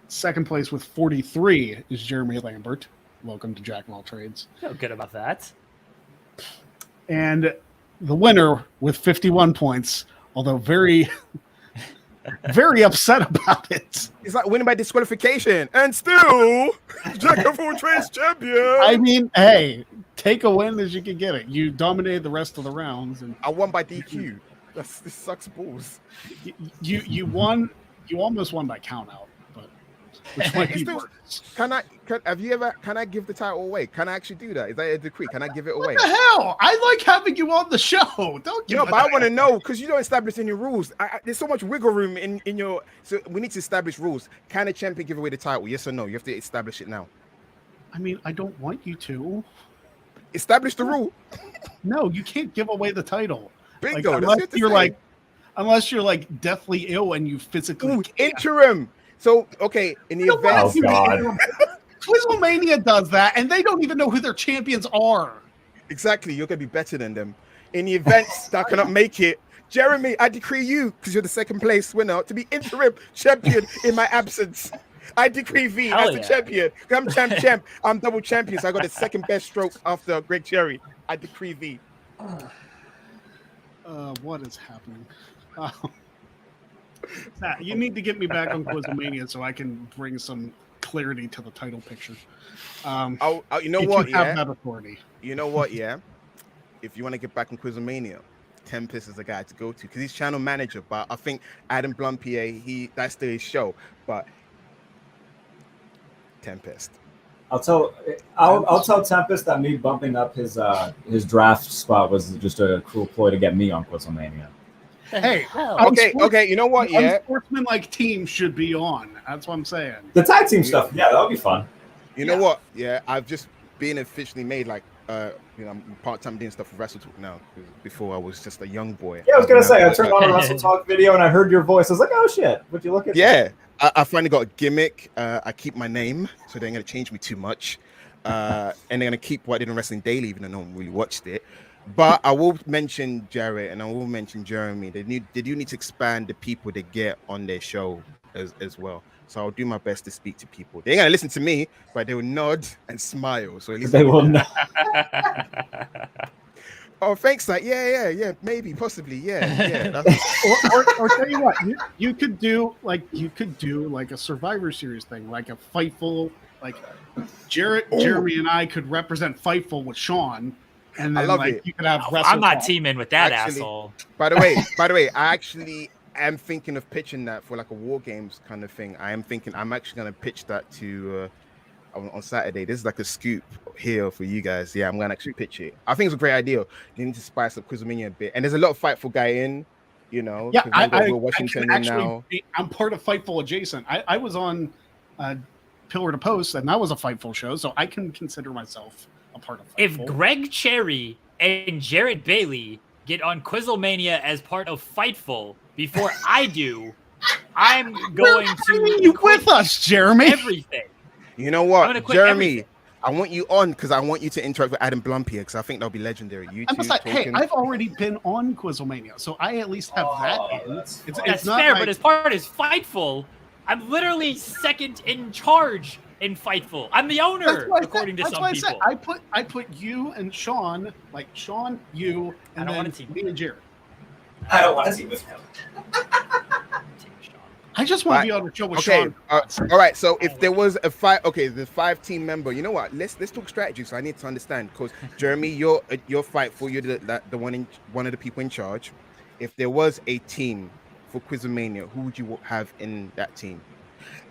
second place with 43 is Jeremy Lambert. Welcome to Jack of All Trades. Feel good about that. And the winner with 51 points, although very, very upset about it. It's like winning by disqualification, and still Jack of all trades champion. I mean, hey, take a win as you can get it. You dominated the rest of the rounds, and I won by DQ. This sucks balls. you won. You almost won by count out, but which might be Still- worse. Can I give the title away? Can I actually do that? Is that a decree? Can I give it away? What the hell? I like having you on the show. Don't give No, it but I away. want to know because you don't establish any rules. There's so much wiggle room in your. So we need to establish rules. Can a champion give away the title? Yes or no? You have to establish it now. I mean, I don't want you to. Establish the rule. No, you can't give away the title. Bingo. Like, that's unless it to you're say. like, unless you're like deathly ill and you physically can't. Interim. So okay, in the event, Oh God. Quizlemania does that, and they don't even know who their champions are. exactly, you're gonna be better than them. In the events that cannot make it, Jeremy, I decree you, because you're the second place winner, to be interim champion in my absence. I decree V Hell as the yeah. champion. I'm champ. I'm double champion. So I got the second best stroke after Greg Cherry. I decree V. What is happening? Matt, you need to get me back on Quizlemania so I can bring some clarity to the title picture. You know if what? you have Yeah. that authority. You know what? Yeah. If you want to get back in Quizlemania, Tempest is the guy to go to because he's channel manager. But I think Adam Blumpier, that's still his show. But Tempest. I'll tell Tempest that me bumping up his draft spot was just a cruel ploy to get me on Quizlemania. Hey, Okay. You know what? Yeah. Unsportsmanlike team should be on. That's what I'm saying. The tag team stuff, yeah, that would be fun. You know what? Yeah, I've just been officially made like I'm part-time doing stuff for Wrestle Talk now. Before I was just a young boy. Yeah, I was gonna say I turned on a Wrestle Talk video and I heard your voice. I was like, oh shit, would you look at? Yeah, I finally got a gimmick. I keep my name, so they're gonna change me too much, and they're gonna keep what I did in Wrestling Daily, even though no one really watched it. But I will mention Jarrett and I will mention Jeremy. They do need to expand the people they get on their show as well. So I'll do my best to speak to people. They ain't gonna listen to me, but they will nod and smile. So at least They will not. Oh, thanks. Like, yeah, maybe, possibly, yeah. or tell you what, you could do like a Survivor Series thing, like a Fightful, like Jeremy and I could represent Fightful with Sean, and then like it. You could have. I'm not Talk. teaming with that asshole. By the way, I actually am thinking of pitching that for like a War Games kind of thing. I'm actually gonna pitch that to. On Saturday. This is like a scoop here for you guys. Yeah, I'm gonna actually pitch it. I think it's a great idea. You need to spice up Quizlemania a bit, and there's a lot of Fightful guy in. Yeah, Washington now. I'm part of Fightful adjacent. I was on Pillar to Post, and that was a Fightful show, so I can consider myself a part of Fightful. If Greg Cherry and Jarrett Bailey get on Quizlemania as part of Fightful before I do, I'm going to you with us, Jeremy. Everything. You know what, Jeremy? Everything. I want you on because I want you to interact with Adam Blumpier because I think that'll be legendary. You two hey, I've already been on Quizlemania, so I at least have that. It's not fair, but as part is Fightful. I'm literally second in charge in Fightful. I'm the owner, according to some people. I put you and Sean, like Sean, you, and then me and Jared. I don't want to team with him. I just want to be on the show with Sean. All right. So if there was a the 5-team member, you know what? Let's talk strategy. So I need to understand because Jeremy, you're Fightful. You're the one of the people in charge. If there was a team for Quizlemania, who would you have in that team?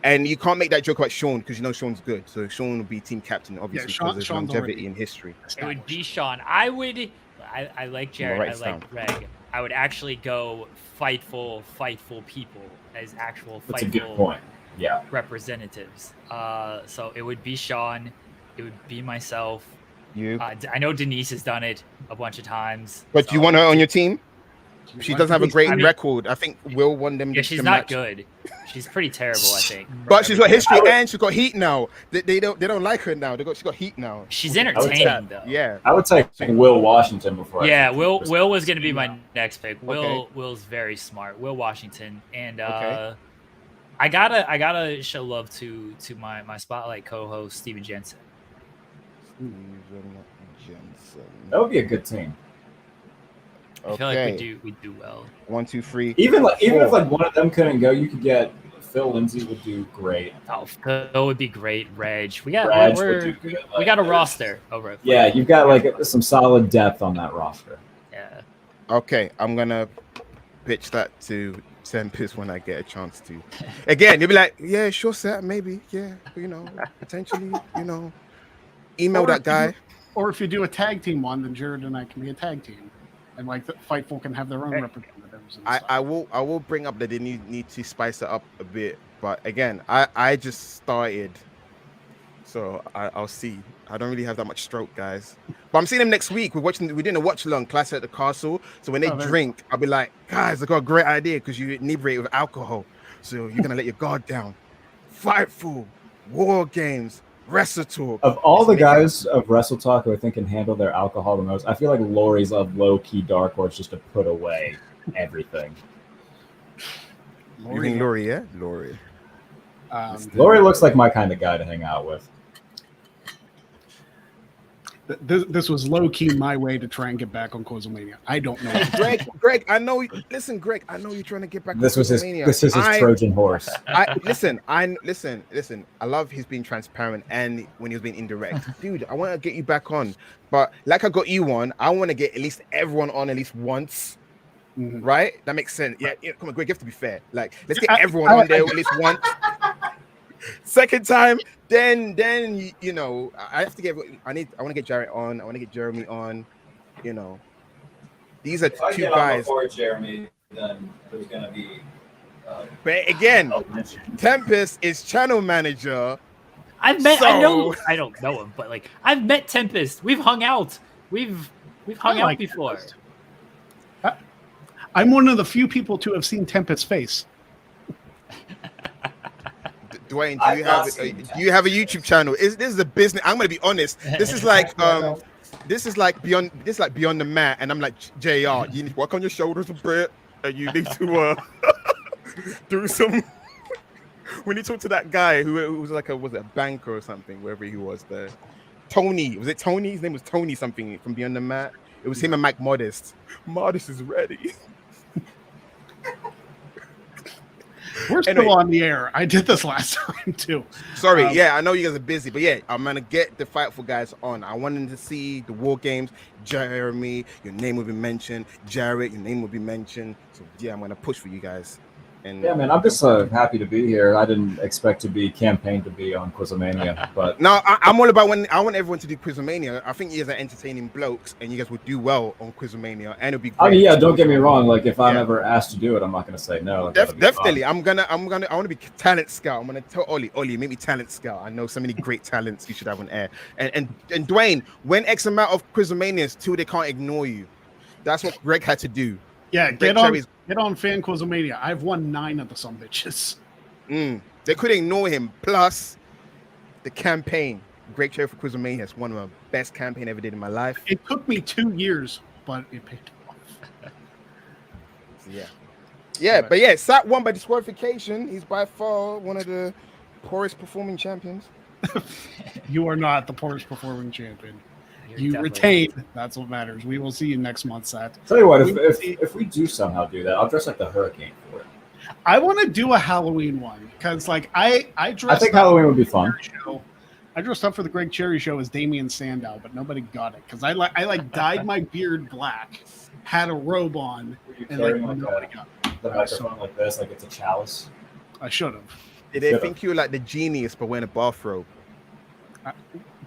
And you can't make that joke about Sean because you know Sean's good. So Sean will be team captain, obviously, because there's longevity in history. It would be Sean. I like Jared. I like Greg. I would actually go Fightful people as actual That's Fightful a good point. Yeah. representatives. So it would be Sean. It would be myself. You. I know Denise has done it a bunch of times. But do you want her on your team? She doesn't have a great record. I think Will won them. Yeah, she's not good. She's pretty terrible, I think. But she's got history and she's got heat now. They don't like her now. She's got heat now. She's entertaining though. Yeah. I would say Will Washington before. Yeah, Will was going to be my next pick. Will's very smart. Will Washington, and I gotta show love to my spotlight co-host Steven Jensen. That would be a good team. I feel like we do well. 1, 2, 3. Even if like one of them couldn't go, you could get Phil Lindsay would do great. Oh, Phil would be great. Reg, we got a roster over. Yeah, you've got like some solid depth on that roster. Yeah. Okay, I'm gonna pitch that to Tempest when I get a chance to. Again, you'll be like, yeah, sure, Seth, maybe, yeah, potentially, email that guy. Or if you do a tag team one, then Jared and I can be a tag team. And like the Fightful can have their own representatives. I will bring up that they need to spice it up a bit. But again, I just started So I'll see. I don't really have that much stroke, guys. But I'm seeing them next week. We're doing a watch along class at the castle. So when they drink, I'll be like, guys, I got a great idea because you inebriate with alcohol. So you're gonna let your guard down. Fightful, war games, wrestle talk. Of all the guys of Wrestle Talk who I think can handle their alcohol the most, I feel like Lori's a low-key dark horse just to put away everything. You think Lori, yeah? Lori. Lori looks like my kind of guy to hang out with. This was low-key my way to try and get back on Quizlemania. I don't know. Greg, I know. Listen, Greg, I know you're trying to get back. This was his Trojan horse. Listen. I love his being transparent and when he was being indirect, dude. I want to get you back on, but like I got you on, I want to get at least everyone on at least once. Mm-hmm. Right? That makes sense. Yeah, come on, Greg. You have to be fair. Like, let's get everyone on there at least once. Second time, then you know, I have to get. I want to get Jarrett on. I want to get Jeremy on. You know, these are two guys. Before Jeremy, then there's gonna be. But again, Tempest is channel manager. I don't know him, but like I've met Tempest. We've hung out. We've hung out before. I'm one of the few people to have seen Tempest's face. Dwayne, do you have a YouTube channel? This is a business. I'm gonna be honest. This is like beyond the mat, and I'm like, JR, you need to work on your shoulders a bit, and you need to do some. When you talk to that guy who was like was it a banker or something, wherever he was there, Tony, was it Tony? His name was Tony something from Beyond the Mat. It was him and Mike Modest. Modest is ready. We're still on the air. I did this last time too. Sorry, yeah, I know you guys are busy, but yeah, I'm gonna get the Fightful guys on. I wanted to see the war games. Jeremy, your name will be mentioned. Jarrett, your name will be mentioned. So yeah, I'm gonna push for you guys. And yeah, man, I'm just happy to be here. I didn't expect to be campaigned to be on Quizlemania, but no, I'm all about I want everyone to do Quizlemania. I think you guys are entertaining blokes, and you guys would do well on Quizlemania, and it'll be great. I mean, yeah, don't get me wrong. Like, if I'm ever asked to do it, I'm not gonna say no. Like, definitely, I want to be talent scout. I'm gonna tell Ollie, make me talent scout. I know so many great talents you should have on air. And Dwayne, when X amount of Quizlemanias till they can't ignore you, that's what Greg had to do. Yeah, get on Fan Quizlemania. I've won 9 of the some bitches. They couldn't ignore him. Plus, the campaign. Great Cherry for Quizlemania. It's one of the best campaign I ever did in my life. It took me 2 years, but it paid off. But yeah, Sat won by disqualification. He's by far one of the poorest performing champions. You are not the poorest performing champion. You retained. That's what matters. We will see you next month, Sat. Tell you what, if we do somehow do that, I'll dress like the Hurricane for it. I want to do a Halloween one because, like, I think Halloween would be fun. I dressed up for the Greg Cherry show as Damian Sandow, but nobody got it because I dyed my beard black, had a robe on, and nobody got it. The microphone like this, like it's a chalice. I should have. Did they think you were like the genius but wearing a bathrobe?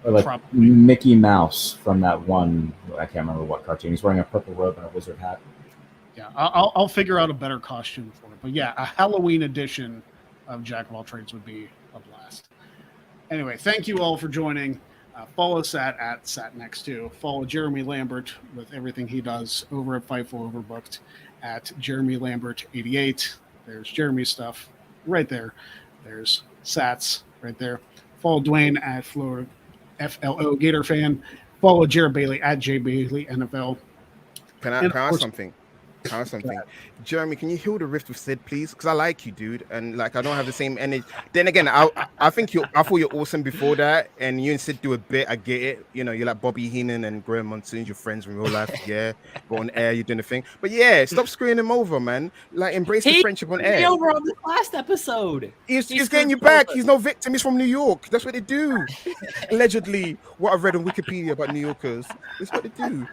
Or like probably. Mickey Mouse from that one, I can't remember what cartoon. He's wearing a purple robe and a wizard hat. Yeah, I'll figure out a better costume for it. But yeah, a Halloween edition of Jack of All Trades would be a blast. Anyway, thank you all for joining. Follow Sat at SatNext2. Follow Jeremy Lambert with everything he does over at Fightful Overbooked at Jeremy Lambert 88. There's Jeremy's stuff right there. There's Sat's right there. Follow Dwayne at FLO Gator Fan. Follow Jarrett Bailey at JBailey NFL. Can I ask something? Jeremy, can you heal the rift with Sid, please? Because I like you, dude, and like I don't have the same energy. Then again, I thought you're awesome before that, and you and Sid do a bit. I get it. You know, you're like Bobby Heenan and Graham Monsoon, your friends in real life. Yeah, but on air, you're doing the thing. But yeah, stop screwing him over, man. Like embrace the friendship on air. He over on the last episode. He's getting you back. He's no victim. He's from New York. That's what they do. Allegedly, what I've read on Wikipedia about New Yorkers. That's what they do.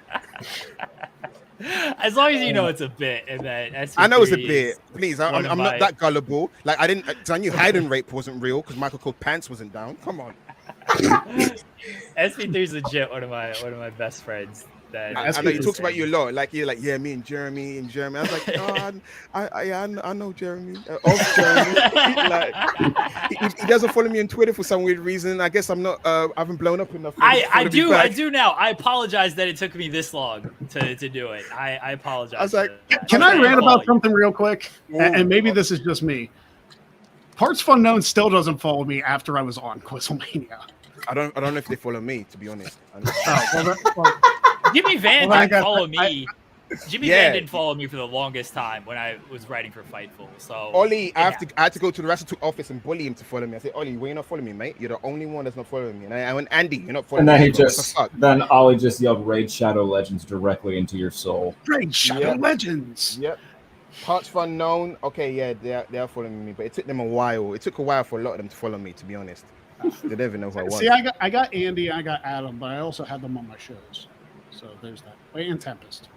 As long as you know it's a bit, and that SB3 I know it's a bit. Please, I'm not that gullible. Like I knew hide and rape wasn't real because Michael Cole Pants wasn't down. Come on. SB3 is legit one of my best friends. That I know he talks about you a lot. Like you're like, yeah, me and Jeremy. I was like, oh, I know Jeremy. Of Jeremy. Like he doesn't follow me on Twitter for some weird reason. I guess I'm not. I haven't blown up enough. I do now. I apologize that it took me this long to do it. I apologize. I was like, can I rant about something real quick? And maybe this is just me. Parts Unknown still doesn't follow me after I was on Quizlemania. I don't know if they follow me, to be honest. Jimmy Van didn't follow me. Jimmy Van didn't follow me for the longest time when I was writing for Fightful. So Ollie, I had to go to the Wrestle office and bully him to follow me. I said, Ollie, why you not following me, mate? You're the only one that's not following me. And I went, Andy, you're not following me. And then Ollie just yelled Raid Shadow Legends directly into your soul. Raid Shadow Legends. Yep. Parts Unknown. Okay, yeah, they are following me, but it took them a while. It took a while for a lot of them to follow me, to be honest. They didn't even know who I was. See, I got Andy, I got Adam, but I also had them on my shows. So there's that. And Tempest.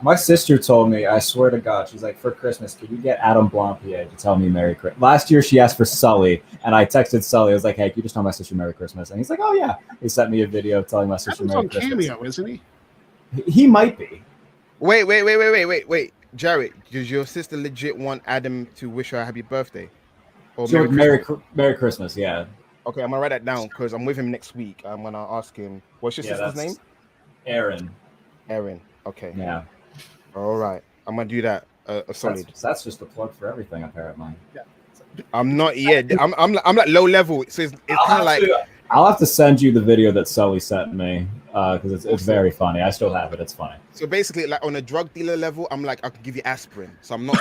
My sister told me, I swear to God, she's like, for Christmas, can you get Adam Blampied to tell me Merry Christmas? Last year, she asked for Sully, and I texted Sully. I was like, hey, can you just tell my sister Merry Christmas? And he's like, oh, yeah. He sent me a video telling my sister Adam's Merry on Christmas. Cameo, isn't he? He might be. Wait. Jarrett, does your sister legit want Adam to wish her a happy birthday? Or Merry Christmas, yeah. Okay, I'm going to write that down because I'm with him next week. I'm going to ask him, what's your sister's name? Aaron. Okay. Yeah. All right. I'm going to do that. Solid. That's just a plug for everything, apparently. Yeah. I'm not yet. I'm like low level. So it's kind of like... I'll have to send you the video that Sully sent me because it's very funny. I still have it. It's funny. So basically, like on a drug dealer level, I'm like, I can give you aspirin. So I'm not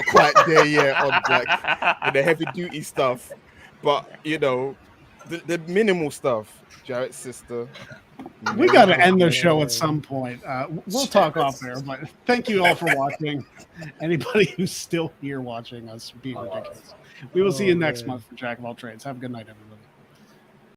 quite there yet on like the heavy duty stuff. But, you know, the minimal stuff. Jarrett's sister. We got to end the show at some point. We'll talk off there, but thank you all for watching. Anybody who's still here watching us being ridiculous. We will see you next month for Jack of All Trades. Have a good night, everybody.